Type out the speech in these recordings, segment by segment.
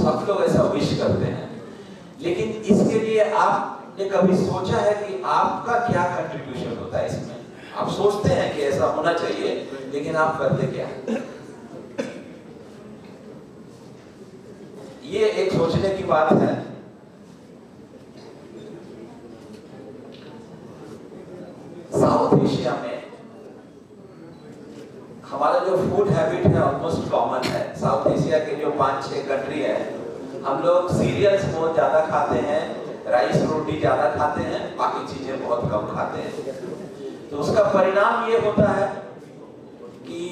सब लोग ऐसा विश करते हैं, लेकिन इसके लिए आपने कभी सोचा है कि आपका क्या कंट्रीब्यूशन होता है इसमें? आप सोचते हैं कि ऐसा होना चाहिए, लेकिन आप करते क्या? ये एक सोचने की बात है। साउथ एशिया में हमारा जो फूड हैबिट है ऑलमोस्ट कॉमन है। साउथ एशिया के जो 5-6 कंट्री है, हम लोग सीरियल्स बहुत ज्यादा खाते हैं, राइस रोटी ज्यादा खाते हैं, बाकी चीजें बहुत कम खाते हैं। तो उसका परिणाम ये होता है कि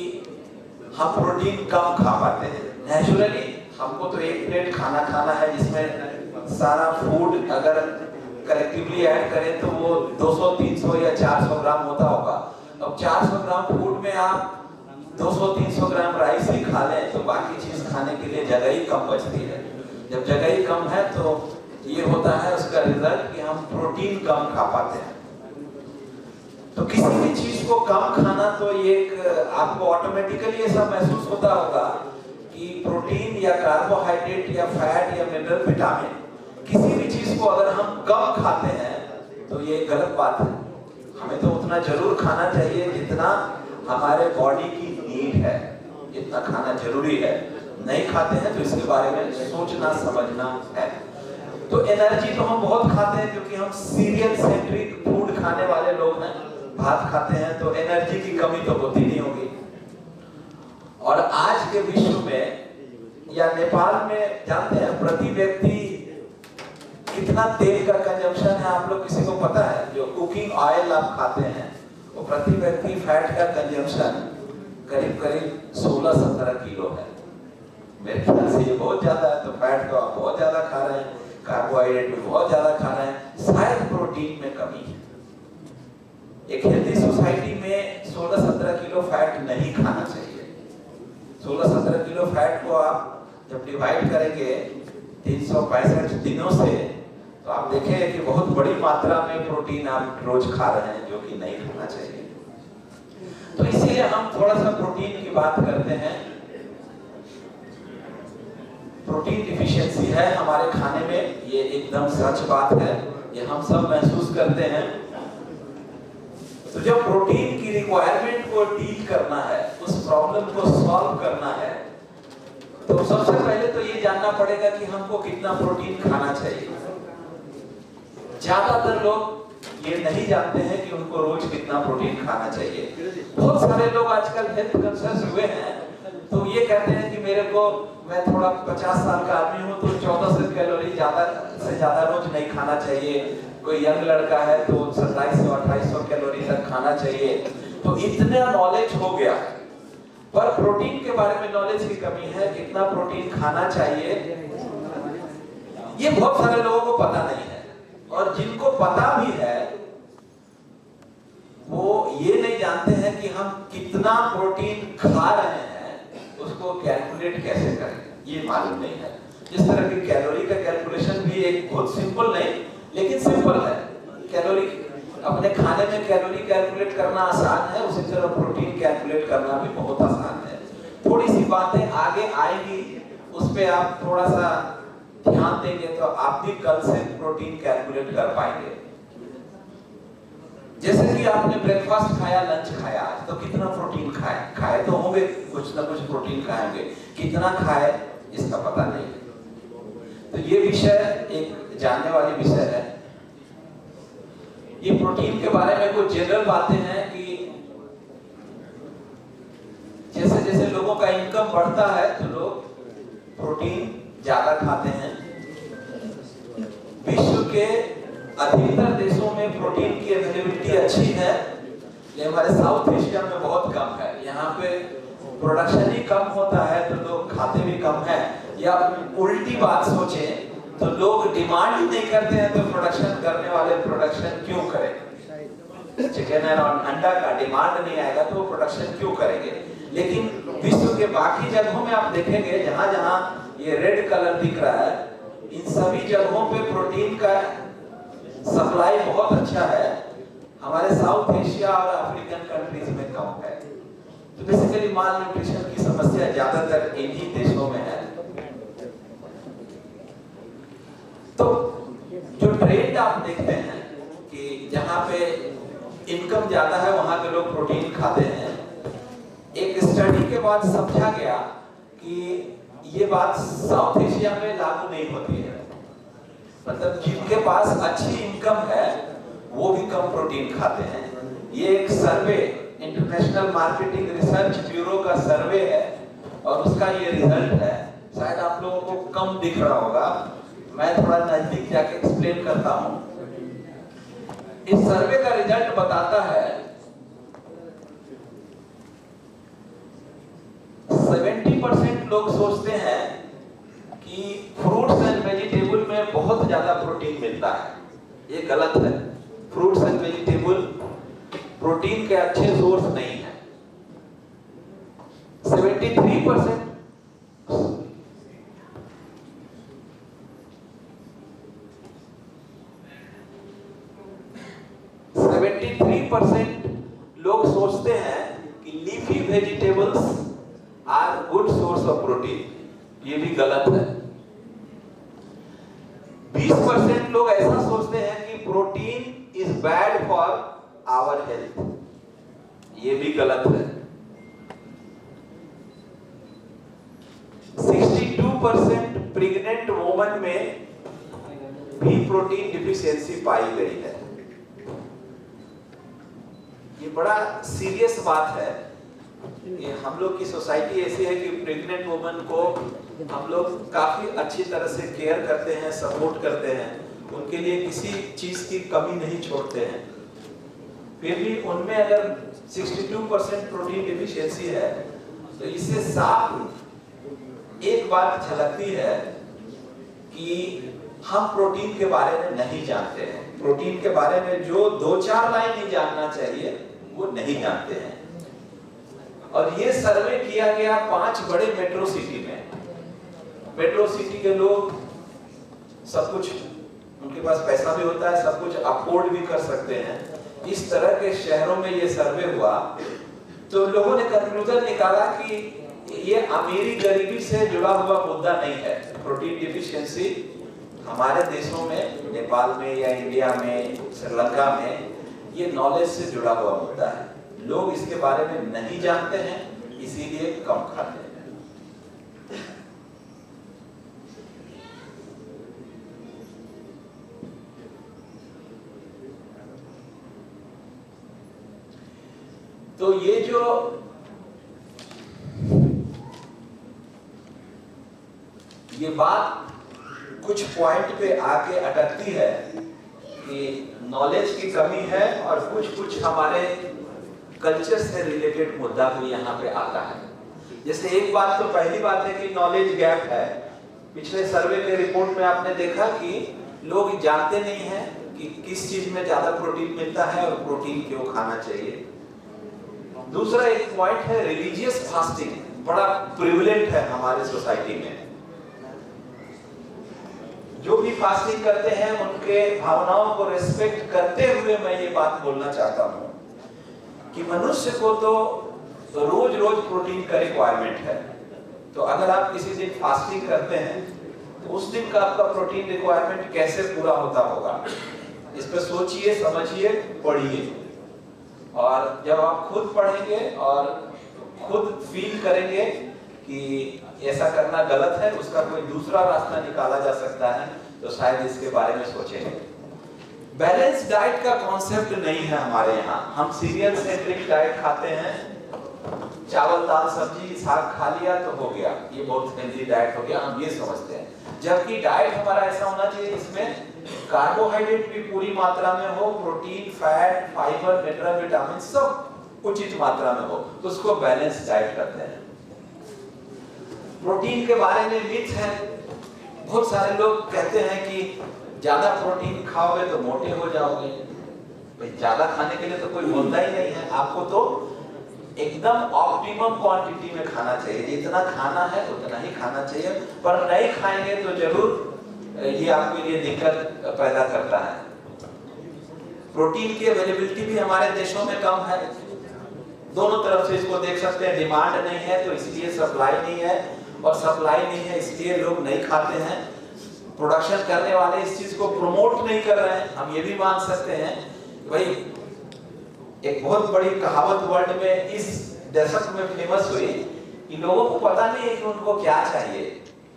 हम प्रोटीन कम खा पाते हैं। नेचुरली हमको तो एक प्लेट खाना खाना है जिसमें सारा फूड अगर कलेक्टिवली ऐड करें तो वो 200, 300 या 400 ग्राम होता होगा। अब 400 ग्राम फूड में आप 200-300 ग्राम राइस ही खा लें तो बाकी चीज खाने के लिए जगह ही कम बचती है। जब जगह ही कम है तो ये होता है उसका रिजल्ट कि हम प्रोटीन कम खा पाते हैं। तो किसी भी चीज को कम खाना, तो ये आपको ऑटोमेटिकली ऐसा महसूस होता होगा कि प्रोटीन या कार्बोहाइड्रेट या फैट या मिनरल विटामिन, किसी भी चीज को अगर हम कम खाते हैं तो ये गलत बात है। हमें तो उतना जरूर खाना चाहिए जितना हमारे बॉडी की नीड है, जितना खाना जरूरी है। नहीं खाते हैं तो इसके बारे में सोचना समझना है। तो एनर्जी तो हम बहुत खाते हैं क्योंकि हम सीरियल सेंट्रिक फूड खाने वाले लोग हैं, भात खाते हैं, तो एनर्जी की कमी तो होती नहीं होगी। और आज के विश्व में या नेपाल में जानते हैं प्रति व्यक्ति कितना तेल का कंजम्पशन है? आप लोग किसी को पता है? जो कुकिंग ऑयल आप खाते हैं वो प्रति व्यक्ति फैट का कंजम्पशन करीब 16-17 किलो है। मेरे ख्याल से ये बहुत ज्यादा है। तो फैट तो आप बहुत ज्यादा खा रहे हैं, कार्बोहाइड्रेट भी बहुत ज्यादा खा रहे हैं, शायद प्रोटीन में कमी है। एक हेल्दी सोसाइटी में 16-17 किलो फैट नहीं खाना चाहिए। 16-17 किलो फैट को आप जब डिवाइड करेंगे 365 दिनों से, तो आप देखें कि बहुत बड़ी मात्रा में प्रोटीन आप रोज खा रहे हैं, जो कि नहीं खाना चाहिए। तो इसीलिए हम थोड़ा सा प्रोटीन की बात करते हैं। प्रोटीन डिफिशियंसी है हमारे खाने में, ये एकदम सच बात है, ये हम सब महसूस करते हैं। तो जब प्रोटीन की रिक्वायरमेंट को डील करना है, उस प्रॉब्लम को सॉल्व करना है, तो सबसे पहले तो ये जानना पड़ेगा कि हमको कितना प्रोटीन खाना चाहिए। ज्यादातर लोग ये नहीं जानते हैं कि उनको रोज कितना प्रोटीन खाना चाहिए। बहुत सारे लोग आजकल हेल्थ कॉन्शियस हुए हैं, तो ये कहते हैं कि मेरे को, मैं थोड़ा 50 साल का आदमी हूँ तो 1400 कैलोरी ज्यादा से ज्यादा रोज नहीं खाना चाहिए। कोई यंग लड़का है तो 2700-2800 कैलोरी तक खाना चाहिए। तो इतना नॉलेज हो गया है, पर प्रोटीन के बारे में नॉलेज की कमी है। कितना प्रोटीन खाना चाहिए ये बहुत सारे लोगों को पता नहीं है, और जिनको पता भी है वो ये नहीं जानते हैं कि हम कितना प्रोटीन खा रहे हैं उसको कैलकुलेट कैसे करें, ये मालूम नहीं है। जिस तरह की कैलोरी का कैलकुलेशन भी एक बहुत सिंपल नहीं लेकिन सिंपल है। कैलोरी अपने खाने में कैलोरी कैलकुलेट करना आसान है, उसी तरह प्रोटीन कैलकुलेट करना भी बहुत आसान है। थोड़ी सी बातें आगे आएंगी, उस पे आप थोड़ा सा ध्यान देंगे तो आप भी कल से प्रोटीन कैलकुलेट कर पाएंगे। जैसे कि आपने ब्रेकफास्ट खाया, लंच खाया, आज तो कितना प्रोटीन खाए तो होंगे, कुछ ना कुछ प्रोटीन खाएंगे, कितना खाए इसका पता नहीं। तो ये विषय एक जानने वाली विषय है। ये प्रोटीन के बारे में कुछ जनरल बातें हैं कि जैसे जैसे लोगों का इनकम बढ़ता है तो लोग प्रोटीन ज्यादा खाते हैं। विश्व के अधिकतर देशों में प्रोटीन की अवेलेबिलिटी अच्छी है, लेकिन हमारे साउथ एशिया में बहुत कम है। यहाँ पे प्रोडक्शन ही कम होता है तो लोग खाते भी कम है। या उल्टी बात सोचें तो लोग डिमांड ही नहीं करते हैं तो प्रोडक्शन करने वाले प्रोडक्शन क्यों करें? चिकन और अंडा का डिमांड नहीं आएगा तो प्रोडक्शन क्यों करेंगे? लेकिन विश्व के बाकी जगहों में आप देखेंगे जहां जहां ये रेड कलर दिख रहा है, इन सभी जगहों पे प्रोटीन का सप्लाई बहुत अच्छा है। हमारे साउथ एशिया और अफ्रीकन कंट्रीज में कम है। तो बेसिकली माल न्यूट्रिशन की समस्या ज्यादातर इन्हीं देशों में है। तो जो ट्रेंड आप देखते हैं कि जहाँ पे इनकम ज्यादा है वहां के लोग प्रोटीन खाते हैं। एक स्टडी के बाद समझा गया कि ये बात साउथ एशिया में लागू नहीं होती है। मतलब जिनके पास अच्छी इनकम है वो भी कम प्रोटीन खाते हैं। ये एक survey, international marketing research bureau का सर्वे है और उसका ये रिजल्ट है। शायद आप लोगों को कम दिख रहा होगा, मैं थोड़ा नजदीक जाके एक्सप्लेन करता हूं। इस सर्वे का रिजल्ट बताता है 70% लोग सोचते हैं कि फ्रूट्स एंड वेजिटेबल में बहुत ज्यादा प्रोटीन मिलता है। ये गलत है। फ्रूट्स एंड वेजिटेबल प्रोटीन के अच्छे सोर्स नहीं है। 73% 73% लोग सोचते हैं कि leafy vegetables are good source of protein. ये भी गलत है। 20% लोग ऐसा सोचते हैं कि protein is bad for our health. ये भी गलत है। 62% प्रेग्नेंट वुमन में भी प्रोटीन डिफिशियंसी पाई गई है। ये बड़ा सीरियस बात है। ये हम लोग की सोसाइटी ऐसी है कि प्रेग्नेंट वुमन को हम लोग काफी अच्छी तरह से केयर करते हैं, सपोर्ट करते हैं, उनके लिए किसी चीज की कमी नहीं छोड़ते हैं। फिर भी उनमें अगर 62% प्रोटीन डिफिशियंसी है तो इससे साफ एक बात झलकती है कि हम प्रोटीन के बारे में नहीं जानते हैं। प्रोटीन के बारे में जो 2-4 लाइन ही जानना चाहिए वो नहीं जानते हैं। और ये सर्वे किया गया 5 बड़े मेट्रो सिटी में। मेट्रो सिटी के लोग सब कुछ, उनके पास पैसा भी होता है, सब कुछ अफोर्ड भी कर सकते हैं। इस तरह के शहरों में ये सर्वे हुआ तो लोगों ने कंक्लूजन निकाला कि ये अमीरी गरीबी से जुड़ा हुआ मुद्दा नहीं है। प्रोटीन डिफिशियंसी हमारे देशों में, नेपाल में या इंडिया में, श्रीलंका में, ये नॉलेज से जुड़ा हुआ मुद्दा है। लोग इसके बारे में नहीं जानते हैं, इसीलिए कम खाते हैं। तो ये जो ये बात कुछ पॉइंट पे आके अटकती है कि नॉलेज की कमी है और कुछ हमारे कल्चर से रिलेटेड मुद्दा भी यहाँ पे आता है। जैसे एक बात तो पहली बात है कि नॉलेज गैप है। पिछले सर्वे के रिपोर्ट में आपने देखा कि लोग जानते नहीं हैं कि किस चीज में ज्यादा प्रोटीन मिलता है और प्रोटीन क्यों खाना चाहिए। दूसरा एक पॉइंट है रिलीजियस फास्टिंग, बड़ा प्रिविलेंट है हमारे सोसाइटी में। जो भी फास्टिंग करते हैं उनके भावनाओं को रिस्पेक्ट करते हुए मैं ये बात बोलना चाहता हूँ कि मनुष्य को तो रोज रोज प्रोटीन का रिक्वायरमेंट है। तो अगर आप किसी दिन फास्टिंग करते हैं तो उस दिन का आपका प्रोटीन रिक्वायरमेंट कैसे पूरा होता होगा, इस पर सोचिए, समझिए, पढ़िए। और जब आप खुद पढ़ेंगे और खुद फील करेंगे कि ऐसा करना गलत है, उसका कोई दूसरा रास्ता निकाला जा सकता है, तो शायद इसके बारे में सोचेंगे। बैलेंस डाइट का कॉन्सेप्ट नहीं है हमारे यहाँ। हम सीरियल सेंट्रिक डाइट खाते हैं, चावल दाल सब्जी साग खा लिया तो हो गया, ये बहुत हेल्दी डाइट हो गया, हम ये समझते हैं। जबकि डाइट हमारा ऐसा होना चाहिए इसमें कार्बोहाइड्रेट भी पूरी मात्रा में हो, protein, fat, fibre, mineral, vitamin सब उचित मात्रा में हो, तो उसको बैलेंस डाइट करते हैं। प्रोटीन के बारे में मिथ है। बहुत सारे लोग कहते हैं कि ज्यादा प्रोटीन खाओगे तो मोटे हो जाओगे। भाई ज्यादा खाने के लिए तो कोई बोलता ही नहीं है। आपको तो एकदम ऑप्टिमम क्वांटिटी में खाना चाहिए। जितना खाना है उतना ही खाना चाहिए, पर नहीं खाएंगे तो जरूर ये आपके लिए दिक्कत पैदा करता है। प्रोटीन की अवेलेबिलिटी भी हमारे देशों में कम है। दोनों तरफ से इसको देख सकते हैं। डिमांड नहीं है तो इसलिए सप्लाई नहीं है, और सप्लाई नहीं है इसलिए लोग नहीं खाते हैं। प्रोडक्शन करने वाले इस चीज को प्रमोट नहीं कर रहे हैं। हम ये भी मान सकते हैं भाई, एक बहुत बड़ी कहावत वर्ल्ड में इस दशक में फेमस हुई कि लोगों को पता नहीं है कि उनको क्या चाहिए।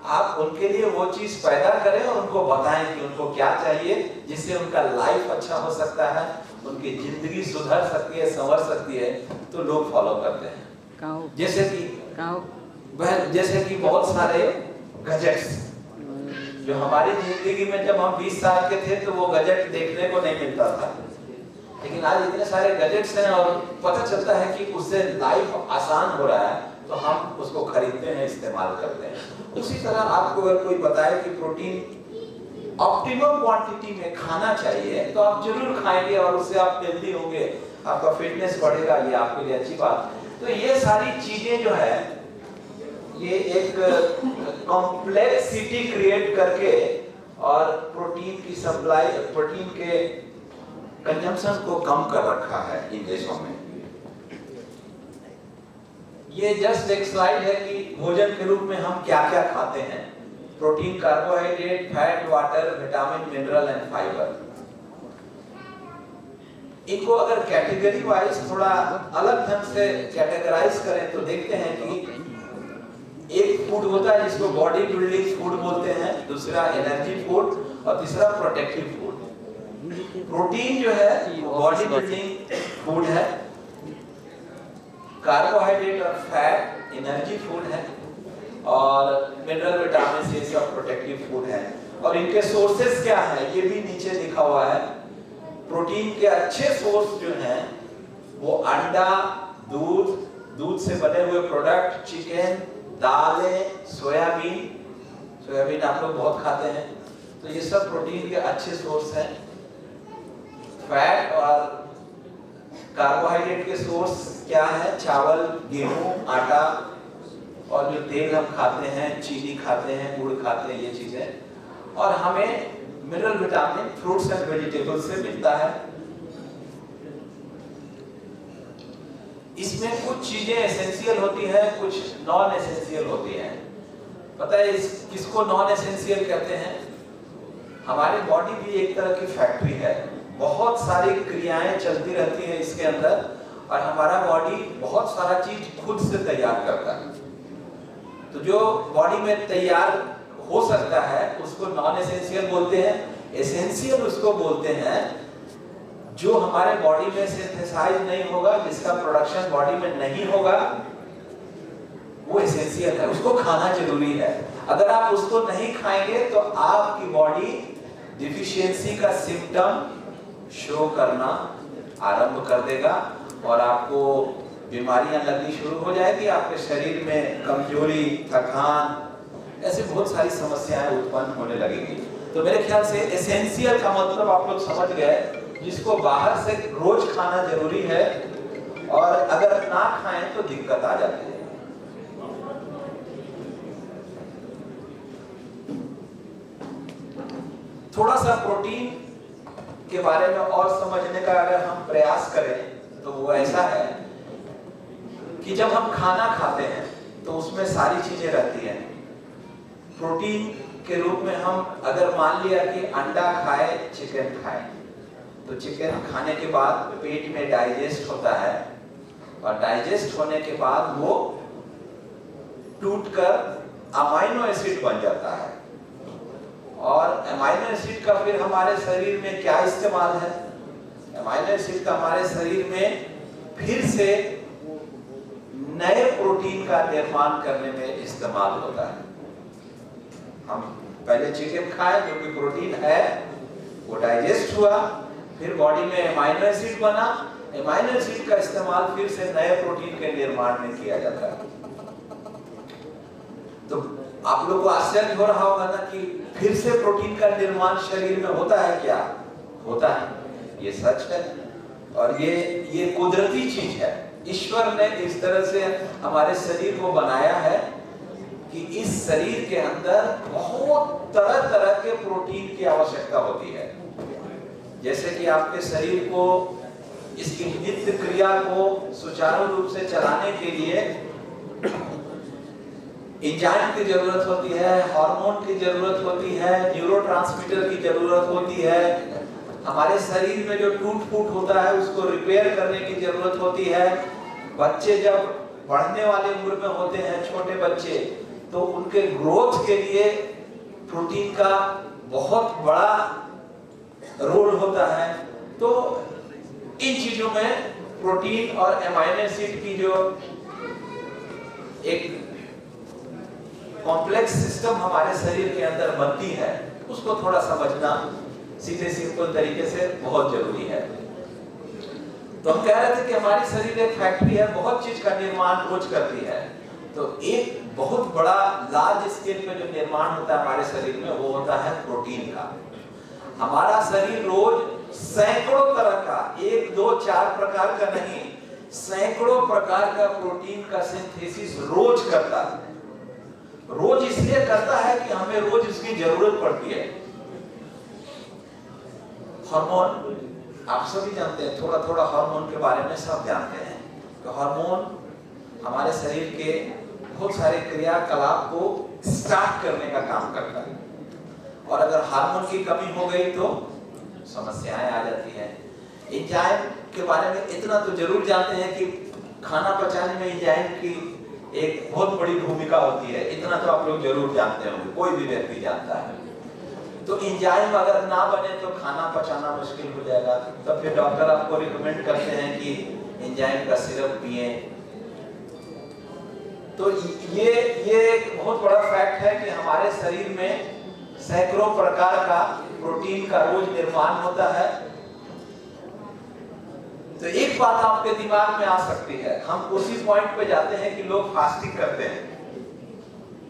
आप उनके लिए वो चीज पैदा करें और उनको बताएं कि उनको क्या चाहिए, जिससे उनका लाइफ अच्छा हो सकता है, उनकी जिंदगी सुधर सकती है, संवर सकती है, तो लोग फॉलो करते हैं। जैसे कि बहुत सारे गैजेट्स जो हमारी जिंदगी में जब हम 20 साल के थे तो वो गैजेट देखने को नहीं मिलता था, लेकिन आज इतने सारे गैजेट्स हैं और पता चलता है कि उससे लाइफ आसान हो रहा है, तो हम उसको खरीदते हैं, इस्तेमाल करते हैं। उसी तरह आपको अगर कोई बताए कि प्रोटीन ऑप्टिमम क्वांटिटी में खाना चाहिए तो आप जरूर खाएंगे और उससे आप हेल्दी होंगे, आपका फिटनेस बढ़ेगा, ये आपके लिए अच्छी बात। तो ये सारी चीजें जो है ये एक कॉम्प्लेक्सिटी क्रिएट करके और प्रोटीन की सप्लाई, प्रोटीन के कंजम्पशन को कम कर रखा है इन देशों में। ये जस्ट एक स्लाइड है कि भोजन के रूप में हम क्या क्या खाते हैं। Protein, carbohydrate, fat, water, vitamin, mineral and fibre. इनको अगर कैटेगरी वाइज थोड़ा अलग ढंग से कैटेगराइज करें तो देखते हैं कि एक फूड होता है जिसको बॉडी बिल्डिंग फूड बोलते हैं, दूसरा एनर्जी फूड और तीसरा प्रोटेक्टिव फूड। प्रोटीन जो है बॉडी बिल्डिंग फूड है, कार्बोहाइड्रेट और फैट एनर्जी फूड है और मिनरल, विटामिन ये सब प्रोटेक्टिव फूड है। और इनके सोर्सेस क्या है ये भी नीचे लिखा हुआ है। प्रोटीन के अच्छे सोर्स जो हैं वो अंडा, दूध, दूध से बने हुए प्रोडक्ट, चिकन, दालें, सोयाबीन, सोयाबीन आप लोग बहुत खाते हैं, तो ये सब प्रोटीन के अच्छे सोर्स हैं। फैट और कार्बोहाइड्रेट के सोर्स क्या है? चावल, गेहूं, आटा और जो तेल हम खाते हैं, चीनी खाते हैं, गुड़ खाते हैं, ये चीजें। और हमें mineral, vitamin fruits and vegetables से मिलता है। इसमें कुछ चीजें एसेंशियल होती है, कुछ नॉन एसेंशियल होती हैं। पता है इस किसको नॉन एसेंशियल कहते हैं? हमारी बॉडी भी एक तरह की फैक्ट्री है, बहुत सारी क्रियाएं चलती रहती हैं इसके अंदर और हमारा बॉडी बहुत सारा चीज खुद से तैयार करता है। तो जो बॉडी में तैयार हो सकता है उसको नॉन एसेंशियल बोलते हैं। एसेंशियल उसको बोलते हैं जो हमारे बॉडी में सिंथेसाइज नहीं होगा, जिसका प्रोडक्शन बॉडी में नहीं होगा, वो एसेंशियल है, उसको खाना जरूरी है। अगर आप उसको नहीं खाएंगे तो आपकी बॉडी डिफिशियंसी का सिम्टम शो करना आरंभ कर देगा और आपको बीमारियां लगनी शुरू हो जाएगी, आपके शरीर में कमजोरी, थकान, ऐसी बहुत सारी समस्याएं उत्पन्न होने लगेंगी। तो मेरे ख्याल से एसेंशियल का मतलब आप लोग समझ गए, जिसको बाहर से रोज खाना जरूरी है और अगर ना खाएं तो दिक्कत आ जाती है। थोड़ा सा प्रोटीन के बारे में और समझने का अगर हम प्रयास करें तो वो ऐसा है कि जब हम खाना खाते हैं तो उसमें सारी चीजें रहती हैं। प्रोटीन के रूप में हम अगर मान लिया कि अंडा खाए, चिकन खाए, तो चिकन खाने के बाद पेट में डाइजेस्ट होता है और डाइजेस्ट होने के बाद वो टूटकर अमाइनो एसिड बन जाता है और अमाइनो एसिड का फिर हमारे शरीर में क्या इस्तेमाल है? अमाइनो एसिड का हमारे शरीर में फिर से नए प्रोटीन का निर्माण करने में इस्तेमाल होता है। हम पहले चिकन खाए जो कि प्रोटीन है, वो डाइजेस्ट हुआ, फिर बॉडी में अमाइनो एसिड बना, अमाइनो एसिड का इस्तेमाल फिर से नए प्रोटीन के निर्माण में किया जाता है। तो आप लोगों को आश्चर्य हो रहा होगा ना कि फिर से प्रोटीन का निर्माण शरीर में होता है क्या? होता है, ये सच है और ये कुदरती चीज है। ईश्वर ने इस तरह से हमारे शरीर को बनाया है कि इस शरीर के अंदर बहुत तरह तरह के प्रोटीन की आवश्यकता होती है। जैसे कि आपके शरीर को इसकी नित्य क्रिया को सुचारू रूप से चलाने के लिए एंजाइम की जरूरत होती है, हार्मोन की जरूरत होती है, न्यूरोट्रांसमीटर की जरूरत होती है, हमारे शरीर में जो टूट फूट होता है उसको रिपेयर करने की जरूरत होती है। बच्चे जब बढ़ने वाले उम्र में होते हैं, छोटे बच्चे, तो उनके ग्रोथ के लिए प्रोटीन का बहुत बड़ा रोल होता है। तो इन चीजों में प्रोटीन और एमिनो एसिड की जो एक कॉम्प्लेक्स सिस्टम हमारे शरीर के अंदर बनती है, उसको थोड़ा समझना सीधे सिंपल तरीके से बहुत जरूरी है। तो हम कह रहे थे कि हमारी शरीर एक फैक्ट्री है, बहुत चीज का निर्माण रोज करती है। तो एक बहुत बड़ा लार्ज स्केल पे जो निर्माण होता है हमारे शरीर में, वो होता है प्रोटीन का। हमारा शरीर रोज सैकड़ों तरह का, 1 2 4 प्रकार का नहीं, सैकड़ों प्रकार का प्रोटीन का सिंथेसिस रोज करता है। रोज इसलिए करता है कि हमें रोज इसकी जरूरत पड़ती है। हार्मोन आप सभी जानते हैं, थोड़ा थोड़ा हार्मोन के बारे में सब जानते हैं। तो हार्मोन हमारे शरीर के बहुत सारे क्रियाकलाप को स्टार्ट करने का काम करता है, और अगर हार्मोन की कमी हो गई तो समस्याएं आ जाती हैं। एंजाइम के बारे में इतना तो जरूर जानते हैं कि खाना पचाने में एंजाइम की एक बहुत बड़ी भूमिका होती है, इतना तो आप लोग जरूर जानते होंगे, कोई भी व्यक्ति जानता है। तो एंजाइम अगर ना बने तो खाना पचाना मुश्किल हो जाएगा। तो फिर डॉक्टर आपको रिकमेंड करते हैं कि एंजाइम का सिरप पिए। तो ये एक बहुत बड़ा फैक्ट है कि हमारे शरीर में सैकड़ों प्रकार का प्रोटीन का रोज निर्माण होता है। तो एक बात आपके दिमाग में आ सकती है, हम उसी पॉइंट पे जाते हैं कि लोग फास्टिंग करते हैं।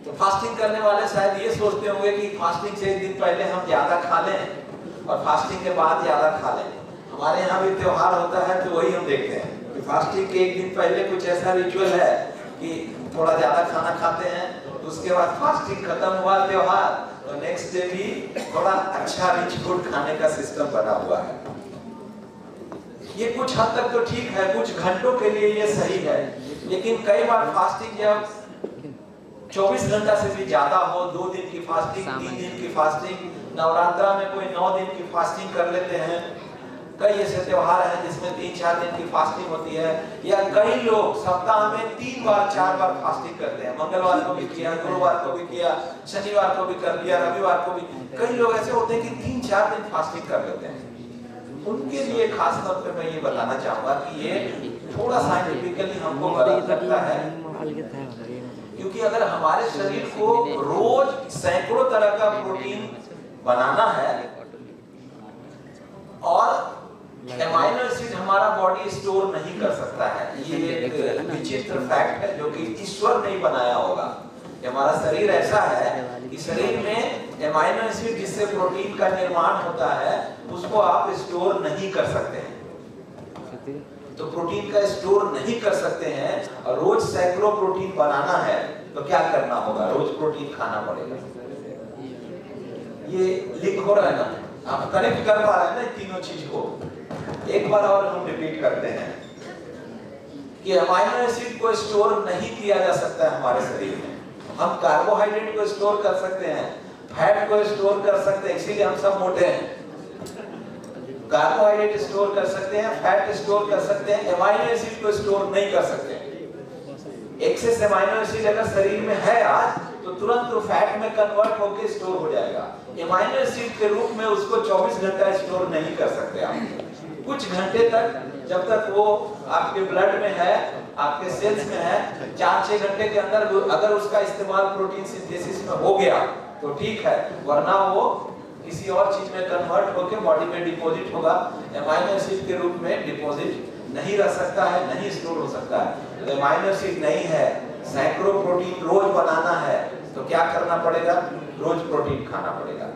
तो फास्टिंग करने वाले शायद ये सोचते होंगे कि फास्टिंग से 1 दिन पहले हम ज्यादा खा लें और फास्टिंग के बाद ज्यादा खा लें। हमारे यहाँ भी त्योहार होता है तो वही हम देखते हैं कि फास्टिंग के 1 दिन पहले कुछ ऐसा रिचुअल है कि थोड़ा ज्यादा खाना खाते हैं, उसके बाद फास्टिंग खत्म हुआ त्योहार, तो नेक्स्ट डे भी थोड़ा अच्छा रिच फूड खाने का सिस्टम बना हुआ है। ये कुछ हद तक तो ठीक है, कुछ घंटों के लिए ये सही है, लेकिन कई बार फास्टिंग जब 24 घंटा से भी ज्यादा हो, 2 दिन की फास्टिंग, 3 दिन की फास्टिंग, नवरात्रा में कोई 9 दिन की फास्टिंग कर लेते हैं, कई ऐसे त्योहार हैं जिसमें 3-4 दिन की फास्टिंग होती है, या कई लोग सप्ताह में 3 बार 4 बार फास्टिंग करते हैं। मंगलवार को भी किया, गुरुवार को भी किया, शनिवार को भी कर लिया, रविवार को भी। कई लोग ऐसे होते हैं कि 3-4 दिन फास्टिंग कर लेते हैं। उनके लिए खास तौर पे मैं ये बताना चाहूंगा कि ये थोड़ा साइंटिफिकली हमको गलत लगता है, क्योंकि अगर हमारे शरीर को रोज सैकड़ों तरह का प्रोटीन बनाना है और एमिनो एसिड हमारा बॉडी स्टोर नहीं कर सकता है, ये एक विचित्र फैक्ट है जो कि ईश्वर नहीं बनाया होगा। हमारा शरीर ऐसा है कि शरीर में एमिनो एसिड जिससे प्रोटीन का निर्माण होता है उसको आप स्टोर नहीं कर सकते हैं। तो प्रोटीन का स्टोर नहीं कर सकते हैं और रोज सैकड़ों प्रोटीन बनाना है तो क्या करना होगा? रोज प्रोटीन खाना पड़ेगा। ये लिंक हो रहा है ना, आप कनेक्ट कर पा रहे हैं ना तीनों चीज को। एक बार और हम रिपीट करते हैं कि अमीनो एसिड को स्टोर नहीं किया जा सकता है हमारे शरीर में। हम कार्बोहाइड्रेट को स्टोर कर सकते हैं, फैट को स्टोर कर सकते हैं, इसीलिए हम सब मोटे हैं। कार्बोहाइड्रेट स्टोर कर सकते हैं, फैट स्टोर कर सकते हैं, अमीनो एसिड को स्टोर नहीं कर सकते। एक्सेस अमीनो एसिड अगर शरीर में है आज तो तुरंत वो फैट में कन्वर्ट होकर स्टोर हो जाएगा। अमीनो एसिड के रूप में उसको 24 घंटा स्टोर नहीं कर सकते आप। कुछ घंटे तक, जब तक वो आपके ब्लड में है, आपके सेल्स में है, 4-6 घंटे के अंदर अगर उसका इस्तेमाल प्रोटीन सिंथेसिस में हो गया तो ठीक है, वरना वो किसी और चीज में कन्वर्ट होकर बॉडी में डिपॉजिट होगा। अमीनो एसिड के रूप में डिपॉजिट नहीं रह सकता है, नहीं स्टोर हो सकता है। तो अमीनो एसिड नहीं है, सैकड़ों प्रोटीन रोज बनाना है तो क्या करना पड़ेगा? रोज प्रोटीन खाना पड़ेगा।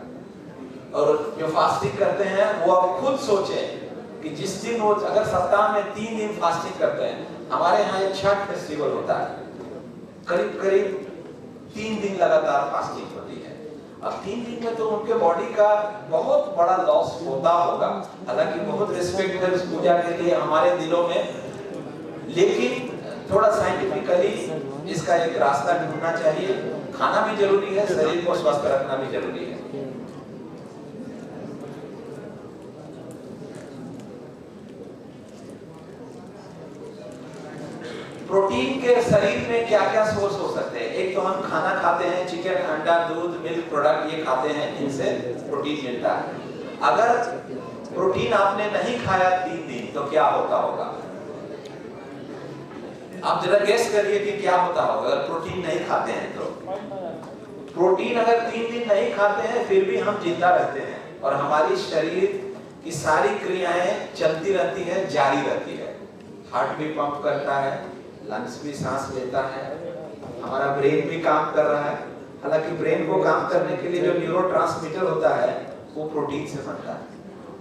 और जो फास्टिंग करते हैं वो आप खुद सोचें कि जिस दिन वो अगर सप्ताह में 3 दिन फास्टिंग करते हैं, हमारे यहाँ एक छठ फेस्टिवल होता है, करीब करीब 3 दिन लगातार फास्टिंग होती है। अब 3 दिन में तो उनके बॉडी का बहुत बड़ा लॉस होता होगा। हालांकि बहुत रिस्पेक्ट है उस पूजा के लिए हमारे दिलों में, लेकिन थोड़ा साइंटिफिकली इसका एक रास्ता ढूंढना चाहिए। खाना भी जरूरी है, शरीर को स्वस्थ रखना भी जरूरी है। प्रोटीन के शरीर में क्या क्या सोर्स हो सकते हैं? एक तो हम खाना खाते हैं, चिकन, अंडा, दूध, मिल्क प्रोडक्ट ये खाते हैं, इनसे प्रोटीन मिलता है। अगर प्रोटीन आपने नहीं खाया 3 दिन तो क्या होता होगा? आप जरा गेस करिए कि क्या होता होगा अगर प्रोटीन नहीं खाते हैं तो। प्रोटीन अगर 3 दिन नहीं खाते हैं फिर भी हम जिंदा रहते हैं और हमारी शरीर की सारी क्रियाएं चलती रहती है, जारी रहती है। हार्ट भी पंप करता है, लंग्स भी सांस लेता है, हमारा ब्रेन भी काम कर रहा है। हालांकि ब्रेन को काम करने के लिए जो न्यूरोट्रांसमीटर होता है वो प्रोटीन से बनता है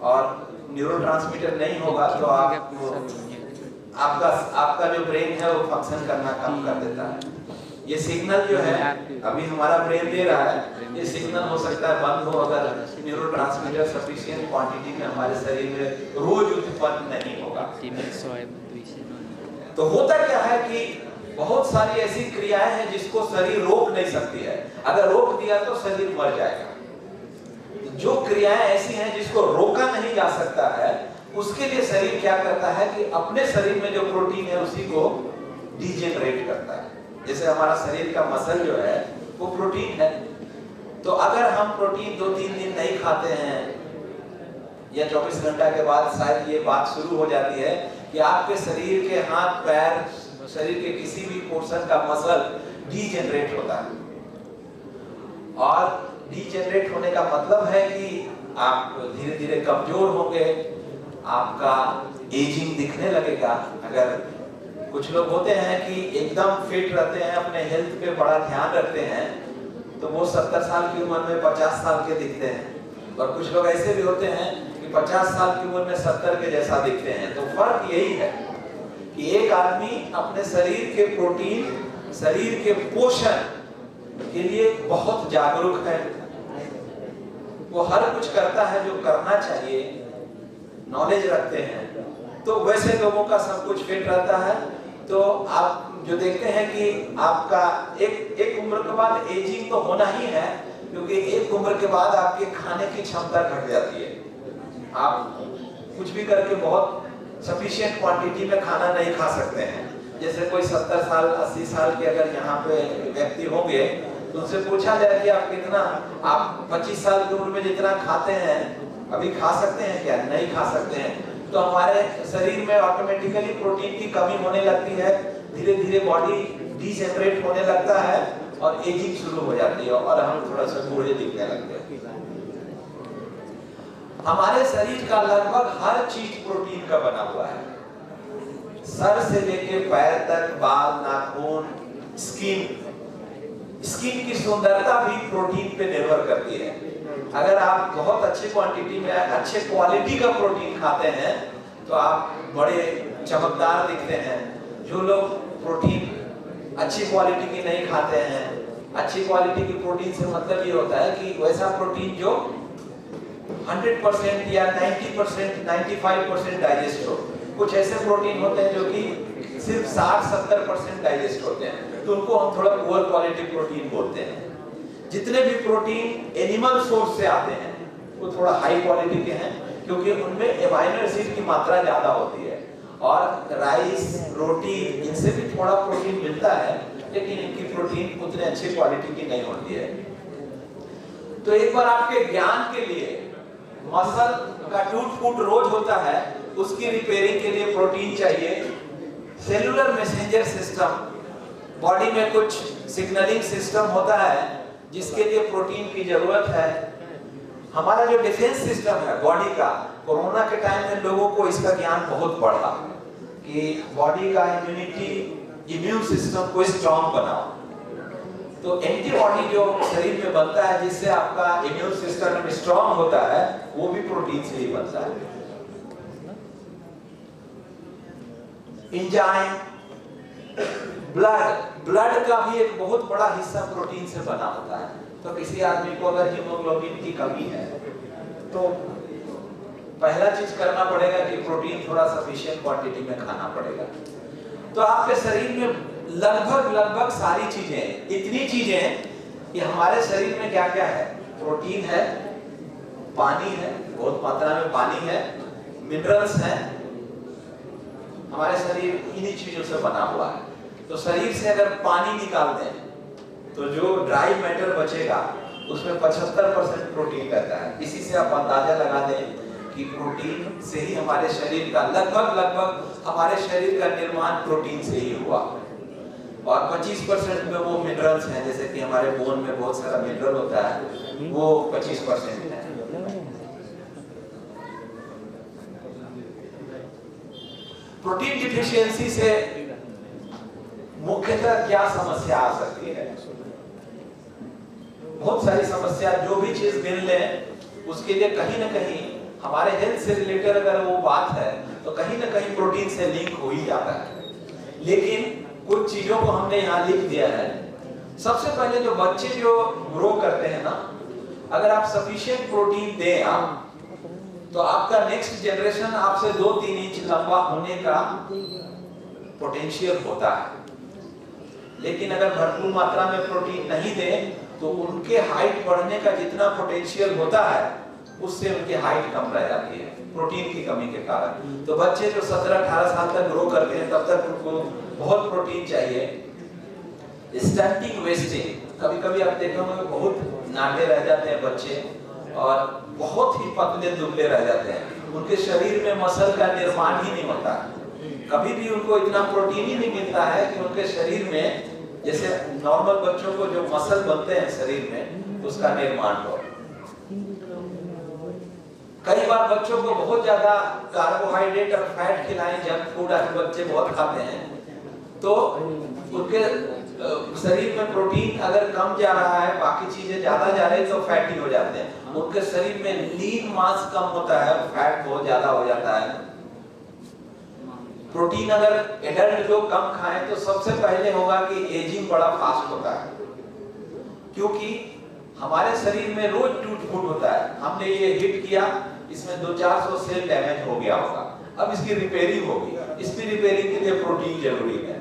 और न्यूरोट्रांसमीटर नहीं होगा तो आपका जो ब्रेन है वो फंक्शन करना कम कर देता है। ये सिग्नल जो है अभी हमारा ब्रेन दे रहा है, ये सिग्नल हो सकता है बंद हो अगर न्यूरोट्रांसमीटर सफिशिएंट क्वांटिटी में हमारे शरीर में रोज उत्पन्न नहीं होगा। तो होता क्या है कि बहुत सारी ऐसी क्रियाएं हैं जिसको शरीर रोक नहीं सकती है, अगर रोक दिया तो शरीर मर जाएगा। जो क्रियाएं ऐसी हैं जिसको रोका नहीं जा सकता है, उसके लिए शरीर क्या करता है कि अपने शरीर में जो प्रोटीन है उसी को डीजेनरेट करता है। जैसे हमारा शरीर का मसल जो है वो प्रोटीन है, तो अगर हम प्रोटीन 2-3 दिन नहीं खाते हैं या 24 घंटा के बाद शायद ये बात शुरू हो जाती है कि आपके शरीर के हाथ पैर, शरीर के किसी भी पोर्शन का मसल डीजेनरेट होता है। और डीजेनरेट होने का मतलब है कि आप धीरे धीरे कमजोर होंगे, आपका एजिंग दिखने लगेगा। अगर कुछ लोग होते हैं कि एकदम फिट रहते हैं, अपने हेल्थ पे बड़ा ध्यान रखते हैं, तो वो 70 साल की उम्र में 50 साल के दिखते हैं। और कुछ लोग ऐसे भी होते हैं कि 50 साल की उम्र में 70 के जैसा दिखते हैं। तो फर्क यही है कि एक आदमी अपने शरीर के प्रोटीन, शरीर के पोषण के लिए बहुत जागरूक है, वो हर कुछ करता है जो करना चाहिए, नॉलेज रखते हैं। तो वैसे लोगों का सब कुछ फिट रहता है। तो आप जो देखते हैं कि आपका एक उम्र के बाद एजिंग तो होना ही है, क्योंकि एक उम्र के बाद आपके खाने की क्षमता घट जाती है। आप कुछ भी करके बहुत सफिशिएंट क्वांटिटी में खाना नहीं खा सकते हैं। जैसे कोई 70 साल 80 साल के अगर यहाँ पे व्यक्ति होंगे तो उनसे पूछा जाए कि आप कितना, आप 25 साल की उम्र में जितना खाते हैं अभी खा सकते हैं क्या? नहीं खा सकते हैं। तो हमारे शरीर में ऑटोमेटिकली प्रोटीन की कमी होने लगती है, धीरे धीरे बॉडी डीजेनरेट होने लगता है और एजिंग शुरू हो जाती है और हम थोड़ा सा बूढ़े दिखने लगते हैं। हमारे शरीर का लगभग हर चीज प्रोटीन का बना हुआ है, सर से लेके पैर तक, बाल, नाखून, स्किन की सुंदरता भी प्रोटीन पे निर्भर करती है। अगर आप बहुत अच्छी क्वांटिटी में अच्छे क्वालिटी का प्रोटीन खाते हैं तो आप बड़े चमकदार दिखते हैं। जो लोग प्रोटीन अच्छी क्वालिटी की नहीं खाते हैं, अच्छी क्वालिटी की प्रोटीन से मतलब ये होता है कि वैसा प्रोटीन जो 100% या 90%, 95% डाइजेस्ट हो। कुछ ऐसे प्रोटीन होते हैं जो कि सिर्फ 60-70% डाइजेस्ट होते हैं, तो उनको हम थोड़ा पुअर क्वालिटी प्रोटीन बोलते हैं। जितने भी प्रोटीन एनिमल सोर्स से आते हैं वो थोड़ा हाई क्वालिटी के हैं, क्योंकि उनमें एमाइनो एसिड की मात्रा ज्यादा होती है। और राइस, रोटी, इनसे भी थोड़ा प्रोटीन मिलता है, लेकिन इनकी प्रोटीन उतने अच्छी क्वालिटी की नहीं होती है। तो एक बार आपके ज्ञान के लिए, मसल का टूट-फूट रोज होता है, उसकी रिपेयरिंग के लिए प्रोटीन चाहिए। सेलुलर मैसेंजर सिस्टम, बॉडी में कुछ सिग्नलिंग सिस्टम होता है जिसके लिए प्रोटीन की जरूरत है। हमारा जो डिफेंस सिस्टम है बॉडी का, कोरोना के टाइम में लोगों को इसका ज्ञान बहुत बढ़ा कि बॉडी का इम्यून सिस्टम को स्ट्रॉन्ग बनाओ। तो एंटीबॉडी जो शरीर में बनता है जिससे आपका इम्यून सिस्टम स्ट्रॉन्ग होता है, वो भी प्रोटीन से ही बनता है। एंजाइम, ब्लड का भी एक बहुत बड़ा हिस्सा प्रोटीन से बना होता है। तो किसी आदमी को अगर हीमोग्लोबिन की कमी है तो पहला चीज करना पड़ेगा कि प्रोटीन थोड़ा सफिशिएंट क्वांटिटी में खाना पड़ेगा। तो आपके शरीर में लगभग सारी चीजें, इतनी चीजें कि हमारे शरीर में क्या क्या है, प्रोटीन है, पानी है, बहुत मात्रा में पानी है, मिनरल्स हैं। हमारे शरीर इन्हीं चीजों से बना हुआ है। तो शरीर से अगर पानी निकाल दें तो जो ड्राई मैटर बचेगा उसमें 75% प्रोटीन रहता है। इसी से आप अंदाजा लगा दें कि प्रोटीन से ही हमारे शरीर का लगभग हमारे शरीर का निर्माण प्रोटीन से ही हुआ। और 25% में वो मिनरल्स हैं, जैसे कि हमारे बोन में बहुत सारा मिनरल होता है, वो 25% है। प्रोटीन डिफिशियंसी से मुख्यतः क्या समस्या आ सकती है? बहुत सारी समस्या, जो भी चीज गिन लें उसके लिए कहीं ना कहीं हमारे हेल्थ से रिलेटेड अगर वो बात है तो कहीं ना कहीं प्रोटीन से लिंक हो ही जाता है। लेकिन कुछ चीजों को हमने यहाँ लिख दिया है। सबसे पहले जो बच्चे जो ग्रो करते हैं ना, अगर आप सफिशिएंट प्रोटीन दें आप, तो आपका नेक्स्ट जनरेशन आपसे 2-3 इंच लंबा होने का पोटेंशियल होता है। लेकिन अगर भरपूर मात्रा में प्रोटीन नहीं दें तो उनके हाइट बढ़ने का जितना पोटेंशियल होता है उससे उनकी हाइट कम रह जाती है प्रोटीन की कमी के कारण। तो बच्चे जो 17-18 साल तक ग्रो करते हैं तब तक उनको बहुत प्रोटीन चाहिए। स्टंटिंग वेस्टिंग, कभी कभी आप देखोगे बहुत नाटे रह जाते हैं बच्चे और बहुत ही पतले दुबले रह जाते हैं, उनके शरीर में मसल का निर्माण ही नहीं होता। कभी भी उनको इतना प्रोटीन ही नहीं मिलता है कि उनके शरीर में, जैसे नॉर्मल बच्चों को जो मसल बनते हैं शरीर में, उसका निर्माण हो। कई बार बच्चों को बहुत ज्यादा कार्बोहाइड्रेट और फैट खिलाएं, जंक फूड आज बच्चे बहुत खाते हैं, तो उनके शरीर में प्रोटीन अगर कम जा रहा है, बाकी चीजें ज्यादा जा रही है तो फैटी हो जाते हैं। उनके शरीर में लीन मास कम होता है, फैट बहुत ज्यादा हो जाता है। प्रोटीन अगर एडल्ट लोग कम खाएं तो सबसे पहले होगा कि एजिंग बड़ा फास्ट होता है, क्योंकि हमारे शरीर में रोज टूट फूट होता है। हमने ये हिट किया, इसमें 200-400 सेल डैमेज हो गया होगा, अब इसकी रिपेयरिंग होगी। इसकी रिपेयरिंग के लिए प्रोटीन जरूरी है।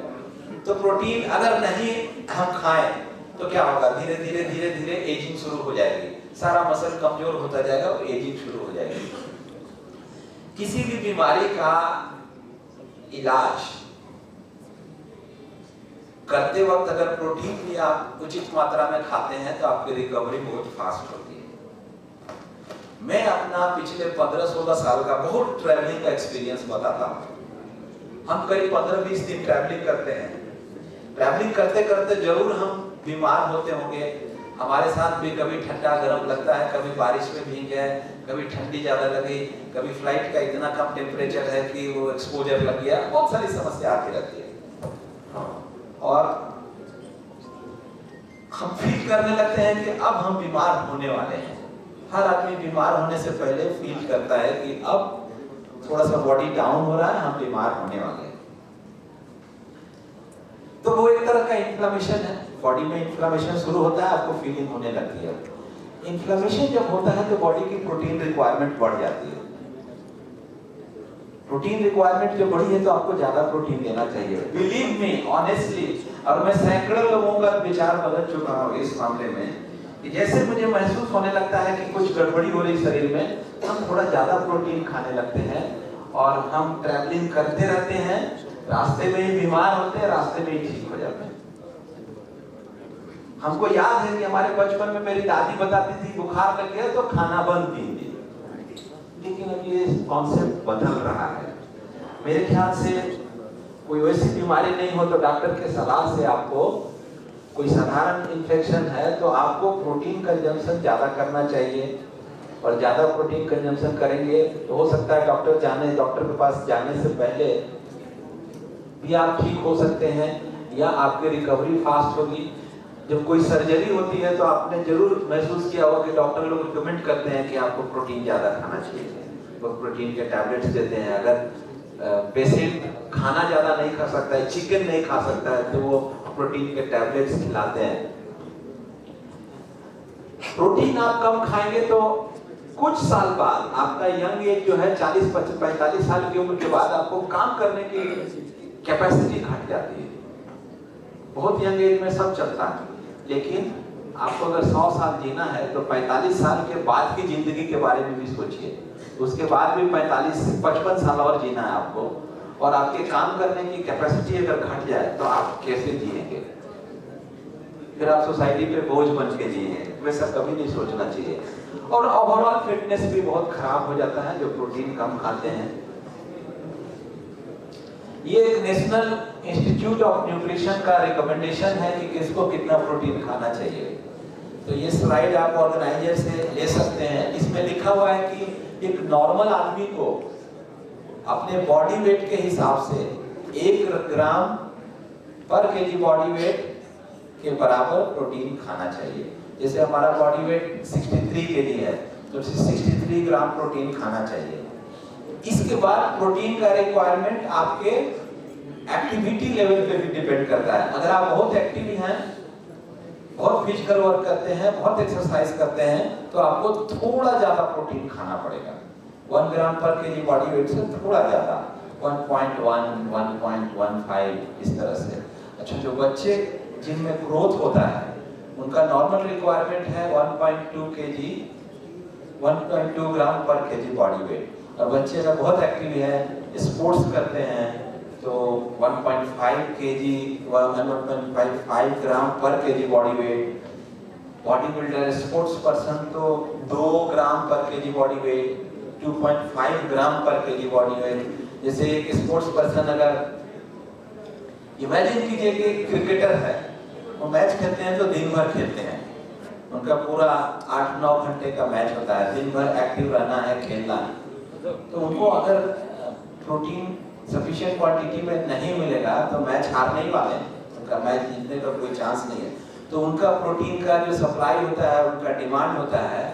तो प्रोटीन अगर नहीं हम खाएं तो क्या होगा, धीरे धीरे एजिंग शुरू हो जाएगी, सारा मसल कमजोर होता जाएगा और एजिंग शुरू हो जाएगी। किसी भी बीमारी का इलाज करते वक्त अगर प्रोटीन भी आप उचित मात्रा में खाते हैं तो आपकी रिकवरी बहुत फास्ट होती है। मैं अपना पिछले 15-16 साल का बहुत ट्रैवलिंग का एक्सपीरियंस बताता हूँ। हम करीब 15-20 दिन ट्रैवलिंग करते हैं। ट्रैवलिंग करते करते जरूर हम बीमार होते होंगे। हमारे साथ भी कभी ठंडा गर्म लगता है, कभी बारिश में भीग गए, कभी ठंडी ज्यादा लगी, कभी फ्लाइट का इतना कम टेम्परेचर है कि वो एक्सपोजर लग गया, बहुत सारी समस्या आती रहती है। और हम फील करने लगते हैं कि अब हम बीमार होने वाले हैं। हर आदमी बीमार होने से पहले फील करता है कि अब थोड़ा सा बॉडी डाउन हो रहा है, हम बीमार होने वाले हैं। तो वो एक तरह का इन्फ्लेमेशन है, बॉडी में इन्फ्लेमेशन शुरू होता है, आपको फीलिंग होने लगती है। इन्फ्लेमेशन जब होता है तो बॉडी की प्रोटीन रिक्वायरमेंट बढ़ जाती है। प्रोटीन रिक्वायरमेंट जब बढ़ी है तो आपको ज्यादा प्रोटीन देना चाहिए। बिलीव मी ऑनेस्टली, और मैं सैकड़ों लोगों का विचार बदल चुका हूँ इस मामले में, कि जैसे मुझे महसूस होने लगता है कि कुछ गड़बड़ी हो रही शरीर में, हम थोड़ा ज्यादा प्रोटीन खाने लगते हैं और हम ट्रैवलिंग करते रहते हैं, रास्ते में ही बीमार होते हैं, रास्ते में ही ठीक हो जाते हैं। हमको याद है कि हमारे बचपन में मेरी दादी बताती थी बुखार लग गया तो खाना बंद 3 दिन। लेकिन अब ये कॉन्सेप्ट बदल रहा है। मेरे ख्याल से कोई वैसी बीमारी नहीं हो तो डॉक्टर के सलाह से, आपको कोई साधारण इन्फेक्शन है तो आपको प्रोटीन कंजम्पशन ज्यादा करना चाहिए। और ज्यादा प्रोटीन कंजम्पशन करेंगे तो हो सकता है डॉक्टर के पास जाने से पहले भी आप ठीक हो सकते हैं, या आपकी रिकवरी फास्ट होगी। जब कोई सर्जरी होती है तो आपने जरूर महसूस किया होगा कि डॉक्टर लोग रिकमेंड करते हैं कि आपको प्रोटीन ज्यादा खाना चाहिए, वो प्रोटीन के टैबलेट्स देते हैं। अगर पेशेंट खाना ज्यादा नहीं खा सकता है, चिकन नहीं खा सकता है, तो वो प्रोटीन के टैबलेट्स खिलाते हैं। प्रोटीन आप कम खाएंगे तो कुछ साल बाद आपका यंग एज जो है 40-45 साल की उम्र के बाद आपको काम करने की कैपेसिटी घट जाती है। बहुत यंग एज में सब चलता है, लेकिन आपको अगर 100 साल जीना है तो 45 साल के बाद की जिंदगी के बारे में भी सोचिए। उसके बाद भी 45-55 साल और जीना है आपको, और आपके काम करने की कैपेसिटी अगर घट जाए तो आप कैसे जिएंगे? फिर आप सोसाइटी पे बोझ बन के जिएंगे। वैसा कभी नहीं सोचना चाहिए। और ओवरऑल फिटनेस भी बहुत खराब हो जाता है जो प्रोटीन कम खाते हैं। ये एक नेशनल इंस्टीट्यूट ऑफ न्यूट्रिशन का रिकमेंडेशन है कि किसको कितना प्रोटीन खाना चाहिए। तो ये स्लाइड आप ऑर्गेनाइजर से ले सकते हैं। इसमें लिखा हुआ है कि एक नॉर्मल आदमी को अपने बॉडी वेट के हिसाब से 1 ग्राम पर केजी बॉडी वेट के बराबर प्रोटीन खाना चाहिए। जैसे हमारा बॉडी वेट 63 केजी है तो 63 ग्राम प्रोटीन खाना चाहिए। इसके बाद प्रोटीन का रिक्वायरमेंट आपके एक्टिविटी लेवल पे भी डिपेंड करता है। अगर आप बहुत एक्टिव हैं, बहुत फिजिकल वर्क करते हैं, बहुत एक्सरसाइज करते हैं, तो आपको थोड़ा ज्यादा प्रोटीन खाना पड़ेगा। 1 ग्राम पर केजी बॉडी वेट से थोड़ा ज्यादा, 1.1, 1.15 इस तरह से। अच्छा, जो बच्चे जिनमें ग्रोथ होता है उनका नॉर्मल रिक्वायरमेंट है 1.2 केजी, 1.2 ग्राम पर केजी बॉडी वेट। और बच्चे अगर बहुत एक्टिव हैं, स्पोर्ट्स करते हैं, तो 1.5 KG, 1.55 gram per KG body weight. Body builder, sports person तो 2 gram per KG body weight, 2.5 gram per KG body weight. जैसे एक स्पोर्ट्स पर्सन, अगर इमेजिन कीजिए कि क्रिकेटर है, वो मैच खेलते हैं तो दिन भर खेलते हैं, उनका पूरा 8-9 घंटे का मैच होता है, दिन भर एक्टिव रहना है, खेलना है। तो उनको अगर प्रोटीन सफिशिएंट क्वांटिटी में नहीं मिलेगा तो मैच हारने ही वाले हैं, उनका मैच जीतने का कोई चांस नहीं है। तो उनका प्रोटीन का जो सप्लाई होता है, उनका डिमांड होता है,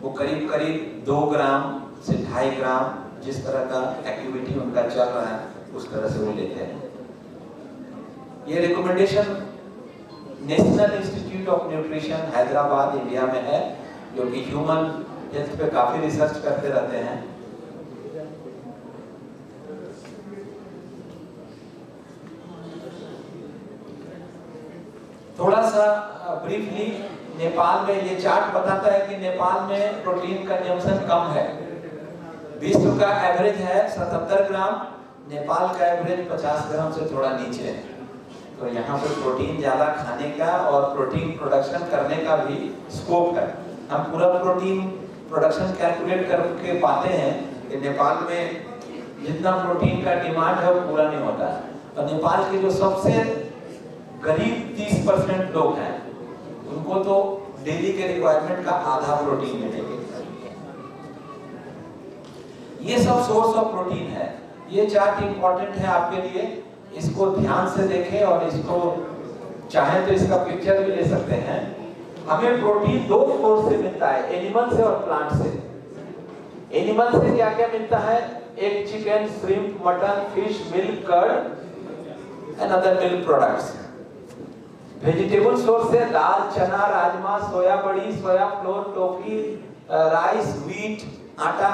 वो करीब करीब 2 ग्राम से 2.5 ग्राम, जिस तरह का एक्टिविटी उनका चल रहा है उस तरह से वो लेते हैं। ये recommendation national institute of nutrition Hyderabad India में है, जो कि ह्यूमन हेल्थ पे काफी रिसर्च करते रहते हैं। थोड़ा सा ब्रीफली नेपाल में ये चार्ट बताता है कि नेपाल में प्रोटीन कंजम्पशन कम है। विश्व का एवरेज है 77 ग्राम, नेपाल का एवरेज 50 ग्राम से थोड़ा नीचे है। तो यहाँ पर प्रोटीन ज़्यादा खाने का और प्रोटीन प्रोडक्शन करने का भी स्कोप है। हम पूरा प्रोटीन प्रोडक्शन कैलकुलेट करके पाते हैं कि नेपाल में जितना प्रोटीन का डिमांड है वो पूरा नहीं होता है। और नेपाल के जो सबसे गरीब 30% लोग हैं, उनको तो डेली के रिक्वायरमेंट का आधा प्रोटीन मिलेगा। ये सब सोर्स ऑफ प्रोटीन है। ये चार्ट इंपॉर्टेंट है आपके लिए, इसको ध्यान से देखें और इसको चाहे तो इसका पिक्चर भी ले सकते हैं। हमें प्रोटीन 2 सोर्स से मिलता है, एनिमल से और प्लांट से। एनिमल से क्या क्या मिलता है? एक chicken, shrimp, mutton, fish, milk, curd and other milk products. Vegetable source से दाल, चना, राजमा, सोया बड़ी, soya flour, tofu, rice, wheat, आटा,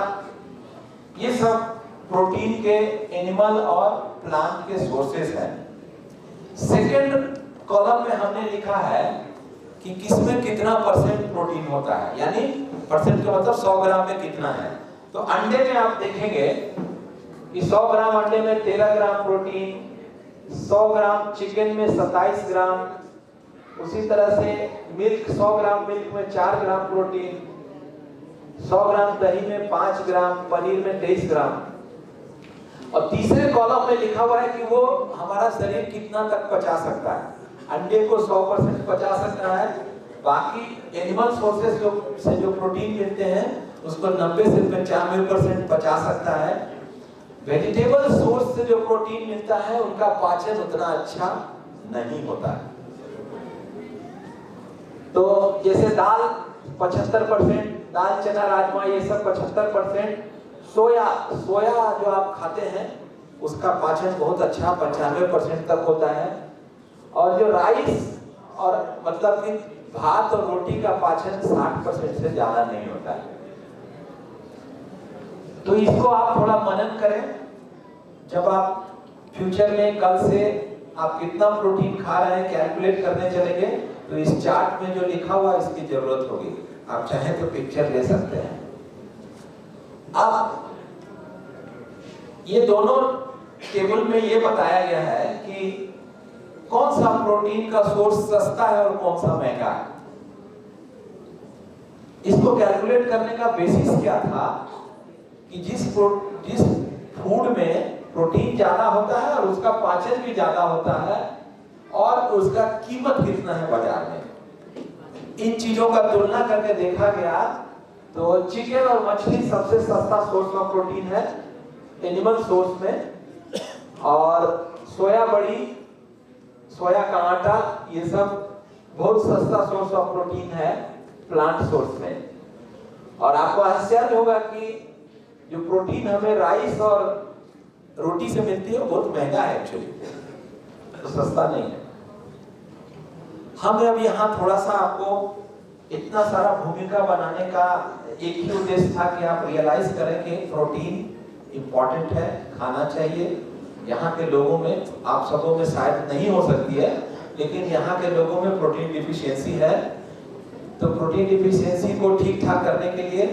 ये सब प्रोटीन के एनिमल और प्लांट के सोर्सेस हैं। सेकंड कॉलम में हमने लिखा है कि किसमें कितना परसेंट प्रोटीन होता है, यानी परसेंट का मतलब 100 ग्राम में कितना है। तो अंडे में आप देखेंगे कि 100 ग्राम अंडे में 13 ग्राम प्रोटीन, 100 ग्राम चिकन में 27 ग्राम, उसी तरह से मिल्क 100 ग्राम मिल्क में 4 ग्राम प्रोटीन, 100 ग्राम दही में 5 ग्राम, पनीर में 23 ग्राम। और तीसरे कॉलम में लिखा हुआ है कि वो हमारा शरीर कितना तक पचा सकता है। अंडे को 100% पचा सकता है, बाकी एनिमल सोर्सेस से जो प्रोटीन मिलते हैं उसको 90 से 95% पचा सकता है। वेजिटेबल सोर्स से जो प्रोटीन मिलता है उनका पाचन उतना अच्छा नहीं होता है। तो जैसे दाल 75%, दाल, चना, राजमा ये सब 75%, सोया जो आप खाते हैं उसका पाचन बहुत अच्छा 95% तक होता है। और जो राइस और मतलब कि भात और रोटी का पाचन 60% से ज्यादा नहीं होता है। तो इसको आप थोड़ा मनन करें। जब आप फ्यूचर में कल से आप कितना प्रोटीन खा रहे हैं कैलकुलेट करने चलेंगे तो इस चार्ट में जो लिखा हुआ इसकी जरूरत होगी। आप चाहें तो पिक्चर ले सकते हैं। अब ये दोनों टेबल में ये बताया गया है कि कौन सा प्रोटीन का सोर्स सस्ता है और कौन सा महंगा है। इसको कैलकुलेट करने का बेसिस क्या था कि जिस फूड में प्रोटीन ज्यादा होता है और उसका पाचन भी ज्यादा होता है और उसका कीमत कितना है बाजार में, इन चीजों का तुलना करके देखा गया तो चिकन और मछली सबसे सस्ता सोर्स ऑफ प्रोटीन है एनिमल सोर्स में, और सोया बड़ी, सोया का आटा, ये सब बहुत सस्ता सोर्स ऑफ प्रोटीन है प्लांट सोर्स में। और आपको आश्चर्य होगा कि जो प्रोटीन हमें राइस और रोटी से मिलती है वो बहुत महंगा है एक्चुअली, तो सस्ता नहीं है। हम अब यहाँ थोड़ा सा आपको इतना सारा भूमिका बनाने का एक ही उद्देश्य था कि आप रियलाइज करें कि प्रोटीन इंपॉर्टेंट है, खाना चाहिए। यहाँ के लोगों में, आप सबों में शायद नहीं हो सकती है, लेकिन यहाँ के लोगों में प्रोटीन डिफिशियंसी है। तो प्रोटीन डिफिशियंसी को ठीक ठाक करने के लिए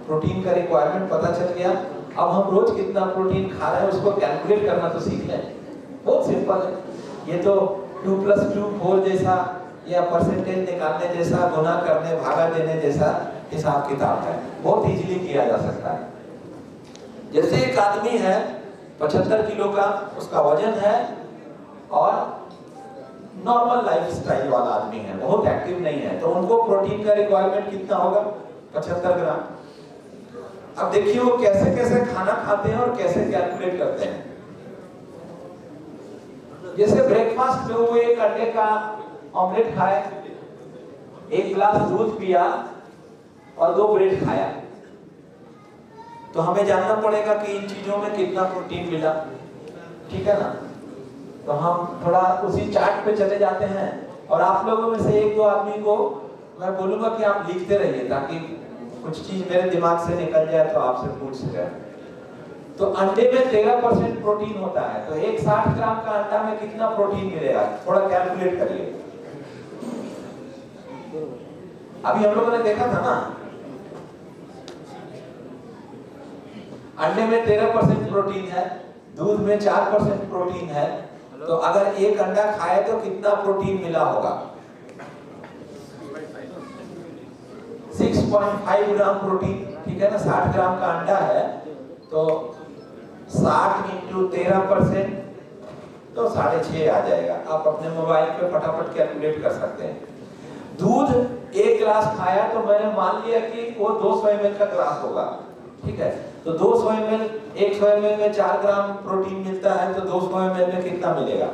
प्रोटीन का रिक्वायरमेंट पता चल गया। अब हम रोज कितना प्रोटीन खा रहे हैं उसको कैलकुलेट करना तो सीख लें। बहुत सिंपल है ये तो 2 + 2 4 जैसा या परसेंटेज निकालने जैसा, गुना करने भागा देने जैसा हिसाब किताब है, बहुत इजीली किया जा सकता है। जैसे एक आदमी है 75 किलो का उसका वजन है और नॉर्मल लाइफ स्टाइल वाला आदमी है, बहुत एक्टिव नहीं है, तो उनको प्रोटीन का रिक्वायरमेंट कितना होगा? 75 ग्राम। अब देखिए वो कैसे कैसे खाना खाते हैं और कैसे कैलकुलेट करते हैं। जैसे ब्रेकफास्ट में वो एक अंडे का ऑमलेट खाए, 1 गिलास दूध पिया और 2 ब्रेड खाया, तो हमें जानना पड़ेगा कि इन चीजों में कितना प्रोटीन मिला, ठीक है ना। तो हम थोड़ा उसी चार्ट पे चले जाते हैं और आप लोगों में से 1-2 आदमी को मैं बोलूंगा कि आप लिखते रहिए ताकि कुछ चीज मेरे दिमाग से निकल जाए तो आपसे पूछ सके। तो अंडे में 13% प्रोटीन होता है, तो एक 60 ग्राम का अंडा में कितना प्रोटीन मिलेगा, थोड़ा कैलकुलेट करिए। अभी हम लोगों ने देखा था ना, अंडे में 13% प्रोटीन है, दूध में 4% प्रोटीन है, तो अगर एक अंडा खाए तो कितना प्रोटीन मिला होगा? 6.5 ग्राम प्रोटीन, ठीक है ना। 60 ग्राम का अंडा है तो 60 × 13% तो 6.5 आ जाएगा। आप अपने मोबाइल पे फटाफट कैलकुलेट कर सकते हैं। दूध 1 गिलास खाया तो मैंने मान लिया कि वो 200 ml का गिलास होगा, ठीक है। तो 200 ml, 100 ml में 4 ग्राम प्रोटीन मिलता है, तो 200 ml में कितना मिलेगा?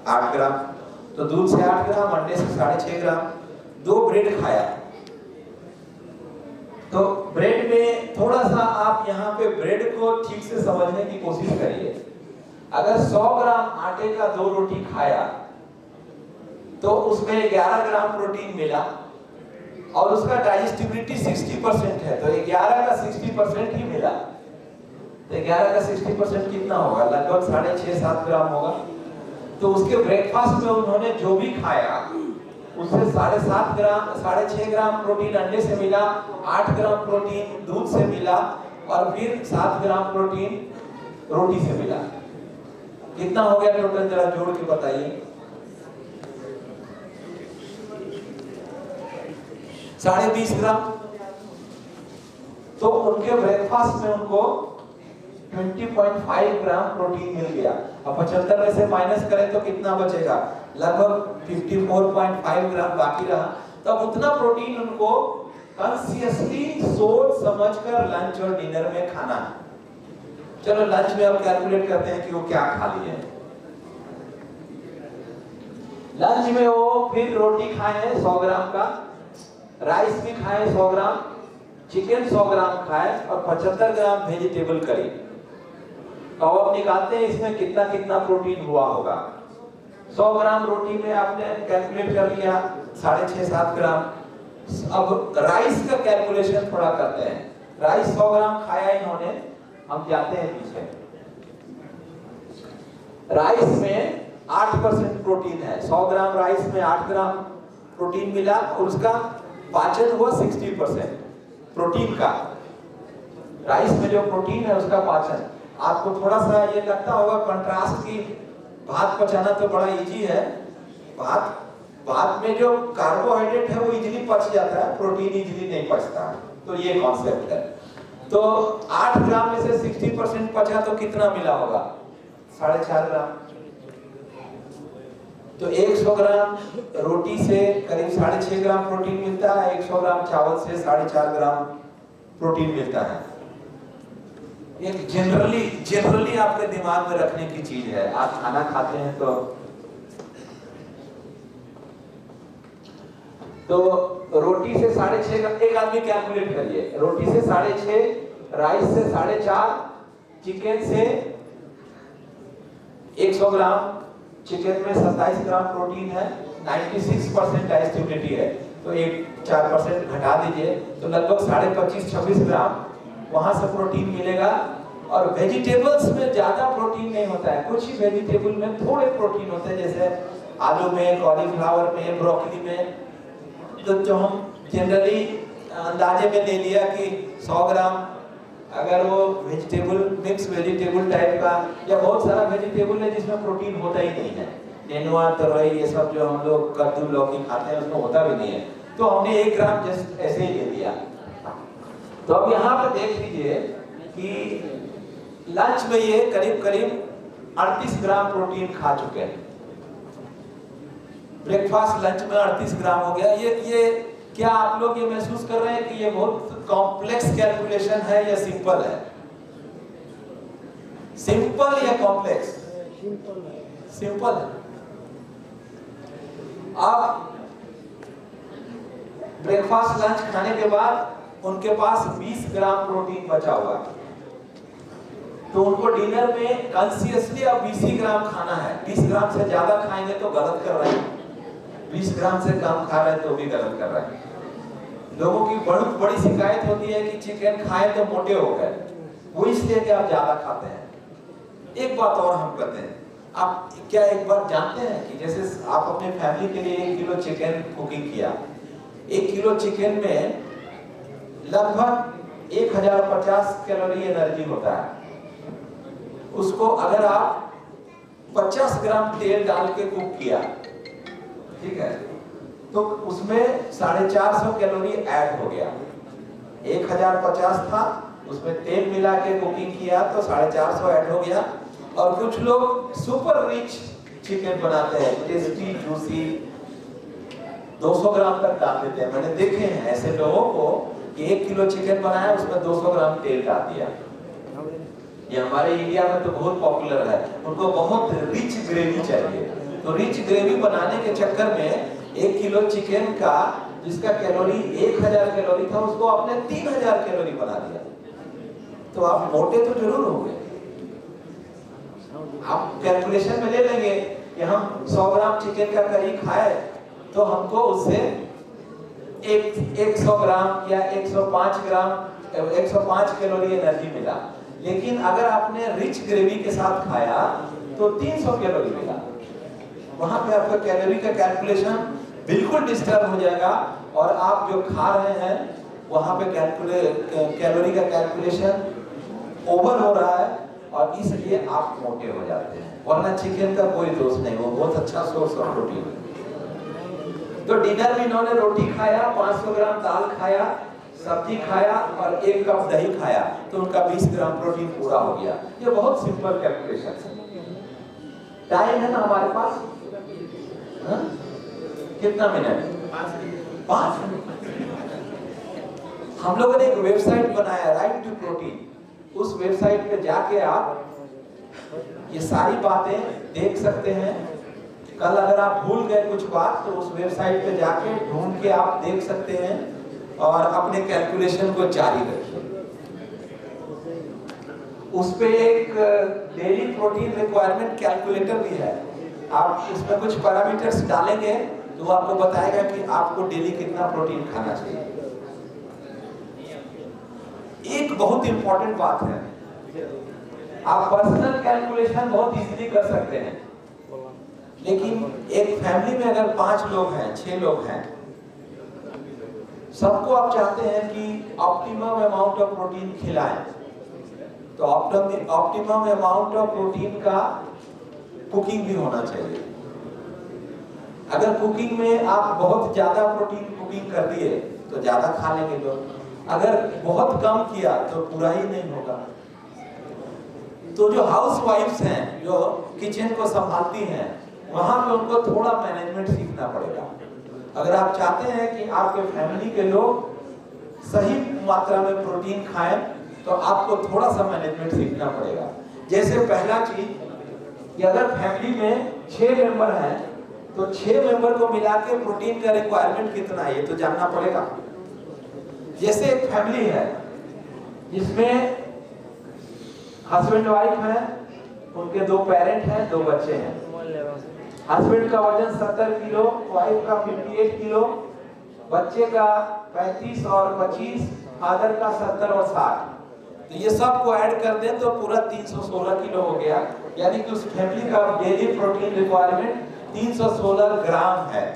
8 ग्राम। तो दूध से 8 ग्राम, अंडे से 6.5 ग्राम। 2 ब्रेड खाया, तो ब्रेड में थोड़ा सा आप यहाँ पे ब्रेड को ठीक से समझने की कोशिश करिए। अगर 100 ग्राम आटे का 2 रोटी खाया तो उसमें 11 ग्राम प्रोटीन मिला और उसका डाइजेस्टिबिलिटी 60% है, तो 11 का 60% ही मिला। तो 11 का 60% कितना होगा? लगभग 6.5-7 ग्राम होगा। तो उसके ब्रेकफास्ट में उन्होंने जो भी खाया उससे 6.5 ग्राम प्रोटीन अंडे से मिला, 8 ग्राम प्रोटीन दूध से मिला और फिर 7 ग्राम प्रोटीन रोटी से मिला। कितना हो गया टोटल, जरा जोड़ के बताइए। 20.5 ग्राम। तो उनके ब्रेकफास्ट में उनको 20.5 ग्राम प्रोटीन मिल गया। अब 75 में से माइनस करें तो कितना बचेगा? लगभग 54.5 ग्राम बाकी रहा। तो उतना प्रोटीन उनको कॉन्शियसली सोच समझकर लंच और डिनर में खाना है। चलो लंच में अब कैलकुलेट करते हैं कि वो क्या खा लिए। लंच में वो फिर रोटी खाए हैं 100 ग्राम का, राइस भी खाए 100 ग्राम, चिकन 100 ग्राम खाए और 75 ग्राम वेजिटेबल करी। अब आप निकालते हैं इसमें कितना कितना प्रोटीन हुआ होगा। 100 ग्राम रोटी में आपने कैलकुलेट कर लिया 6.5-7 ग्राम। अब राइस का कैलकुलेशन थोड़ा करते हैं। राइस 100 ग्राम खाया इन्होंने, हम जाते हैं पीछे। राइस में 8% प्रोटीन है, 100 ग्राम राइस में 8 ग्राम प्रोटीन मिला और उसका पाचन हुआ 60% प्रोटीन का। राइस में जो प्रोटीन है उसका पाचन, आपको थोड़ा सा ये लगता होगा कंट्रास्ट की भात पचाना तो बड़ा इजी है, भात में जो कार्बोहाइड्रेट है वो इजीली पच जाता है, प्रोटीन इजीली नहीं पचता, तो ये कॉन्सेप्ट है। तो 8 ग्राम में से 60% पचा तो कितना मिला होगा? 4.5 ग्राम। तो 100 ग्राम रोटी से करीब 6.5 ग्राम प्रोटीन मिलता है, 100 ग्राम चावल से 4.5 ग्राम प्रोटीन मिलता है। एक जनरली आपके दिमाग में रखने की चीज है। आप खाना खाते हैं तो रोटी से 6.5 ग्राम, एक आदमी कैलकुलेट करिए, रोटी से 6.5, राइस से 4.5, चिकन से 100 ग्राम, चिकन में 27 ग्राम प्रोटीन है, 96% डाइजेस्टिबिलिटी है, तो एक 4% घटा दीजिए तो लगभग 25-26 ग्राम वहां से प्रोटीन मिलेगा। और वेजिटेबल्स में ज्यादा प्रोटीन नहीं होता है, कुछ ही वेजिटेबल में थोड़े प्रोटीन होते हैं, जैसे आलू में, कॉलीफ्लावर में, ब्रोकली में। तो जो हम जनरली अंदाजे में ले लिया कि 100 ग्राम अगर वो वेजिटेबल, मिक्स वेजिटेबल टाइप का, या बहुत सारा वेजिटेबल है जिसमें प्रोटीन होता ही नहीं है, नेनुआ, तरोई, ये सब जो हम लोग कद्दू, लौकी खाते हैं उसमें होता भी नहीं है, तो हमने 1 ग्राम जस्ट ऐसे ही ले लिया। तो अब यहाँ पे देख लीजिए कि लंच में ये करीब 38 ग्राम प्रोटीन खा चुके हैं। ब्रेकफास्ट लंच में 38 ग्राम हो गया। ये क्या आप लोग ये महसूस कर रहे हैं कि ये बहुत कॉम्प्लेक्स कैलकुलेशन है या सिंपल है? सिंपल या कॉम्प्लेक्स? सिंपल है। अब ब्रेकफास्ट लंच खाने के बाद उनके पास 20 ग्राम प्रोटीन बचा हुआ, तो उनको डिनर में कॉन्शियसली अब 20 ग्राम खाना है। 20 ग्राम से ज्यादा खाएंगे तो गलत कर रहे हैं, 20 ग्राम से कम खा रहे हैं तो भी गलत कर रहे हैं। लोगों की बहुत बड़ी शिकायत होती है कि चिकन खाए तो मोटे हो गए, वो इसलिए कि आप ज्यादा खाते हैं। एक बात और हम कहते हैं, आप क्या एक बार जानते हैं कि जैसे आप अपने फैमिली के लिए 1 किलो चिकन कुकिंग किया, 1 किलो चिकन में लगभग 1050 कैलोरी एनर्जी होता है। उसको अगर आप 50 ग्राम तेल डाल के कुक किया, ठीक है, तो उसमें 450 कैलोरी ऐड हो गया। 1050 था, उसमें तेल मिला के कुकिंग किया तो 450 ऐड हो गया। और कुछ लोग सुपर रिच चिकन बनाते हैं, टेस्टी जूसी, 200 ग्राम तक डाल देते हैं। मैंने देखे हैं ऐसे लोगों को कि 1 किलो चिकन बनाया, उसमें 200 ग्राम तेल डाल दिया। ये हमारे इंडिया में तो बहुत पॉपुलर है, उनको बहुत रिच ग्रेवी चाहिए। तो रिच ग्रेवी बनाने के चक्कर में 1 किलो चिकन का जिसका कैलोरी 1000 कैलोरी था, उसको आपने 3000 कैलोरी बना दिया। तो आप मोटे तो जरूर होंगे। आप कैलकुलेशन में ले लेंगे कि हम 100 ग्राम चिकन का करी खाए तो हमको उससे 100 ग्राम या 105 कैलोरी एनर्जी मिला। लेकिन अगर आपने रिच ग्रेवी के साथ खाया तो 300 कैलोरी मिला। वहां पे आपका कैलोरी का कैलकुलेशन बिल्कुल डिस्टर्ब हो जाएगा और आप जो खा रहे हैं वहां पे कैलोरी का कैलकुलेशन ओवर हो रहा है और इसलिए आप मोटे हो जाते हैं। वरना चिकन का कोई दोष नहीं, वो बहुत अच्छा सोर्स ऑफ प्रोटीन है। तो डिनर में इन्होंने रोटी खाया, 500 ग्राम दाल खाया, सब्जी खाया और 1 कप दही खाया, तो उनका 20 ग्राम प्रोटीन पूरा हो गया। ये बहुत सिंपल कैलकुलेशन है। टाइम है ना हमारे पास? हा? कितना मिनट? 5 मिनट। हम लोगों ने एक वेबसाइट बनाया, राइट टू प्रोटीन। उस वेबसाइट पे जाके आप ये सारी बातें देख सकते हैं। कल अगर आप भूल गए कुछ बात तो उस वेबसाइट पे जाके ढूंढ के आप देख सकते हैं और अपने कैलकुलेशन को जारी रखिए। उस पे एक डेली प्रोटीन रिक्वायरमेंट कैलकुलेटर भी है। आप इसमें कुछ पैरामीटर्स डालेंगे तो वो आपको बताएगा कि आपको डेली कितना प्रोटीन खाना चाहिए। एक बहुत इंपॉर्टेंट बात है, आप पर्सनल कैलकुलेशन बहुत इजीली कर सकते हैं, लेकिन एक फैमिली में अगर 5 लोग हैं, 6 लोग हैं, सबको आप चाहते हैं कि ऑप्टिमम अमाउंट ऑफ प्रोटीन खिलाएं, तो ऑप्टिमम अमाउंट ऑफ प्रोटीन का कुकिंग भी होना चाहिए। अगर कुकिंग में आप बहुत ज्यादा प्रोटीन कुकिंग कर दिए तो ज्यादा खा लेंगे लोग, अगर बहुत कम किया तो पूरा ही नहीं होगा। तो जो हाउस वाइफ्स हैं, जो किचन को संभालती हैं, वहां पे उनको थोड़ा मैनेजमेंट सीखना पड़ेगा। अगर आप चाहते हैं कि आपके फैमिली के लोग सही मात्रा में प्रोटीन खाएं, तो आपको थोड़ा सा मैनेजमेंट सीखना पड़ेगा। जैसे पहला चीज कि अगर फैमिली में 6 मेंबर हैं, तो 6 मेंबर को मिला के प्रोटीन का रिक्वायरमेंट कितना है ये तो जानना पड़ेगा। जैसे एक फैमिली है जिसमें हस्बैंड वाइफ है, उनके 2 पेरेंट हैं, 2 बच्चे हैं। हस्बैंड का वजन 70 किलो, वाइफ का 58 किलो, बच्चे का 35 और 25, फादर का 70 और 60। तो ये सब को ऐड कर दें तो पूरा 316 किलो हो गया। यानी कि उस फैमिली का डेली प्रोटीन रिक्वायरमेंट 316 ग्राम है।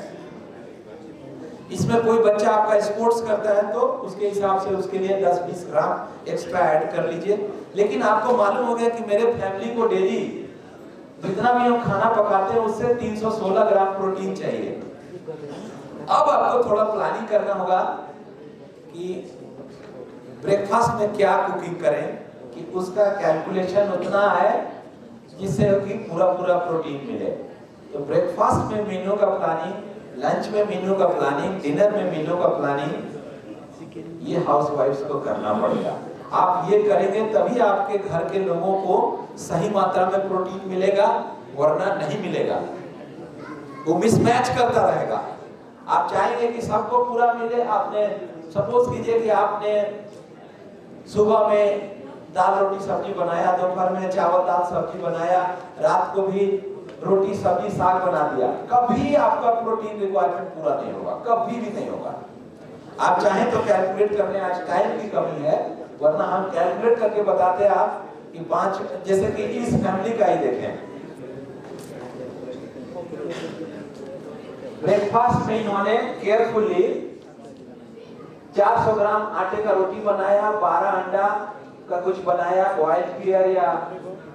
इसमें कोई बच्चा आपका स्पोर्ट्स करता है तो उसके हिसाब से उसके लिए 10-20 ग्राम एक्स्ट्रा ऐड कर लीजिए। लेकिन आपको मालूम हो गया कि मेरे फैमिली को डेली जितना भी हम खाना पकाते हैं उससे 316 ग्राम प्रोटीन चाहिए। अब आपको थोड़ा प्लानिंग करना होगा कि ब्रेकफास्ट में क्या कुकिंग करें कि उसका कैलकुलेशन उतना है जिससे कि पूरा प्रोटीन मिले। तो ब्रेकफास्ट में मेन्यू का प्लानिंग, लंच में मेन्यू का प्लानिंग, डिनर में मेन्यू का प्लानिंग ये हाउस वाइफ्स को करना पड़ेगा। आप ये करेंगे तभी आपके घर के लोगों को सही मात्रा में प्रोटीन मिलेगा, वरना नहीं मिलेगा। वो मिसमैच करता रहेगा। आप चाहेंगे कि सबको पूरा मिले। आपने सपोज कीजिए कि आपने सुबह में दाल रोटी सब्जी बनाया, दोपहर में चावल दाल सब्जी बनाया, रात को भी रोटी सब्जी साग बना दिया, कभी आपका प्रोटीन रिक्वायरमेंट पूरा नहीं होगा, कभी भी नहीं होगा। आप चाहें तो कैलकुलेट कर लें, आज टाइम की कमी है, वरना हम कैलकुलेट करके बताते हैं आप कि 5, जैसे कि इस फैमिली का ही देखें। ब्रेकफास्ट में इन्होंने केयरफुली 400 ग्राम आटे का रोटी बनाया, 12 अंडा का कुछ बनाया, बॉइल्ड किया या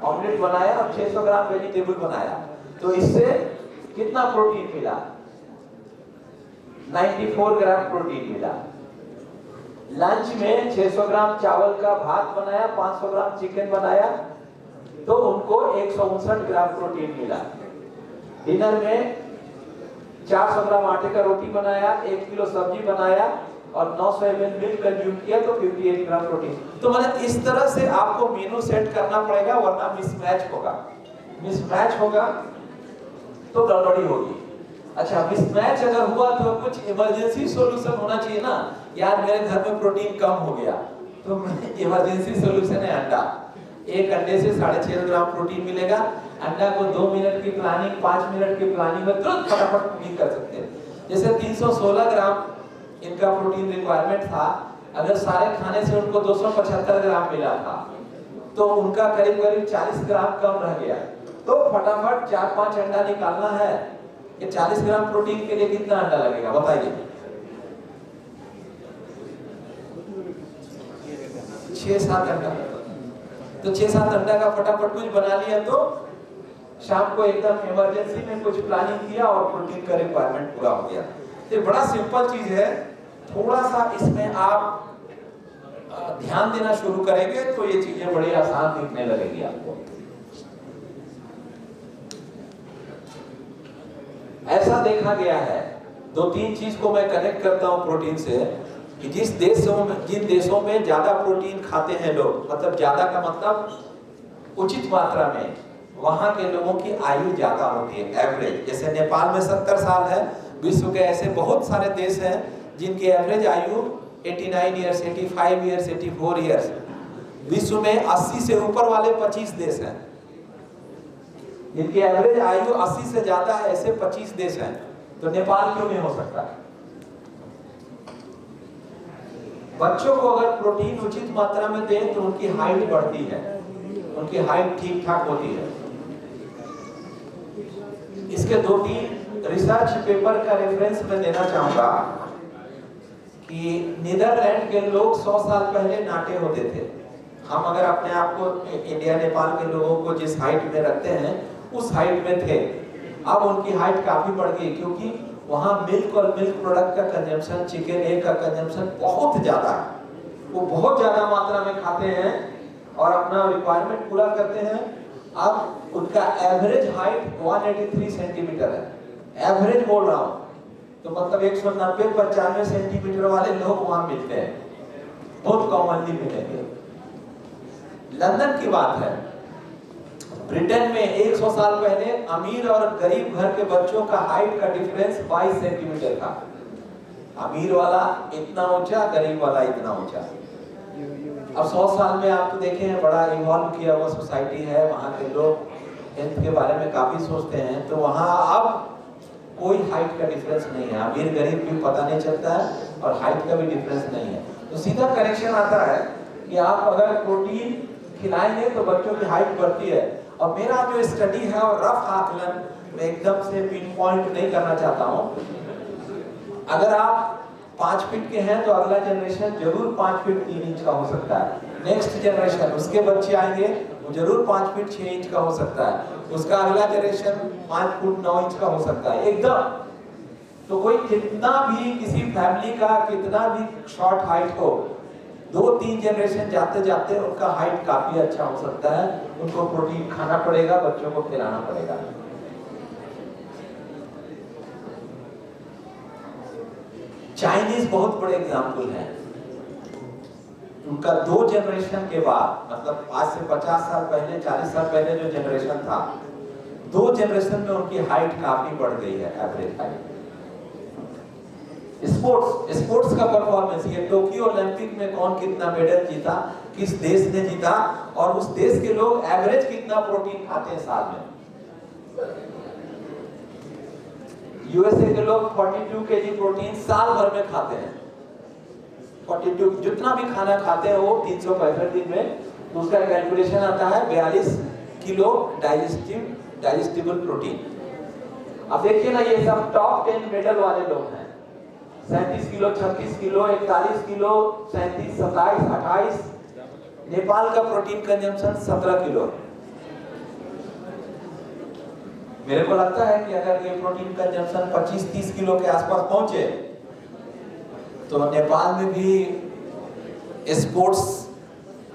ऑमलेट बनाया और 600 ग्राम वेजिटेबल बनाया। तो इससे कितना प्रोटीन मिला? 94 ग्राम प्रोटीन मिला। लंच में 600 ग्राम चावल का भात बनाया, 500 ग्राम चिकन बनाया, तो उनको 159 ग्राम प्रोटीन मिला। डिनर में 400 ग्राम आटे का रोटी बनाया, 1 किलो सब्जी बनाया और 900 ml मिल्क कंज्यूम किया, तो 58 ग्राम प्रोटीन। तो मतलब इस तरह से आपको मेनू सेट करना पड़ेगा, वरना मिसमैच होगा। मिसमैच होगा तो गड़बड़ी होगी। अच्छा, मिसमैच अगर हुआ तो कुछ इमरजेंसी सॉल्यूशन होना चाहिए ना। यार मेरे घर में प्रोटीन कम हो गया, तो इमरजेंसी सॉल्यूशन है अंडा। एक अंडे से 6.5 ग्राम प्रोटीन मिलेगा। अंडा को 2 मिनट की प्लानिंग, 5 मिनट की प्लानिंग में तुरंत फटाफट कुकिंग कर सकते हैं। जैसे 316 ग्राम इनका प्रोटीन रिक्वायरमेंट था, अगर सारे खाने से उनको 275 ग्राम मिला था, तो उनका करीब 40 ग्राम कम रह गया। तो फटाफट 4-5 अंडा निकालना है। ये 40 ग्राम प्रोटीन के लिए कितना अंडा लगेगा बताइए? 6-7 अंडा। तो 6-7 अंडा का फटाफट कुछ बना लिया, तो शाम को एकदम इमरजेंसी में कुछ प्लानिंग किया और प्रोटीन का रिक्वायरमेंट पूरा हो गया। ये बड़ा सिंपल चीज है। थोड़ा सा इसमें आप ध्यान देना शुरू करेंगे तो ये चीजें बड़ी आसान दिखने लगेगी आपको। ऐसा देखा गया है, 2-3 चीज को मैं कनेक्ट करता हूं प्रोटीन से, कि जिन देशों में ज्यादा प्रोटीन खाते हैं लोग, मतलब ज्यादा का मतलब उचित मात्रा में, वहां के लोगों की आयु ज्यादा होती है, एवरेज। जैसे नेपाल में 70 साल है। विश्व के ऐसे बहुत सारे देश हैं जिनकी एवरेज आयु 89 ईयर्स, 85 ईयर्स, 84 ईयर्स। विश्व में 80 से ऊपर वाले 25 देश हैं जिनकी एवरेज आयु 80 से ज्यादा है, ऐसे 25 देश हैं। तो नेपाल क्यों नहीं हो सकता? बच्चों को अगर प्रोटीन उचित मात्रा में दें तो उनकी हाइट बढ़ती है। उनकी हाइट ठीक ठाक होती है। इसके 2-3 रिसर्च पेपर का रेफरेंस मैं देना चाहूंगा कि नीदरलैंड के लोग 100 साल पहले नाटे होते थे। हम अगर अपने आप को इंडिया नेपाल के लोगों को जिस हाइट में रखते हैं उस हाइट में थे। अब उनकी हाइट काफी बढ़ गई, क्योंकि वहाँ मिल्क और मिल्क प्रोडक्ट का कंजम्पशन, चिकन एग का कंजम्पशन बहुत ज्यादा है। वो बहुत ज्यादा मात्रा में खाते हैं और अपना रिक्वायरमेंट पूरा करते हैं। अब उनका एवरेज हाइट 183 सेंटीमीटर है, एवरेज बोल रहा हूँ। तो मतलब 190-95 सेंटीमीटर वाले लोग वहां मिलते हैं, बहुत कॉमनली मिलेंगे। लंदन की बात है, ब्रिटेन में 100 साल पहले अमीर और गरीब घर के बच्चों का हाइट का डिफरेंस 22 सेंटीमीटर था। अमीर वाला इतना ऊंचा, गरीब वाला इतना ऊंचा। अब 100 साल में आप तो देखे हैं, बड़ा इवॉल्व किया हुआ सोसाइटी है, वहाँ के लोग हेल्थ के बारे में काफी सोचते हैं। तो वहाँ अब कोई हाइट का डिफरेंस नहीं है, अमीर गरीब भी पता नहीं चलता है और हाइट का भी डिफरेंस नहीं है। तो सीधा कनेक्शन आता है कि आप अगर प्रोटीन खिलाएंगे तो बच्चों की हाइट बढ़ती है। और मेरा जो स्टडी है और रफ आकलन, मैं एकदम से पिन पॉइंट नहीं करना चाहता हूँ। अगर आप 5 फीट के हैं तो अगला जनरेशन जरूर 5 फीट 3 इंच का हो सकता है। नेक्स्ट जनरेशन, उसके बच्चे आएंगे, वो जरूर 5 फीट 6 इंच का हो सकता है। उसका अगला जनरेशन 5 फुट 9 इंच का हो सकता है एकदम। तो कोई कितना भी, किसी फैमिली का कितना भी शॉर्ट हाइट हो, 2-3 जनरेशन जाते जाते उनका हाइट काफी अच्छा हो सकता है। उनको प्रोटीन खाना पड़ेगा, बच्चों को खिलाना पड़ेगा। चाइनीज बहुत बड़े एग्जाम्पल है। उनका 2 जनरेशन के बाद, मतलब आज से 50 साल पहले, 40 साल पहले जो जनरेशन था, 2 जनरेशन में उनकी हाइट काफी बढ़ गई है, एवरेज हाइट। स्पोर्ट्स का परफॉर्मेंस, ये टोक्यो ओलंपिक में कौन कितना मेडल जीता, किस देश ने जीता, और उस देश के लोग एवरेज कितना प्रोटीन खाते हैं साल में। यूएसए के लोग 42 केजी प्रोटीन साल भर में खाते हैं। 42 जितना भी खाना खाते हैं वो 365 दिन में, तो उसका कैलकुलेशन आता है 42 किलो डाइजेस्टिबल प्रोटीन। अब देखिए ना, ये सब टॉप 10 मेडल वाले लोग हैं। 37 किलो, 36 किलो, 41 किलो, 37, 27, 28। नेपाल का प्रोटीन कंजम्पशन 17 किलो। मेरे को लगता है कि अगर ये प्रोटीन कंजम्पशन 25-30 किलो के आसपास पहुंचे तो नेपाल में भी स्पोर्ट्स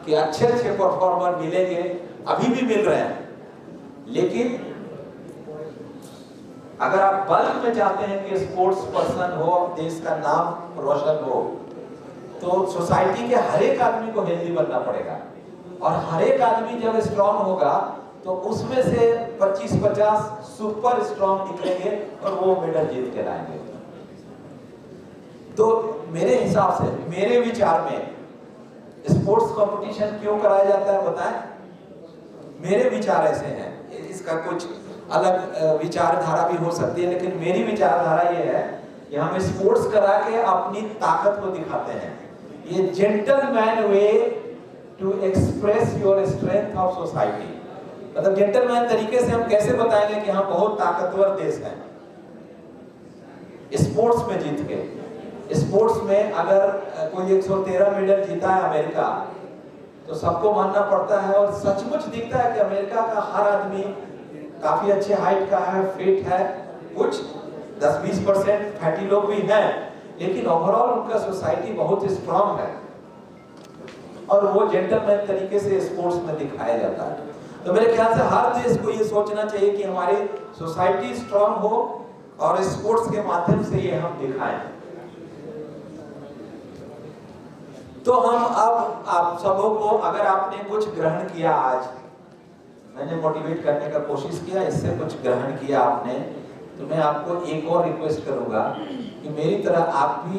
के अच्छे परफॉर्मर मिलेंगे, अभी भी मिल रहे हैं। लेकिन अगर आप बल्क में चाहते हैं कि स्पोर्ट्स पर्सन हो, देश का नाम रोशन हो, तो सोसाइटी के हर एक आदमी को हेल्दी बनना पड़ेगा। और हर एक आदमी जब स्ट्रांग होगा तो उसमें से 25-50 सुपर स्ट्रांग निकलेंगे और वो मेडल जीत के लाएंगे। तो मेरे हिसाब से, मेरे विचार में, स्पोर्ट्स कंपटीशन क्यों कराया जाता है बताएं? मेरे विचार ऐसे हैं, इसका कुछ अलग विचारधारा भी हो सकती है, लेकिन मेरी विचारधारा ये है कि हम स्पोर्ट्स करा के अपनी ताकत को दिखाते हैं। ये gentleman way to express your strength of society. मतलब जेंटलमैन तरीके से हम कैसे बताएंगे कि हम बहुत ताकतवर देश हैं स्पोर्ट्स में जीत के। स्पोर्ट्स में अगर कोई 113 मेडल जीता है अमेरिका, तो सबको मानना पड़ता है और सचमुच दिखता है कि अमेरिका का हर आदमी काफी अच्छे हाइट का है, फिट है। कुछ 10-20% फैटी लोग भी हैं, लेकिन ओवरऑल उनका सोसाइटी बहुत स्ट्रांग है और वो जेंटलमैन तरीके से स्पोर्ट्स में दिखाया जाता है। तो मेरे ख्याल से हर देश को ये सोचना चाहिए कि हमारी सोसाइटी स्ट्रांग हो और स्पोर्ट्स के माध्यम से ये हम दिखाएं। तो हम अब आप सबों को, अगर आपने कुछ ग्रहण किया, आज मैंने मोटिवेट करने का कोशिश किया, इससे कुछ ग्रहण किया आपने, तो मैं आपको एक और रिक्वेस्ट करूंगा कि मेरी तरह आप भी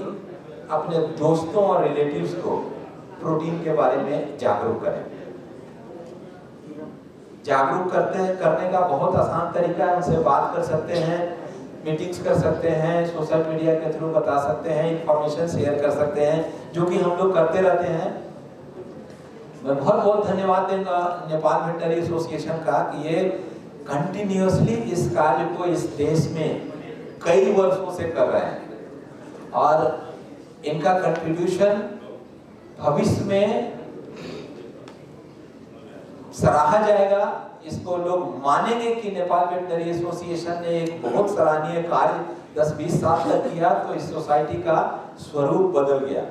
अपने दोस्तों और रिलेटिव्स को प्रोटीन के बारे में जागरूक करें। जागरूक करने का बहुत आसान तरीका है, उनसे बात कर सकते हैं, मीटिंग्स कर सकते हैं, सोशल मीडिया के थ्रू बता सकते हैं, इंफॉर्मेशन शेयर कर सकते हैं, जो कि हम लोग करते रहते हैं। मैं बहुत बहुत धन्यवाद दूंगा नेपाल वेटनरी एसोसिएशन का कि ये कंटिन्यूअसली इस कार्य को इस देश में कई वर्षों से कर रहे हैं और इनका कंट्रीब्यूशन भविष्य में सराहा जाएगा। इसको लोग मानेंगे कि नेपाल वेटनरी एसोसिएशन ने एक बहुत सराहनीय कार्य 10-20 साल तक किया, तो इस सोसाइटी का स्वरूप बदल गया।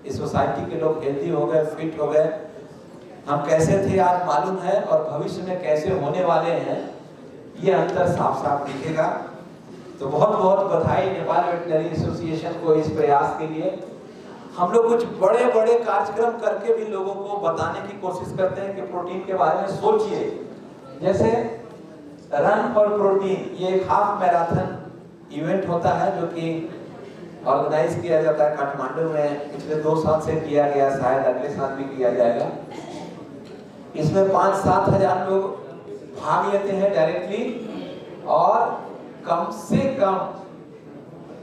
इस सोसाइटी के लोग हेल्दी हो गए, फिट हो गए। हम कैसे थे आज मालूम है और भविष्य में कैसे होने वाले हैं ये अंतर साफ साफ दिखेगा। तो बहुत बहुत बधाई नेपाल वेटनरी एसोसिएशन को इस प्रयास के लिए। हम लोग कुछ बड़े बड़े कार्यक्रम करके भी लोगों को बताने की कोशिश करते हैं कि प्रोटीन के बारे में सोचिए। जैसे रन फॉर प्रोटीन, ये एक हाफ मैराथन इवेंट होता है जो कि ऑर्गेनाइज किया जाता है काठमांडू में। पिछले 2 साल से किया गया, शायद अगले साल भी किया जाएगा। इसमें 5-7 हजार लोग भाग लेते हैं डायरेक्टली और कम से कम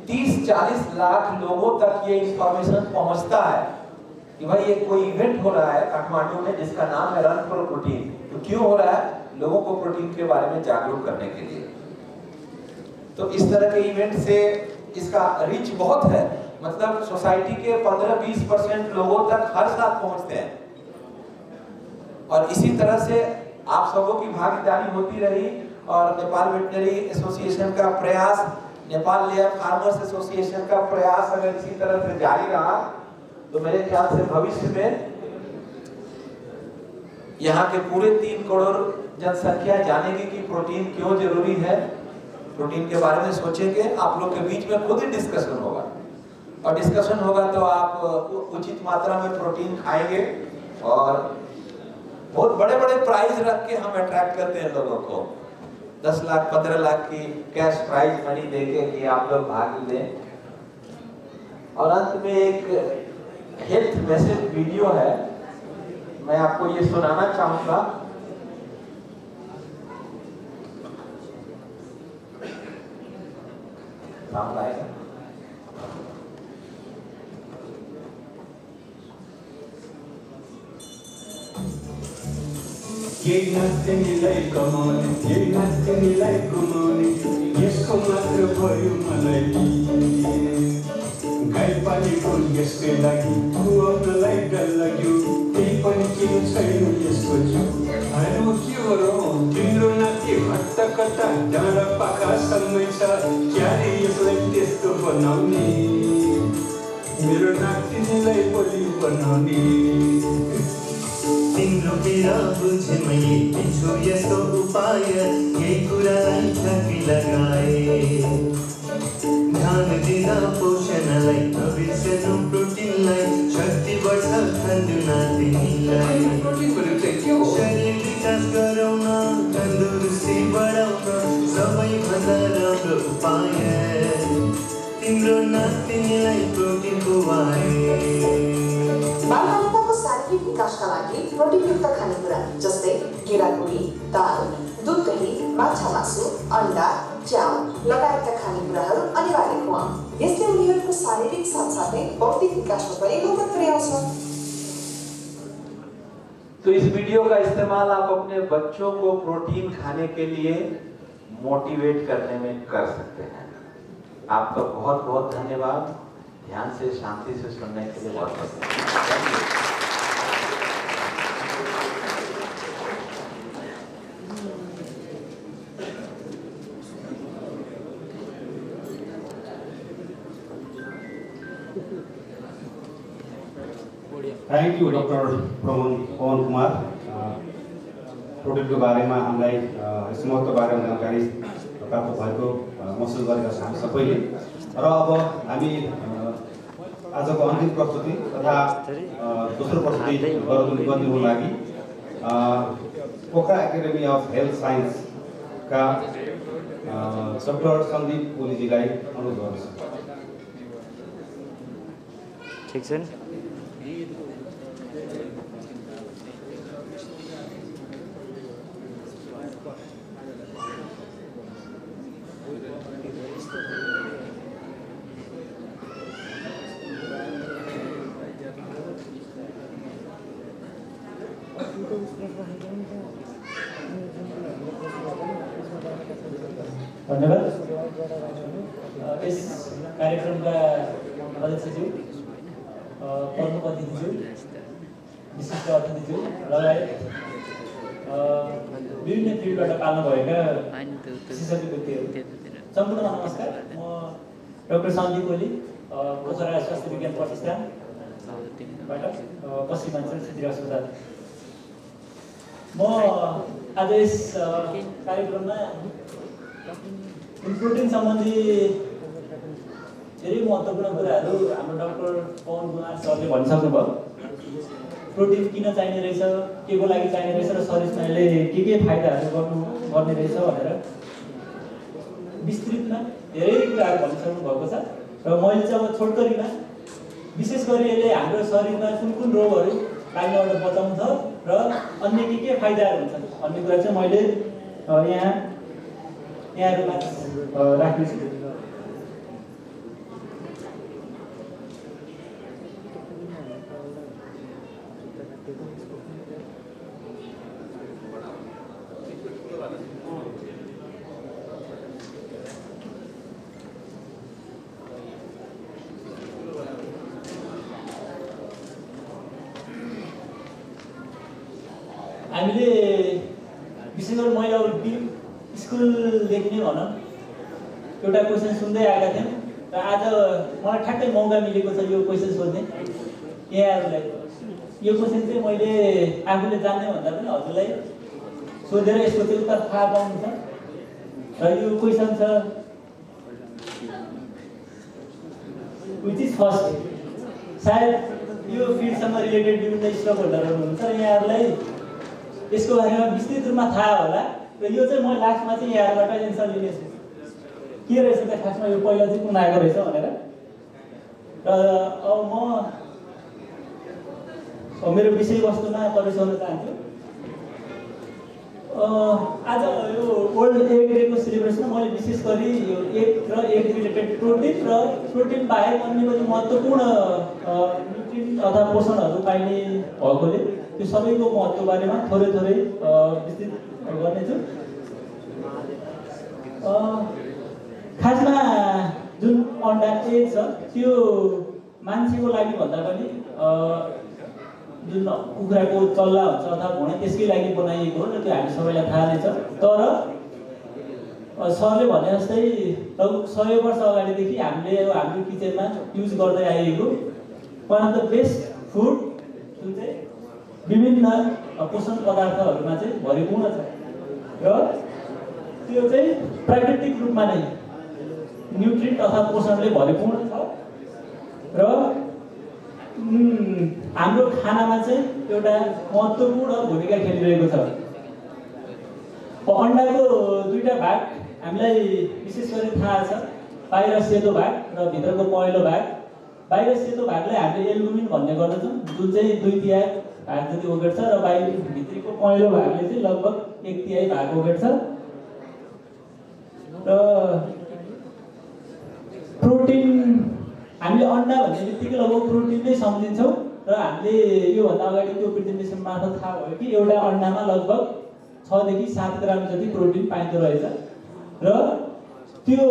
30-40 लाख लोगों तक ये इंफॉर्मेशन पहुंचता है कि भाई ये कोई इवेंट हो रहा है काठमांडू में जिसका नाम है रन फॉर प्रोटीन। तो क्यों हो रहा है? लोगों को प्रोटीन के बारे में जागरूक करने के लिए। तो इस तरह के इवेंट से इसका रीच बहुत है, मतलब सोसाइटी के 15-20% लोगों तक हर साल पहुंचते हैं। और इसी तरह से आप सबों की भागीदारी होती रही और नेपाल वेटनरी एसोसिएशन का प्रयास, नेपाल लेयर फार्मर्स एसोसिएशन का प्रयास अगर इसी तरह से जारी रहा तो मेरे ख्याल से भविष्य में यहाँ के पूरे 3 करोड़ जनसंख्या जानेगी कि प्रोटीन क्यों जरूरी है। प्रोटीन के बारे में सोचेंगे, आप लोग के बीच में खुद ही डिस्कशन होगा और डिस्कशन होगा तो आप उचित मात्रा में प्रोटीन खाएंगे। और बहुत बड़े बड़े प्राइज रख के हम अट्रैक्ट करते हैं लोगों को, 10 लाख 15 लाख की कैश प्राइज मनी देके कि आप लोग भाग लें। और अंत में एक हेल्थ मैसेज वीडियो है, मैं आपको ये सुनाना चाहूंगा। साउंड आएगा? यही नाच्ने मिलाई कमाउने, यही नाच्ने मिलाई घुमाउने, यसको मात्र भयो मलाई। गाई पालेको यसकै लागि खुवाउनलाई डर लाग्यो, केही पनि किन छैन यसको जिउ। म के गरौँ, तिम्रो नाति हट्टा कट्टा डाँडा पाखासँगै छ, क्यारे यसलाई त्यस्तो बनाउने, मेरो नातिनीलाई बलि बनाउने। तिम्रो पीडा बुझे मैले पिछु यस्तो उपाय, यही कुरालाई ठ्याक्कै लगाए। ध्यान दिँदा पोषणलाई नबिर्सनु प्रोटिनलाई, शक्ति बढ्छ खानु नातिनीलाई। शरीर विकास गराउन, तन्दुरुस्ती बढाउन सबैभन्दा राम्रो उपाय तिम्रो नातिनीलाई प्रोटिन खुवाए। बालबालिकाको शारीरिक विकासका लागि प्रोटिनयुक्त खानेकुरा जस्तै केराकुरी, दाल, दुध, दही, माछा मासु, अन्डा, च्याउ लगायतका खानेकुराहरू अनिवार्य खुवाऊ। यसले उनीहरूको शारीरिक साथसाथै बौद्धिक विकासमा पनि मद्दत पुर्याउँछ। तो इस वीडियो का इस्तेमाल आप अपने बच्चों को प्रोटीन खाने के लिए मोटिवेट करने में कर सकते हैं। आपका बहुत बहुत धन्यवाद। ध्यान से शांति से सुनने के लिए बहुत बहुत धन्यवाद। Thank you doctor Pawan Kumar. Protein को बारे में हामीलाई यस महत्त्व बारे में जानकारी प्राप्त भएको महसुस गरेका छौँ हामी सबैले। र अब हामी आजको अन्तिम प्रस्तुति तथा दोस्रो प्रस्तुति गर्नुको लागि Pokhara academy of health science का डॉक्टर सन्दीप ओलीजीलाई अनुरोध गर्छु। ठीक छ नि। धन्यवाद। यस कार्यक्रमका अध्यक्षज्यू, प्रमुख अतिथिज्यू, विशिष्ट अतिथिज्यू लगायत विभिन्न फिल्डबाट पाल्नुभएका विशेषज्ञ व्यक्तिहरू सम्पूर्णमा नमस्कार। म डाक्टर सन्दीप ओली, पोखरा स्वास्थ्य विज्ञान प्रतिष्ठानबाट पश्चिमाञ्चल क्षेत्रीय अस्पताल। म आज यस कार्यक्रममा प्रोटिन सम्बन्धी धेरै महत्त्वपूर्ण कुराहरू हाम्रो डाक्टर पवन कुमार सरले भनिसक्नुभयो। प्रोटिन किन चाहिने रहेछ, के को लागि चाहिने रहेछ र शरीरमा यसले के फाइदाहरू गर्ने रहेछ भनेर विस्तृतमा धेरै कुराहरू भनिसक्नु भएको छ। र मैले चाहिँ अब छोटकरीमा विशेष गरी यसले हाम्रो शरीरमा कुन कुन रोगहरू लाग्नबाट बचाउँछ र अन्य के फाइदाहरू हुन्छन् भन्ने कुरा चाहिँ मैले यहाँहरूमा राख्नेछु। हामीले विशेष गरी मैले अब स्कुलदेखि नै भनौँ एउटा क्वेसन सुन्दै आएका थियौँ र आज मलाई ठ्याक्कै मौका मिलेको छ यो क्वेसन सोध्ने यहाँहरूलाई। यो क्वेसन चाहिँ मैले आफूले जान्ने भन्दा पनि हजुरलाई सोधेर यसको चाहिँ उत्तर थाहा पाउनु छ। र यो क्वेसन छ विच इज फर्स्ट। सायद यो फिल्डसँग रिलेटेड विभिन्न स्टक होल्डरहरू हुनुहुन्छ र यहाँहरूलाई यसको बारेमा विस्तृत रूपमा थाहा होला। र यो चाहिँ म लास्टमा चाहिँ यहाँबाट एन्सर लिनेछु के रहेछ त खासमा यो पहिला चाहिँ कुन आएको रहेछ भनेर। र अब म मेरो विषयवस्तुमा प्रवेश गर्न चाहन्छु। आज यो वर्ल्ड एग डेको सेलिब्रेसनमा मैले विशेष गरी यो एग र एग रिलेटेड प्रोटिन र प्रोटिन बाहेक अन्य पनि महत्त्वपूर्ण न्युट्रिएन्ट अथवा पोषणहरू पाइने भएकोले त्यो सबैको महत्त्व बारेमा थोरै विस्तृत गर्नेछु। खासमा जुन अन्डा एग छ त्यो मान्छेको लागि भन्दा पनि जुन कुखुराको चल्ला हुन्छ अथवा भुँडी त्यसकै लागि बनाइएको हो र त्यो हामी सबैलाई थाहा नै छ। तर सरले भने जस्तै लगभग 100 वर्ष अगाडिदेखि हामीले हाम्रो किचनमा युज गर्दै आइएको one of the best food जुन चाहिँ विभिन्न पोषण पदार्थहरूमा चाहिँ भरिपूर्ण छ र त्यो चाहिँ प्राकृतिक रूपमा नै न्युट्रिएन्ट अथवा पोषणले भरिपूर्ण छ। र हाम्रो खानामा चाहिँ एउटा महत्त्वपूर्ण भूमिका खेलिरहेको छ। अन्डाको दुईटा भाग हामीलाई विशेष गरी थाहा छ, बाहिर सेतो भाग र भित्रको पहेँलो भाग। बाहिर सेतो भागलाई हामीले एल्बुमिन भन्ने गर्दछौँ जुन चाहिँ 2/3 भाग जति ओगट्छ र बाहिर भित्रको पहेँलो भागले चाहिँ लगभग 1/3 भाग ओगट्छ। र प्रोटिन हामीले अन्डा भन्ने बित्तिकै लगभग प्रोटिन नै सम्झिन्छौँ र हामीले योभन्दा अगाडि त्यो प्रेजेन्टेसन मार्फत थाहा भयो कि एउटा अन्डामा लगभग 6 देखि 7 ग्राम जति प्रोटिन पाइँदो रहेछ। र त्यो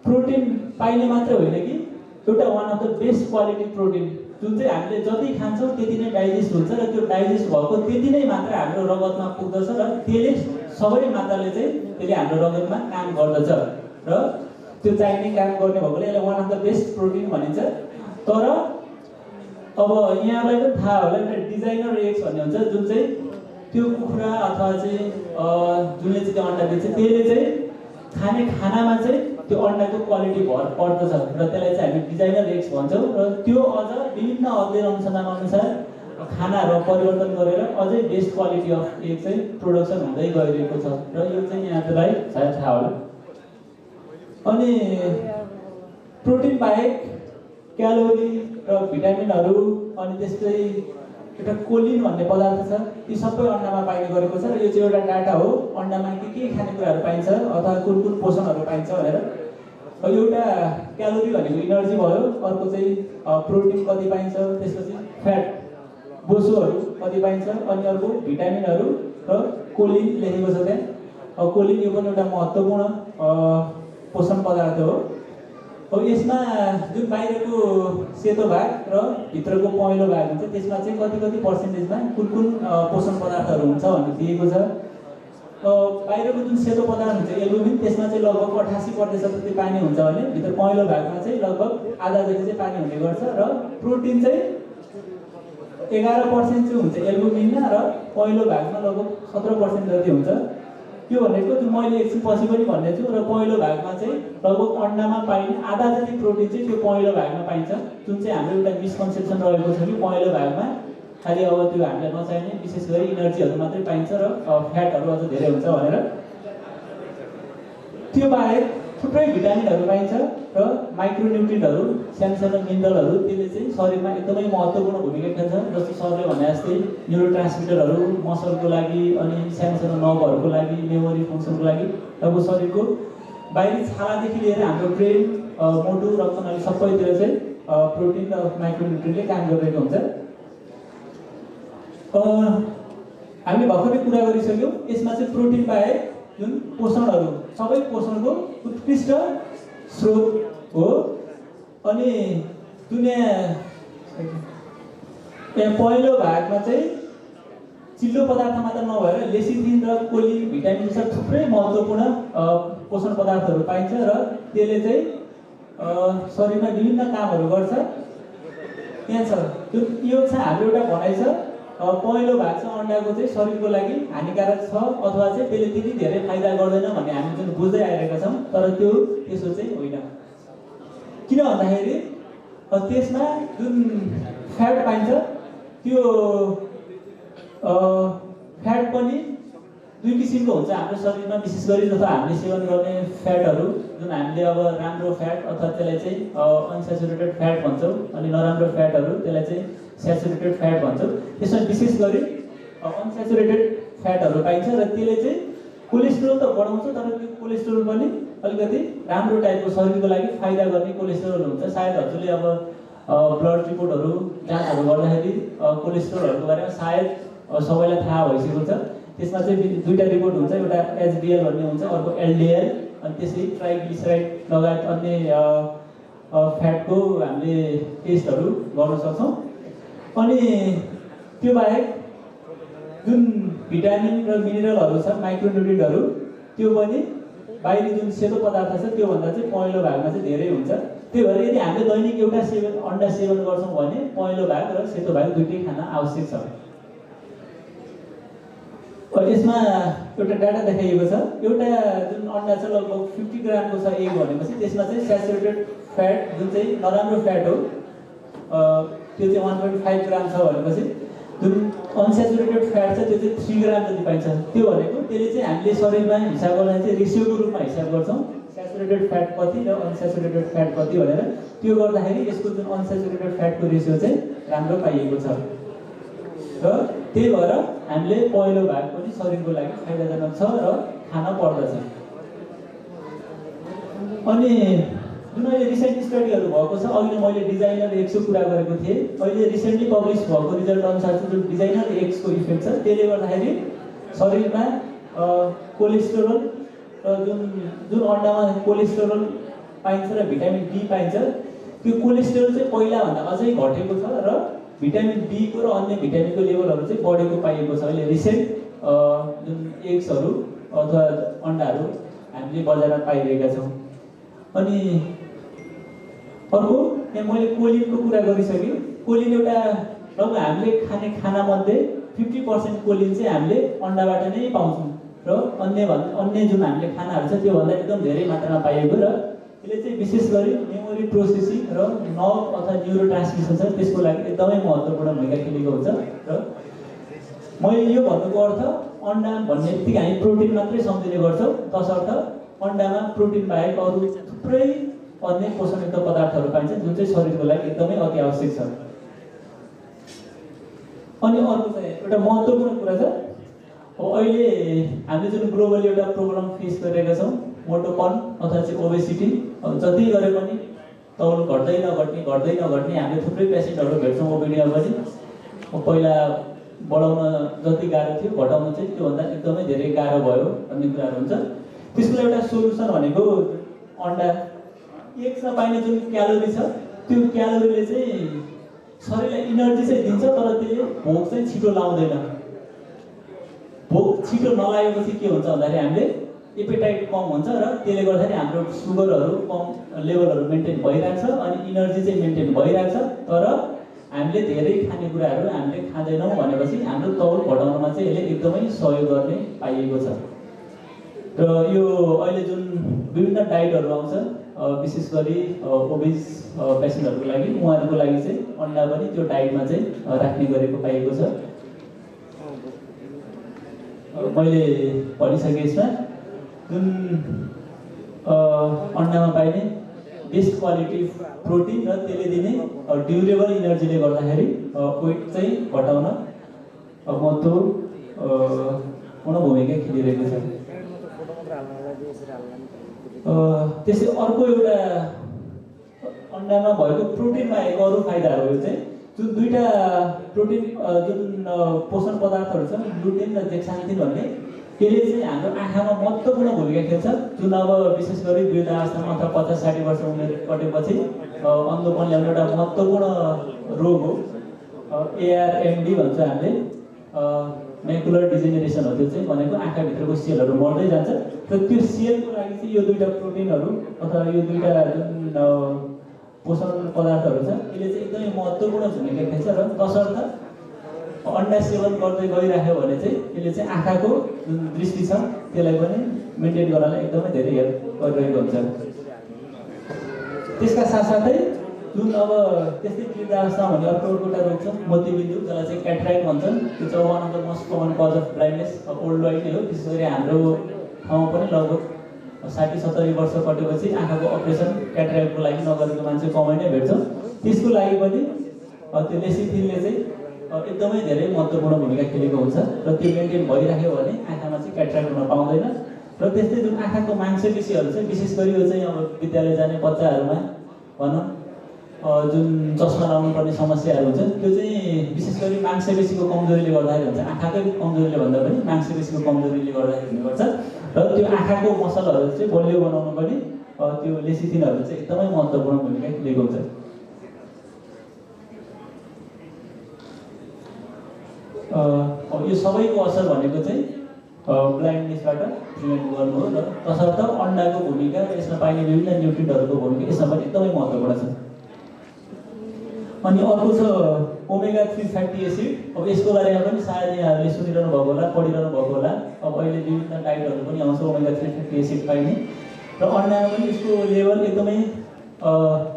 प्रोटिन पाइने मात्र होइन कि एउटा one of the best quality protein जुन चाहिँ हामीले जति खान्छौँ त्यति नै डाइजेस्ट हुन्छ र त्यो डाइजेस्ट भएको त्यति नै मात्र हाम्रो रगतमा पुग्दछ र त्यसले सबै मात्राले चाहिँ त्यसले हाम्रो रगतमा काम गर्दछ र त्यो चाहिने काम गर्ने भएकोले यसलाई one of the best protein भनिन्छ। तर अब यहाँलाई पनि थाहा होला एउटा डिजाइनर एग्स भन्ने हुन्छ जुन चाहिँ त्यो कुखुरा अथवा चाहिँ जुनले चाहिँ त्यो अन्डा दिन्छ त्यसले चाहिँ खाने खानामा चाहिँ त्यो अन्डाको क्वालिटी भर पर्दछ र त्यसलाई चाहिँ हामी डिजाइनर एग्स भन्छौँ। र त्यो अझ विभिन्न अध्ययन अनुसन्धान अनुसार खानाहरू परिवर्तन गरेर अझै बेस्ट क्वालिटी अफ एग चाहिँ प्रोडक्सन हुँदै गइरहेको छ र यो चाहिँ यहाँलाई सायद थाहा होला। अनि प्रोटिन बाहेक क्यालोरी र भिटामिनहरू अनि त्यस्तै एउटा कोलिन भन्ने पदार्थ छ, यी सबै अन्डामा पाइने गरेको छ र यो चाहिँ एउटा डाटा हो अन्डामा के खानेकुराहरू पाइन्छ अथवा कुन कुन पोषणहरू पाइन्छ भनेर। एउटा क्यालोरी भनेको इनर्जी भयो, अर्को चाहिँ प्रोटिन कति पाइन्छ, त्यसपछि फ्याट बोसोहरू कति पाइन्छ, अनि अर्को भिटामिनहरू र कोलिन लेखेको छ त्यहाँ। कोलिन यो पनि एउटा महत्त्वपूर्ण पोषण पदार्थ हो। अब यसमा जुन बाहिरको सेतो भाग र भित्रको पहेँलो भाग हुन्छ त्यसमा चाहिँ कति पर्सेन्टेजमा कुन पोषण पदार्थहरू हुन्छ भनेर दिएको छ। बाहिरको जुन सेतो पदार्थ हुन्छ एल्बुमिन त्यसमा चाहिँ लगभग 88% जति पानी हुन्छ भने भित्र पहेँलो भागमा चाहिँ लगभग आधा जति चाहिँ पानी हुने गर्छ र प्रोटिन चाहिँ 11% चाहिँ हुन्छ एल्बुमिनमा र पहेँलो भागमा लगभग 17% जति हुन्छ। त्यो भनेको जुन मैले एकछिन पछि पनि भन्ने छु र पहेँलो भागमा चाहिँ लगभग अन्डामा पाइने आधा जति प्रोटिन चाहिँ त्यो पहेँलो भागमा पाइन्छ, जुन चाहिँ हाम्रो एउटा मिसकन्सेप्सन रहेको छ कि पहेँलो भागमा खालि अब त्यो हामीलाई नचाहिने विशेष गरी इनर्जीहरू मात्रै पाइन्छ र फ्याटहरू अझ धेरै हुन्छ भनेर। त्यो बाहेक थुप्रै भिटामिनहरू पाइन्छ र माइक्रोन्युट्रियन्टहरू सानो मिनरलहरू त्यसले चाहिँ शरीरमा एकदमै महत्त्वपूर्ण भूमिका खेल्छ। जस्तो सरले भने जस्तै न्युरोट्रान्समिटरहरू मसलको लागि, अनि सानो नर्भहरूको लागि, मेमोरी फङ्सनको लागि, अब शरीरको बाहिरी छालादेखि लिएर हाम्रो ब्रेन, मुटु, रक्तनली सबैतिर चाहिँ प्रोटिन र माइक्रोन्युट्रियन्टले काम गरिरहेको हुन्छ। हामीले भर्खरै कुरा गरिसक्यौँ, यसमा चाहिँ प्रोटिन बाहेक जुन पोषणहरू सबै पोषणको उत्कृष्ट स्रोत हो। अनि पहेँलो भागमा चाहिँ चिल्लो पदार्थ मात्र नभएर लेसिथिन र कोलिन, भिटामिन जस्ता थुप्रै महत्त्वपूर्ण पोषण पदार्थहरू पाइन्छ र त्यसले चाहिँ शरीरमा विभिन्न कामहरू गर्छ। यहाँ छ त्यो यो चाहिँ हाम्रो एउटा भनाइ छ, पहेँलो भाग चाहिँ अन्डाको चाहिँ शरीरको लागि हानिकारक छ अथवा चाहिँ त्यसले त्यति धेरै फाइदा गर्दैन भन्ने हामी जुन बुझ्दै आइरहेका छौँ, तर त्यसो चाहिँ होइन। किन भन्दाखेरि त्यसमा जुन फ्याट पाइन्छ त्यो फ्याट पनि दुई किसिमको हुन्छ हाम्रो शरीरमा, विशेष गरी जस्तो हामीले सेवन गर्ने फ्याटहरू जुन हामीले अब राम्रो फ्याट अथवा त्यसलाई चाहिँ अनसेचुरेटेड फ्याट भन्छौँ, अनि नराम्रो फ्याटहरू त्यसलाई चाहिँ सेचुरेटेड फ्याट भन्छौँ। त्यसमा विशेष गरी अनसेचुरेटेड फ्याटहरू पाइन्छ र त्यसले चाहिँ कोलेस्ट्रोल त बढाउँछ, तर त्यो कोलेस्ट्रोल पनि अलिकति राम्रो टाइपको शरीरको लागि फाइदा गर्ने कोलेस्ट्रोल हुन्छ। सायद हजुरले अब ब्लड रिपोर्टहरू जाँचहरू गर्दाखेरि कोलेस्ट्रोलहरूको बारेमा सायद सबैलाई थाहा भइसकेको छ। त्यसमा चाहिँ दुईवटा रिपोर्ट हुन्छ, एउटा एचडिएल भन्ने हुन्छ, अर्को एलडिएल, अनि त्यसै ट्राइग्लिसराइड लगायत अन्य फ्याटको हामीले टेस्टहरू गर्न सक्छौँ। अनि त्यो बाहेक जुन भिटामिन र मिनरलहरू छ, माइक्रोन्युट्रियन्टहरू, त्यो पनि बाहिरी जुन सेतो पदार्थ छ त्योभन्दा चाहिँ पहेँलो भागमा चाहिँ धेरै हुन्छ। त्यही भएर यदि हामीले दैनिक एउटा अन्डा सेवन गर्छौँ भने पहेँलो भाग र सेतो भाग दुइटै खान आवश्यक छ। यसमा एउटा डाटा देखाइएको छ, एउटा जुन अन्डा छ लगभग 50 ग्रामको छ एग भनेपछि त्यसमा चाहिँ सेचुरेटेड फ्याट जुन चाहिँ नराम्रो फ्याट हो त्यो चाहिँ 1.5 ग्राम छ भनेपछि जुन अनसेचुरेटेड फ्याट छ त्यो चाहिँ 3 ग्राम जति पाइन्छ। त्यो भनेको त्यसले चाहिँ हामीले शरीरमा हिसाब गर्दा चाहिँ रेसियोको रूपमा हिसाब गर्छौँ, सेचुरेटेड फ्याट कति र अनसेचुरेटेड फ्याट कति भनेर। त्यो गर्दाखेरि यसको जुन अनसेचुरेटेड फ्याटको रेसियो चाहिँ राम्रो पाइएको छ र त्यही भएर हामीले पहेँलो भाग पनि शरीरको लागि फाइदाजनक छ र खान पर्दछ। अनि जुन अहिले रिसेन्ट स्टडीहरू भएको छ, अघि मैले डिजाइनर एक्सको कुरा गरेको थिएँ, अहिले रिसेन्टली पब्लिस भएको रिजल्ट अनुसार चाहिँ जुन डिजाइनर एक्सको इफेक्ट छ त्यसले गर्दाखेरि शरीरमा कोलेस्ट्रोल र जुन अन्डामा कोलेस्ट्रोल पाइन्छ र भिटामिन डी पाइन्छ, त्यो कोलेस्ट्रोल चाहिँ पहिलाभन्दा अझै घटेको छ र भिटामिन डी को र अन्य भिटामिनको लेभलहरू चाहिँ बढेको पाइएको छ। अहिले रिसेन्ट जुन एग्सहरू अथवा अन्डाहरू हामीले बजारमा पाइरहेका छौँ। अनि अर्को यहाँ मैले कोलिनको कुरा गरिसकेँ। कोलिन एउटा लगभग हामीले खाने खानामध्ये 50% कोलिन चाहिँ हामीले अन्डाबाट नै पाउँछौँ र अन्य जुन हामीले खानाहरू छ त्योभन्दा एकदम धेरै मात्रामा पाइएको र यसले चाहिँ विशेष गरी मेमोरी प्रोसेसिङ र नर्भ अथवा न्युरो ट्रान्समिसन छ त्यसको लागि एकदमै महत्त्वपूर्ण भूमिका खेलेको हुन्छ। र मैले यो भन्नुको अर्थ अन्डा भन्ने बित्तिकै हामी प्रोटिन मात्रै सम्झिने गर्छौँ, तसर्थ अन्डामा प्रोटिन बाहेक अरू थुप्रै अन्य पोषणयुक्त पदार्थहरू पाइन्छ जुन चाहिँ शरीरको लागि एकदमै अति आवश्यक छ। अनि अर्को चाहिँ एउटा महत्त्वपूर्ण कुरा छ, अहिले हामीले जुन ग्लोबली एउटा प्रब्लम फेस गरिरहेका छौँ मोटोपन अथवा चाहिँ ओबेसिटी, जति गरे पनि तौल घट्दै नघट्ने हामीले थुप्रै पेसेन्टहरू भेट्छौँ ओबेडिमा पनि। पहिला बढाउन जति गाह्रो थियो घटाउन चाहिँ त्योभन्दा एकदमै धेरै गाह्रो भयो भन्ने कुराहरू हुन्छ। त्यसको एउटा सोल्युसन भनेको अन्डा एकमा पाइने जुन क्यालोरी छ त्यो क्यालोरीले चाहिँ शरीरलाई इनर्जी चाहिँ दिन्छ, तर त्यसले भोक चाहिँ छिटो लाउँदैन। भोक छिटो नलागेपछि के हुन्छ भन्दाखेरि हामीले एपेटाइट कम हुन्छ र त्यसले गर्दाखेरि हाम्रो सुगरहरू कम लेभलहरू मेन्टेन भइरहेछ अनि इनर्जी चाहिँ मेन्टेन भइरहेछ। तर हामीले धेरै खानेकुराहरू हामीले खाँदैनौँ भनेपछि हाम्रो तौल घटाउनमा चाहिँ यसले एकदमै सहयोग गर्ने पाइएको छ। र यो अहिले जुन विभिन्न डाइटहरू आउँछ विशेष गरी ओबिस पेसेन्टहरूको लागि, उहाँहरूको लागि चाहिँ अन्डा पनि त्यो डाइटमा चाहिँ राख्ने गरेको पाइएको छ। मैले भनिसकेँ यसमा जुन अन्डामा पाइने बेस्ट क्वालिटी प्रोटिन र त्यसले दिने ड्युरेबल इनर्जीले गर्दाखेरि वेट चाहिँ घटाउन महत्त्वपूर्ण भूमिका खेलिरहेको छ। त्यसै अर्को एउटा अन्डामा भएको प्रोटिन बाहेक अरू फाइदाहरू चाहिँ जुन दुईवटा प्रोटिन जुन पोषण पदार्थहरू छ ग्लुटेन र जेक्सान्थिन भन्ने, त्यसले चाहिँ हाम्रो आँखामा महत्त्वपूर्ण भूमिका खेल्छ। जुन अब विशेष गरी वृद्धावस्थामा अथवा 50-60 वर्ष उमेर कटेपछि अन्धोपन ल्याउने एउटा महत्त्वपूर्ण रोग हो। ARMD भन्छ हामीले, मैकुलर डिजेनेरेसन हो। त्यो चाहिँ भनेको आँखाभित्रको सेलहरू मर्दै जान्छ र त्यो सेलको लागि चाहिँ यो दुईवटा प्रोटिनहरू अथवा यो दुईवटा जुन पोषण पदार्थहरू छ यसले चाहिँ एकदमै महत्त्वपूर्ण भूमिका खेल्छ। र तसर्थ अन्डा सेवन गर्दै गइराख्यो भने चाहिँ यसले चाहिँ आँखाको जुन दृष्टि छ त्यसलाई पनि मेन्टेन गर्नलाई एकदमै धेरै हेल्प गरिरहेको हुन्छ। त्यसका साथसाथै जुन अब त्यस्तै वृद्धावस्था भन्ने अर्को एउटा रोग छ मोतीबिन्दु, जसलाई चाहिँ क्याट्राक्ट भन्छन्। त्यो चाहिँ one of the most common cause of blindness worldwide नै हो। विशेष गरी हाम्रो ठाउँमा पनि लगभग 60-70 वर्ष कटेपछि आँखाको अपरेसन क्याट्राक्टको लागि नगरेको मान्छे कमै नै भेट्छौँ। त्यसको लागि पनि त्यो लेसिथिनले चाहिँ एकदमै धेरै महत्त्वपूर्ण भूमिका खेलेको हुन्छ र त्यो मेन्टेन भइराख्यो भने आँखामा चाहिँ क्याट्राक्ट हुन पाउँदैन। र त्यस्तै जुन आँखाको मांसपेशीहरू चाहिँ विशेष गरी यो चाहिँ अब विद्यालय जाने बच्चाहरूमा भनौँ जुन चस्मा लाउनु पर्ने समस्याहरू हुन्छ त्यो चाहिँ विशेष गरी मांसपेशीको कमजोरीले गर्दाखेरि हुन्छ। आँखाकै कमजोरीले भन्दा पनि मांसपेशीको कमजोरीले गर्दाखेरि हुने गर्छ। र त्यो आँखाको मसलहरू चाहिँ बलियो बनाउनु पनि त्यो लेसिथिनहरू चाहिँ एकदमै महत्त्वपूर्ण भूमिका खेलेको हुन्छ। यो सबैको असर भनेको चाहिँ ब्लाइन्डनेसबाट प्रिभेन्ट गर्नु हो। र तसर्थ अन्डाको भूमिका र यसमा पाइने विभिन्न न्युट्रिएन्टहरूको भूमिका यसमा पनि एकदमै महत्त्वपूर्ण छ। अनि अर्को छ ओमेगा 3 फ्याटी एसिड। अब यसको बारेमा पनि सायद यहाँहरूले सुनिरहनु भएको होला, पढिरहनु भएको होला। अब अहिले विभिन्न डाइटहरू पनि आउँछ ओमेगा 3 फ्याटी एसिड पाइने, र अन्डामा पनि यसको लेभल एकदमै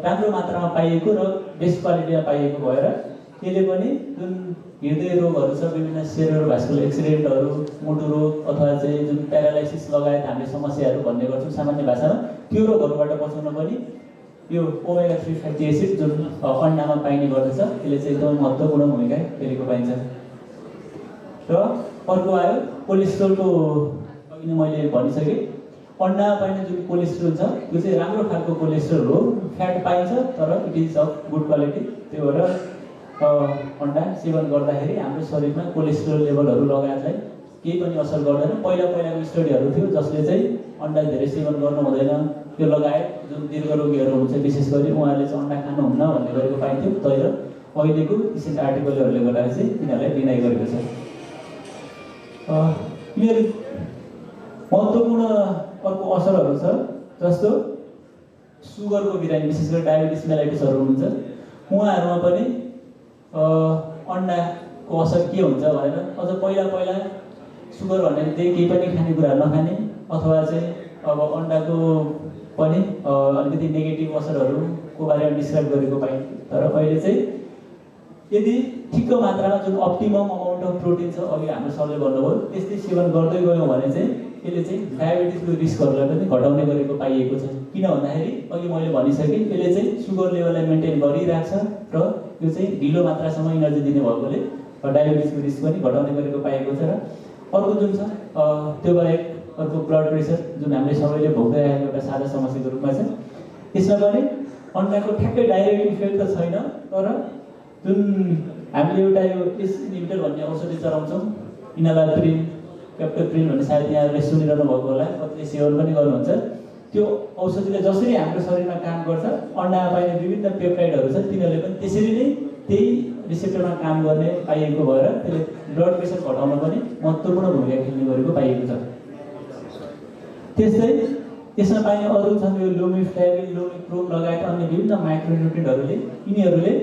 राम्रो मात्रामा पाइएको र बेस्ट क्वालिटीमा पाइएको भएर यसले पनि जुन हृदय रोगहरू छ, विभिन्न सेरेब्रोभास्कुलर एक्सिडेन्टहरू, मुटु रोग अथवा चाहिँ जुन प्यारालाइसिस लगायत हामीले समस्याहरू भन्ने गर्छौँ सामान्य भाषामा, त्यो रोगहरूबाट बचाउन पनि यो ओमेगा 3 फ्याटी एसिड जुन अन्डामा पाइने गर्दछ यसले चाहिँ एकदमै महत्त्वपूर्ण भूमिका खेलेको पाइन्छ। र अर्को आयो कोलेस्ट्रोलको। अघि नै मैले भनिसकेँ अन्डामा पाइने जुन कोलेस्ट्रोल छ त्यो चाहिँ राम्रो खालको कोलेस्ट्रोल हो। फ्याट पाइन्छ तर it is of good quality. त्यो भएर अन्डा सेवन गर्दाखेरि हाम्रो शरीरमा कोलेस्ट्रोल लेभलहरू लगायतलाई केही पनि असर गर्दैन। पहिलाको स्टडीहरू थियो जसले चाहिँ अन्डा धेरै सेवन गर्नु हुँदैन, त्यो लगायत जुन दीर्घरोगीहरू हुन्छ विशेष गरी उहाँहरूले चाहिँ अन्डा खानुहुन्न भन्ने गरेको पाइन्थ्यो। तर अहिलेको रिसेन्ट आर्टिकलहरूले गर्दा चाहिँ तिनीहरूलाई डिनाइ गरेको छ। यिनीहरू महत्त्वपूर्ण अर्को असरहरू छ जस्तो सुगरको बिरामी, विशेष गरी डायबिटिस मेलाइटिसहरू हुनुहुन्छ, उहाँहरूमा पनि अन्डाको असर के हुन्छ भनेर अझ पहिला सुगर भन्ने चाहिँ केही पनि खानेकुराहरू नखाने अथवा चाहिँ अब अन्डाको पनि अलिकति नेगेटिभ असरहरूको बारेमा डिस्क्राइब गरेको पाइन्थ्यो। तर अहिले चाहिँ यदि ठिक्क मात्रामा जुन अप्टिमम अमाउन्ट अफ प्रोटिन छ, अघि हाम्रो सरले भन्नुभयो, त्यस्तै सेवन गर्दै गयौँ भने चाहिँ यसले चाहिँ डायबिटिसको रिस्कहरूलाई पनि घटाउने गरेको पाइएको छ। किन भन्दाखेरि अघि मैले भनिसकेँ यसले चाहिँ सुगर लेभललाई मेन्टेन गरिरहेको छ र यो चाहिँ ढिलो मात्रासम्म इनर्जी दिने भएकोले डायबिटिसको रिस्क पनि घटाउने गरेको पाइएको छ। र अर्को जुन छ त्यो बाहेक अर्को ब्लड प्रेसर जुन हामीले सबैले भोग्दै आएको एउटा सादा समस्याको रूपमा छ। यसमा पनि अन्डाको ठ्याक्कै डाइरेक्ट इफेक्ट त छैन, तर जुन हामीले एउटा यो एस इन्हिबिटर भन्ने औषधि चलाउँछौँ, इनालाप्रिन, क्याप्टोप्रिन भन्ने सायद यहाँहरूले सुनिरहनु भएको होला, कतिले सेवन पनि गर्नुहुन्छ। त्यो औषधिले जसरी हाम्रो शरीरमा काम गर्छ, अन्डामा पाइने विभिन्न पेप्टाइडहरू छ, तिनीहरूले पनि त्यसरी नै त्यही रिसेप्टरमा काम गर्ने पाइएको भएर त्यसले ब्लड प्रेसर घटाउन पनि महत्त्वपूर्ण भूमिका खेल्ने गरेको पाइएको छ। त्यस्तै यसमा पाइने अरू छन् यो लोमिफ्लाभिन, लोमिप्रोम लगायत अन्य विभिन्न माइक्रोन्युट्रिएन्टहरूले यिनीहरूले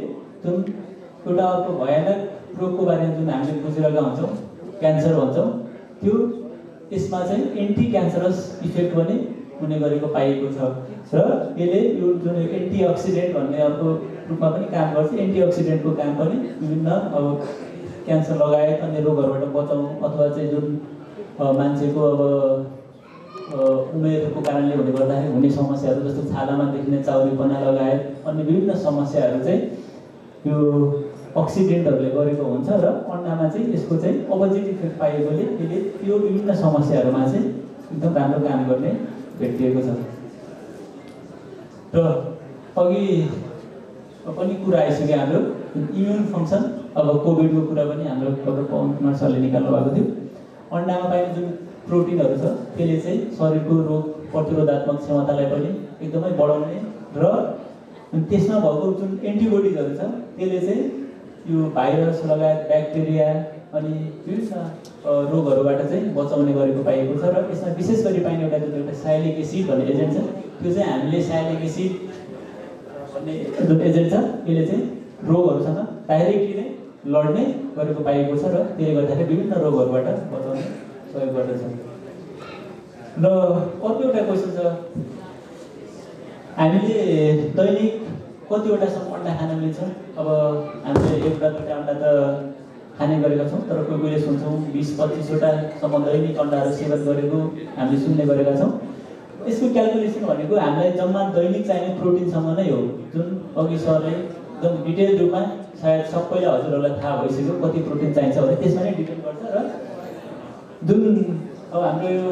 जुन एउटा अर्को भयानक रोगको बारेमा जुन हामीले बुझिरहेका हुन्छौँ, क्यान्सर भन्छौँ, त्यो यसमा चाहिँ एन्टी क्यान्सरस इफेक्ट पनि हुने गरेको पाइएको छ र यसले यो जुन एन्टिअक्सिडेन्ट भन्ने अर्को रूपमा पनि काम गर्छ। एन्टिअक्सिडेन्टको काम पनि विभिन्न अब क्यान्सर लगायत अन्य रोगहरूबाट बचाउनु अथवा चाहिँ जुन मान्छेको अब उमेरको कारणले हुने गर्दाखेरि हुने समस्याहरू जस्तो छालामा देखिने चाउरीपना लगायत अन्य विभिन्न समस्याहरू चाहिँ यो अक्सिडेन्टहरूले गरेको हुन्छ र अन्डामा चाहिँ यसको चाहिँ अपोजिट इफेक्ट पाएकोले यसले त्यो विभिन्न समस्याहरूमा चाहिँ एकदम राम्रो काम गर्ने भेटिएको छ। र अघि पनि कुरा आइसक्यो हाम्रो इम्युन फङ्सन, अब कोभिडको कुरा पनि हाम्रो डक्टर पवन कुमार सरले निकाल्नु भएको थियो। अन्डामा पाइने जुन प्रोटिनहरू छ त्यसले चाहिँ शरीरको रोग प्रतिरोधात्मक क्षमतालाई पनि एकदमै बढाउने र त्यसमा भएको जुन एन्टिबोडिजहरू छ त्यसले चाहिँ यो भाइरस लगायत ब्याक्टेरिया अनि विभिन्न रोगहरूबाट चाहिँ बचाउने गरेको पाइएको छ। र यसमा विशेष गरी पाइने एउटा साइलिक एसिड भन्ने एजेन्ट छ, त्यो चाहिँ हामीले साइलिक एसिड भन्ने जुन एजेन्ट छ यसले चाहिँ रोगहरूसँग डाइरेक्टली नै लड्ने गरेको पाइएको छ र त्यसले गर्दाखेरि विभिन्न रोगहरूबाट बचाउने सहयोग गर्दछ। र अर्को एउटा क्वेसन छ, हामीले दैनिक कतिवटासम्म अन्डा खान मिल्छ? अब हामीले एउटा दुईवटा अन्डा त खाने गरेका छौँ, तर कोही कोहीले सुन्छौँ 20-25वटासम्म दैनिक अन्डाहरू सेवन गरेको हामीले सुन्ने गरेका छौँ। यसको क्यालकुलेसन भनेको हामीलाई जम्मा दैनिक चाहिने प्रोटिनसम्म नै हो, जुन अघि सरले एकदम डिटेल रूपमा सायद सबैले हजुरहरूलाई थाहा भइसक्यो कति प्रोटिन चाहिन्छ भने त्यसमा नै डिपेन्ड गर्छ। र जुन अब हाम्रो यो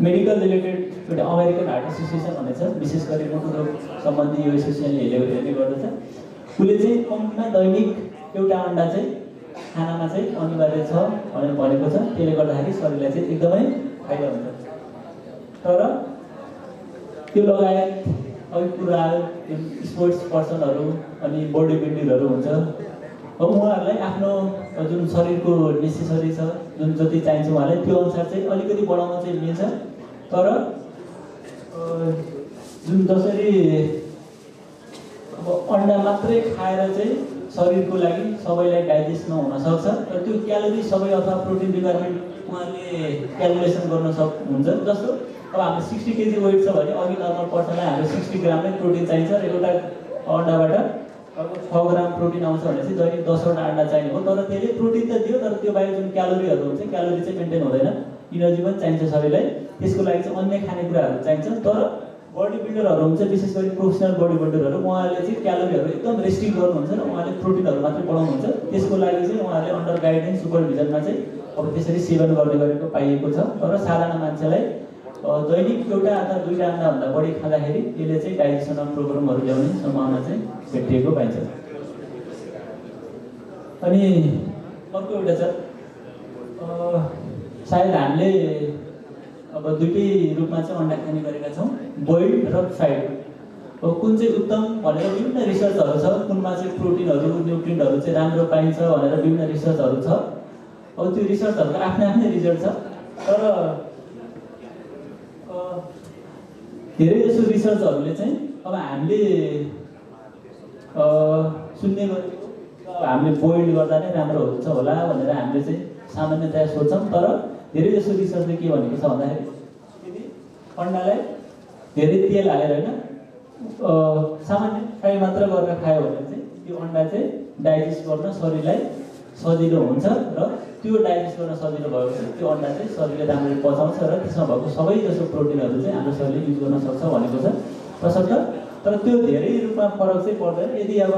मेडिकल रिलेटेड एउटा अमेरिकन हार्ट एसोसिएसन भन्ने छ, विशेष गरी मुटु रोग सम्बन्धी यो एसोसिएसनले हेर्ने गर्दछ, उसले चाहिँ कम्तीमा दैनिक एउटा अन्डा चाहिँ खानामा चाहिँ अनिवार्य छ भनेर भनेको छ। त्यसले गर्दाखेरि शरीरलाई चाहिँ एकदमै फाइदा हुन्छ। तर त्यो लगायत अघि कुरा स्पोर्ट्स पर्सनहरू अनि बडी बिल्डरहरू हुन्छ, अब उहाँहरूलाई आफ्नो जुन शरीरको नेसेसरी छ, जुन जति चाहिन्छ उहाँलाई त्यो अनुसार चाहिँ अलिकति बढाउन चाहिँ मिल्छ। तर जुन जसरी अब अन्डा मात्रै खाएर चाहिँ शरीरको लागि सबैलाई डाइजेस्ट नहुन सक्छ र त्यो क्यालोरी सबै अथवा प्रोटिन रिक्वायरमेन्ट उहाँले क्यालकुलेसन गर्न सक्नुहुन्छ। जस्तो अब हाम्रो 60 केजी वेट छ भने अघि नर्मल पर्सनलाई हाम्रो 60 ग्राम नै प्रोटिन चाहिन्छ र एउटा अन्डाबाट अब 6 ग्राम प्रोटिन आउँछ भने चाहिँ दैनिक 10वटा अन्डा चाहिने हो। तर त्यसले प्रोटिन त दियो, तर त्यो बाहेक जुन क्यालोरीहरू हुन्छ क्यालोरी चाहिँ मेन्टेन हुँदैन, इनर्जी पनि चाहिन्छ शरीरलाई, त्यसको लागि चाहिँ अन्य खानेकुराहरू चाहिन्छ। तर बडी बिल्डरहरू हुन्छ, विशेष गरी प्रोफेसनल बडी बिल्डरहरू, उहाँहरूले चाहिँ क्यालोरीहरू एकदम रेस्ट्रिक्ट गर्नुहुन्छ र उहाँले प्रोटिनहरू मात्रै बढाउनुहुन्छ। त्यसको लागि चाहिँ उहाँहरूले अन्डर गाइडेन्स सुपरभिजनमा चाहिँ अब त्यसरी सेवन गर्ने गरेको पाइएको छ। तर साधारण मान्छेलाई दैनिक एउटा अथवा दुईवटा अन्डाभन्दा बढी खाँदाखेरि यसले चाहिँ डाइजेसनमा प्रब्लमहरू ल्याउने सम्भावना चाहिँ भेटिएको पाइन्छ। अनि अर्को एउटा छ, सायद हामीले अब दुईटै रूपमा चाहिँ अन्डा खाने गरेका छौँ, बोइल्ड र फ्राइड। अब कुन चाहिँ उत्तम भनेर विभिन्न रिसर्चहरू छ, कुनमा चाहिँ प्रोटिनहरू न्युट्रिएन्टहरू चाहिँ राम्रो पाइन्छ भनेर विभिन्न रिसर्चहरू छ। अब त्यो रिसर्चहरूको आफ्नै आफ्नै रिजल्ट छ। तर धेरै जसो रिसर्चहरूले चाहिँ अब हामीले सुन्ने गरेको हामीले बोइल्ड गर्दा नै राम्रो हुन्छ होला भनेर हामीले चाहिँ सामान्यतया सोच्छौँ। तर धेरै जसो रिसर्चले के भनेको छ भन्दाखेरि यदि अन्डालाई धेरै तेल हालेर होइन सामान्य फ्राई मात्र गरेर खायो भने चाहिँ त्यो अन्डा चाहिँ डाइजेस्ट गर्न शरीरलाई सजिलो हुन्छ र त्यो डाइजेस्ट गर्न सजिलो भएपछि त्यो अन्डा चाहिँ शरीरले राम्ररी पचाउँछ र त्यसमा भएको सबै जसो प्रोटिनहरू चाहिँ हाम्रो शरीरले युज गर्न सक्छ भनेको छ। तसर्थ तर त्यो धेरै रूपमा फरक चाहिँ पर्दैन। यदि अब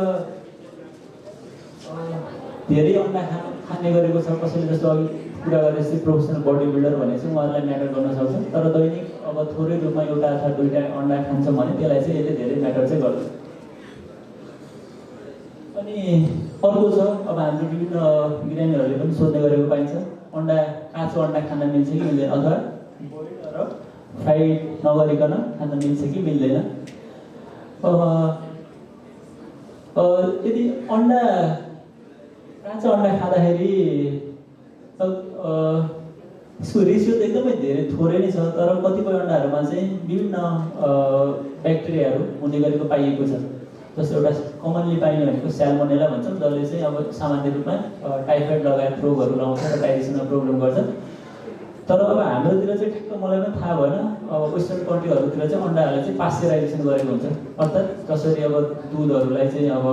धेरै अन्डा खाने गरेको छ कसैले, जस्तो अघि कुरा गरे जस्तै प्रोफेसनल बडी बिल्डर भने चाहिँ उहाँहरूलाई म्याटर गर्न सक्छ। तर दैनिक अब थोरै रूपमा एउटा अथवा दुईवटा अन्डा खान्छ भने त्यसलाई चाहिँ यसले धेरै म्याटर चाहिँ गर्छ। अनि अनि अर्को छ अब हाम्रो विभिन्न बिरामीहरूले पनि सोध्ने गरेको पाइन्छ अन्डा काँचो अन्डा खान मिल्छ कि मिल्दैन अथवा बोइल र फ्राई नगरिकन खान मिल्छ कि मिल्दैन। यदि अन्डा काँचो अन्डा खाँदाखेरि यसको रेसियो त एकदमै धेरै थोरै नै छ, तर कतिपय अन्डाहरूमा चाहिँ विभिन्न ब्याक्टेरियाहरू हुने गरेको पाइएको छ। जस्तो एउटा कमनली पाइने भनेको स्याल्मोनेला भन्छौँ, जसले चाहिँ अब सामान्य रूपमा टाइफाइड लगायत रोगहरू लाउँछ र डाइजेसनमा प्रब्लम गर्छ। तर अब हाम्रोतिर चाहिँ ठ्याक्क मलाई पनि थाहा भएन, अब वेस्टर्न कन्ट्रीहरूतिर चाहिँ अन्डाहरूलाई चाहिँ पास्चराइजेसन गरेको हुन्छ, अर्थात् जसरी अब दुधहरूलाई चाहिँ अब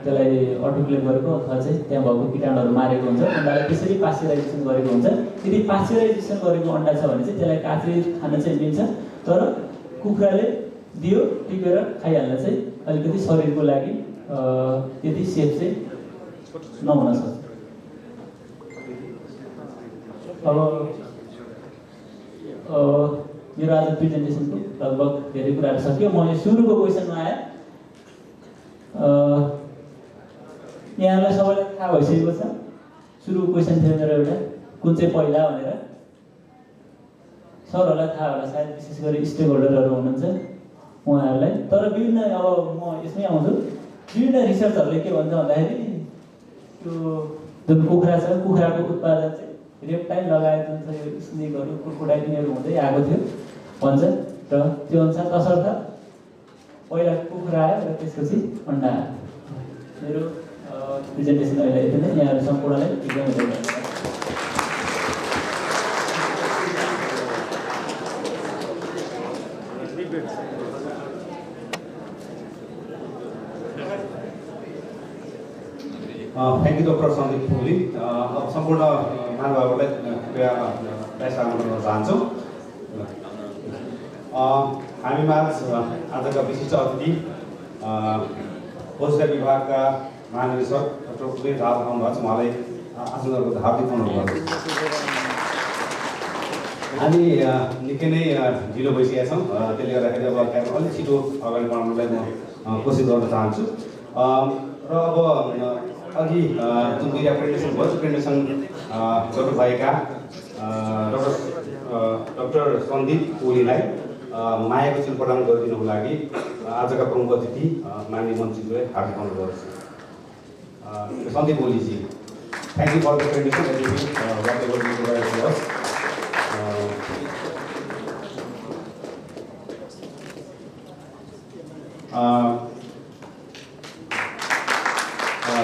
त्यसलाई अटोक्लेभ गरेको अथवा चाहिँ त्यहाँ भएको कीटाणुहरू मारेको हुन्छ, अन्डालाई त्यसरी पास्चराइजेसन गरेको हुन्छ। यदि पास्चराइजेसन गरेको अन्डा छ भने चाहिँ त्यसलाई काँचै खान चाहिँ मिल्छ, तर कुखुराले दियो टिपेर खाइहाल्न चाहिँ अलिकति शरीरको लागि त्यति सेफ चाहिँ नहुन सक्छ। अब मेरो आज प्रेजेन्टेसनको लगभग धेरै कुराहरू सक्यो। म यो सुरुको क्वेसनमा आएँ, यहाँलाई सबैलाई थाहा भइसकेको छ। सुरुको क्वेसन थियो मेरो एउटा, कुन चाहिँ पहिला भनेर। सरहरूलाई थाहा होला सायद, विशेष गरी स्टेक होल्डरहरू हुनुहुन्छ उहाँहरूलाई। तर विभिन्न अब म यसमै आउँछु, विभिन्न रिसर्चहरूले के भन्छ भन्दाखेरि त्यो जुन कुखुरा छ, कुखुराको उत्पादन चाहिँ रेप्टाइल लगायत जुन छ यो स्नेकहरू क्रोकोडाइलहरू हुँदै आएको थियो भन्छ, र त्यो अनुसार तसर्थ पहिला कुखुरा आयो र त्यसपछि अन्डा आयो। मेरो प्रेजेन्टेसन अहिले यति नै। यहाँहरू सम्पूर्णलाई एकदमै धन्यवाद। Thank you doctor Sandeep Oli. अब सम्पूर्ण महानुभावहरूलाई कृपया स्वागत गर्न चाहन्छौँ। हामीमा आजका विशिष्ट अतिथि रोजगार विभागका महानिर्देशक डाक्टर उदय दाहाल आउनुभएको छ। उहाँलाई आजको हार्दिक अनुरोध गर्छु। हामी निकै नै ढिलो भइसकेका छौँ, त्यसले गर्दाखेरि अब कार्यक्रम अलिक छिटो अगाडि बढाउनलाई म कोसिस गर्न चाहन्छु। र अब अघि जुन मिडिया प्रेजेन्टेसन भयो, त्यो प्रेजेन्टेसन गर्नुभएका डाक्टर सन्दीप ओलीलाई मायाको चिल प्रदान गरिदिनुको लागि आजका प्रमुख अतिथि माननीय मन्त्रीज्यूलाई हार्दिक अनुरोध गर्छु। सन्दीप ओलीजी, thank you for the presentation.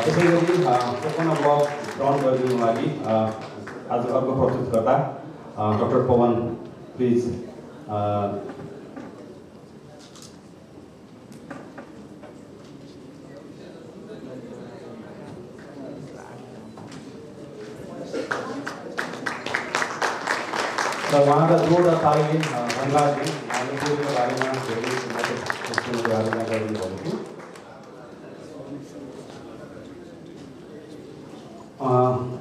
त्यसै गरी टोकन अफ लभ ग्रहण गरिदिनुको लागि आज अर्को प्रस्तुतकर्ता डाक्टर पवन, प्लिज। र उहाँलाई जोरदार तालिम धन्यवाद दिउँ। हामीले यो बारेमा धेरै कुराहरू गरिदिनु भएको थियो।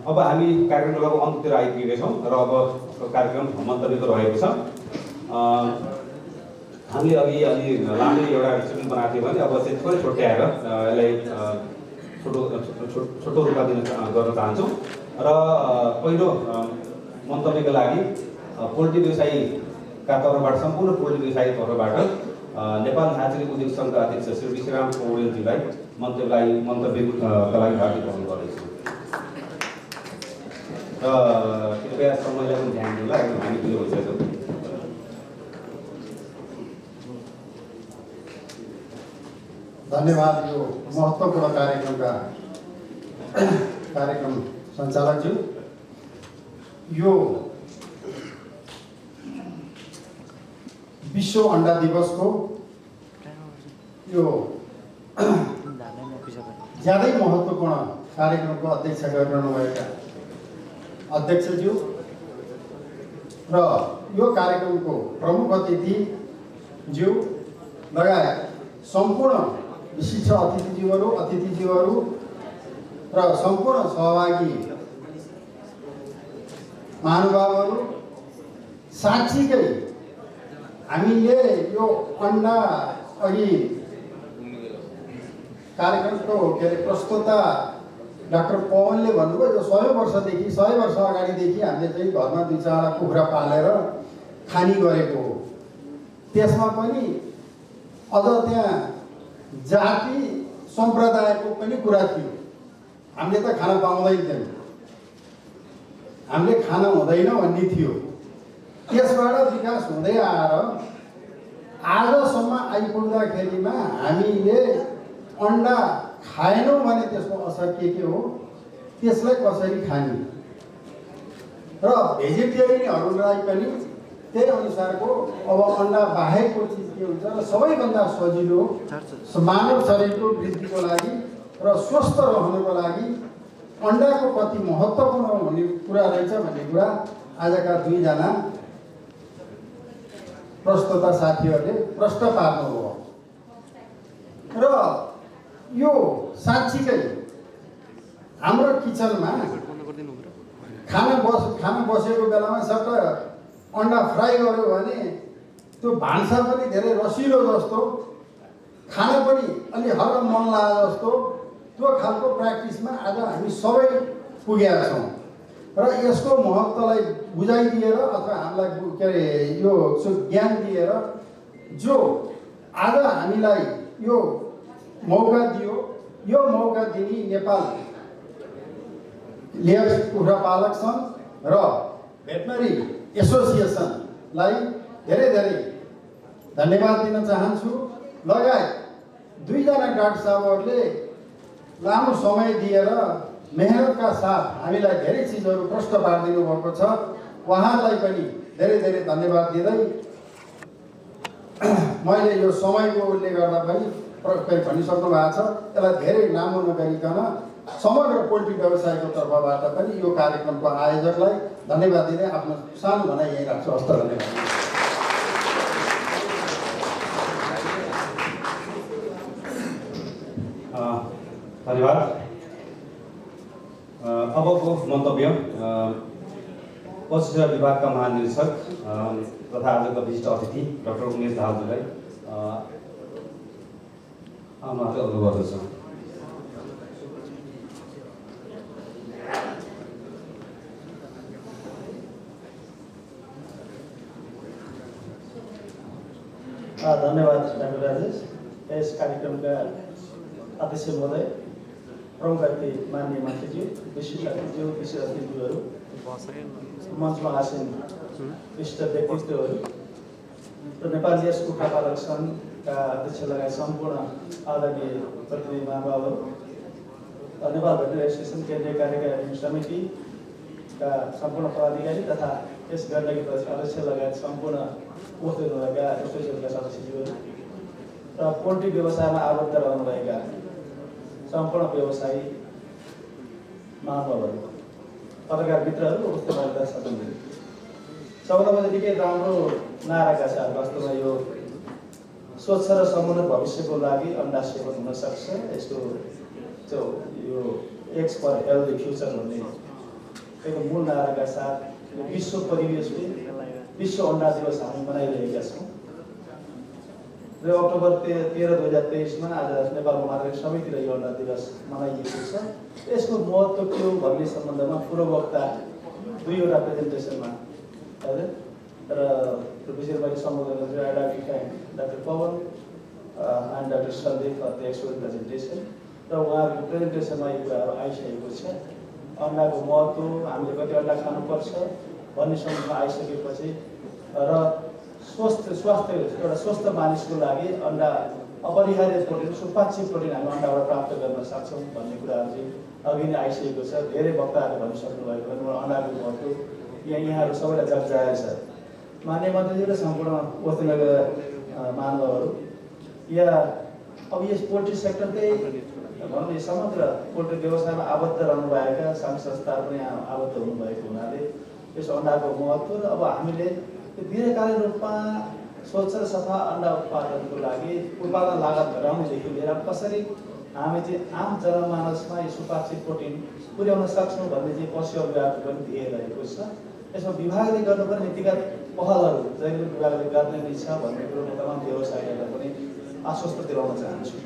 अब हामी कार्यक्रमको लगभग अन्त्यतिर आइपुगेका छौँ र अब कार्यक्रम मन्तव्यको रहेको छ। हामीले अघि अलि लामै एउटा स्टुडियो बनाएको थियो भने अब चाहिँ थोरै छुट्याएर यसलाई छोटो रूपमा गर्न चाहन्छौँ। र पहिलो मन्तव्यको लागि पोल्ट्री व्यवसायीका तर्फबाट, सम्पूर्ण पोल्ट्री व्यवसायीको तर्फबाट नेपाल हाजिरी उद्योग सङ्घका अध्यक्ष श्री विश्राम पौडेलजीलाई मन्तव्यका लागि हार्दिक अनुरोध गर्दैछु। र कृपया समयलाई पनि ध्यान दिउँला, एकदम हामी ढिलो भइसकेको छौँ। धन्यवाद। यो महत्त्वपूर्ण कार्यक्रम सञ्चालकज्यू, यो विश्व अन्डा दिवसको यो ज्यादै महत्त्वपूर्ण कार्यक्रमको अध्यक्षता गरिरहनुभएका अध्यक्षज्यू र यो कार्यक्रमको प्रमुख अतिथिज्यू लगायत सम्पूर्ण विशिष्ट अतिथिज्यूहरू र सम्पूर्ण सहभागी महानुभावहरू, साँच्चीकै हामीले यो अन्डा अघि कार्यक्रमको के अरे प्रस्तुता डाक्टर पवनले भन्नुभयो यो 100 वर्ष अगाडिदेखि हामीले चाहिँ घरमा 2-4 कुखुरा पालेर खानी गरेको हो। त्यसमा पनि अझ त्यहाँ जाति सम्प्रदायको पनि कुरा थियो। हामीले त खाना पाउँदैन, हामीले खाना हुँदैन भन्ने थियो। त्यसबाट विकास हुँदै आएर आजसम्म आइपुग्दाखेरिमा हामीले अन्डा खाएनौँ भने त्यसको असर के हो, त्यसलाई कसरी खाने र भेजिटेरियनहरूलाई पनि त्यही अनुसारको अब अन्डा बाहेकको चिज के हुन्छ र सबैभन्दा सजिलो मानव शरीरको वृद्धिको लागि र स्वस्थ रहनको लागि अन्डाको कति महत्त्वपूर्ण हुने कुरा रहेछ भन्ने कुरा आजका 2 जना प्रस्तुता साथीहरूले प्रश्न पार्नुभयो। र यो साँच्चीकै हाम्रो किचनमा खाना बसेको बेलामा सट्ट अन्डा फ्राई गर्यो भने त्यो भान्सा पनि धेरै रसिलो जस्तो, खाना पनि अलि हल्का मन लागे जस्तो, त्यो खालको प्र्याक्टिसमा आज हामी सबै पुगेका छौँ। र यसको महत्त्वलाई बुझाइदिएर अथवा हामीलाई के अरे यो ज्ञान दिएर जो आज हामीलाई यो मौका दियो, यो मौका दिने नेपाल लेयर कुखुरा पालक सङ्घ र भेटनरी एसोसिएसनलाई धेरै धेरै धन्यवाद दिन चाहन्छु। लगायत 2 जना डाक्टर साहबहरूले लामो समय दिएर मेहनतका साथ हामीलाई धेरै चिजहरू प्रश्न पारिदिनु भएको छ। उहाँलाई पनि धेरै धेरै धन्यवाद दिँदै मैले यो समयको उल्लेख गर्दा पनि भनिसक्नु भएको छ, यसलाई धेरै लामो नगरिकन समग्र पोल्ट्री व्यवसायको तर्फबाट पनि यो कार्यक्रमको आयोजकलाई धन्यवाद दिँदै आफ्नो सानो भनाइ यहीँ राख्छु। हस्त धन्यवाद। धन्यवाद। अबको मन्तव्य पशु सेवा विभागका महानिर्देशक तथा आजका विशिष्ट अतिथि डाक्टर उमेश दाहालजीलाई आउनलाई अनुरोध गर्दछु। धन्यवाद डाक्टर राजेश। यस कार्यक्रमका अध्यक्ष महोदय, प्रमुख अतिथि माननीय मन्त्रीज्यू, विशिष्ट अतिथिज्यू, विशेष अतिथिज्यूहरू, मञ्चमा आसीन विशिष्ट व्यक्तित्वहरू र नेपाल देश कुखुरा पालक सङ्घका अध्यक्ष लगायत सम्पूर्ण आदरणीय प्रतिनिधि महानुभावहरू, नेपाल भेटनरी एसोसिएसन केन्द्रीय कार्यकारी समितिका सम्पूर्ण पदाधिकारी तथा यस गण्डकी अध्यक्ष लगायत सम्पूर्ण उपस्थित हुनुभएका एसोसिएसनका सदस्यज्यूहरू र पोल्ट्री व्यवसायमा आबद्ध रहनुभएका सम्पूर्ण व्यवसायी महानुभावहरू, पत्रकार मित्रहरू, उपस्थित भएका दर्शकहरू, सबैभन्दा निकै राम्रो नाराका साथ वास्तवमा यो स्वच्छ र समुन्नत भविष्यको लागि अन्डा सेवन हुन सक्छ। यसको यो एक्स फर हेल्दी फ्युचर भन्ने यसको मूल नाराका साथ विश्व परिवेशले विश्व अन्डा दिवस हामी मनाइरहेका छौँ र अक्टोबर 13, 2023मा आज नेपालको मातृ समिति र यो अन्डा दिवस मनाइएको छ। यसको महत्त्व के हो भन्ने सम्बन्धमा पूर्ववक्ता 2 वटा प्रेजेन्टेसनमा र विशेष गरी सम्बोधन doctor Pavan and doctor Sandeep for the expert presentation र उहाँहरूको प्रेजेन्टेसनमा यो कुराहरू आइसकेको छ। अन्डाको महत्त्व, हामीले कति अन्डा खानुपर्छ भन्ने सम्बन्धमा आइसकेपछि र स्वास्थ्य एउटा स्वस्थ मानिसको लागि अन्डा अपरिहार्य प्रोटिन, सुपाच्य प्रोटिन हामी अन्डाबाट प्राप्त गर्न सक्छौँ भन्ने कुराहरू चाहिँ अघि नै आइसकेको छ। धेरै वक्ताहरूले भनिसक्नु भएको छ अन्डाको महत्त्व यहाँहरू सबैलाई जगजाहेर छ। माननीय मन्त्रीज्यू र सम्पूर्ण उपस्थित महानुभावहरू, यहाँ अब यस पोल्ट्री सेक्टरकै भनौँ न समग्र पोल्ट्री व्यवसायमा आबद्ध रहनुभएका सङ्घ संस्थाहरू पनि आबद्ध हुनुभएको हुनाले यस अन्डाको महत्त्व र अब हामीले दीर्घकालीन रूपमा स्वच्छ र सफा अन्डा उत्पादनको लागि उत्पादन लागत घटाउनेदेखि लिएर कसरी हामी चाहिँ आम जनमानसमा यो सुपाच्य प्रोटिन पुर्याउन सक्छौँ भन्ने चाहिँ पशु विभागले पनि दिइरहेको छ। यसमा विभागले गर्नुपर्ने नीतिगत पहलहरू जहिले पनि विभागले गर्ने नै छ भन्ने कुरो म तमाम व्यवसायीहरूलाई पनि आश्वस्त दिलाउन चाहन्छु।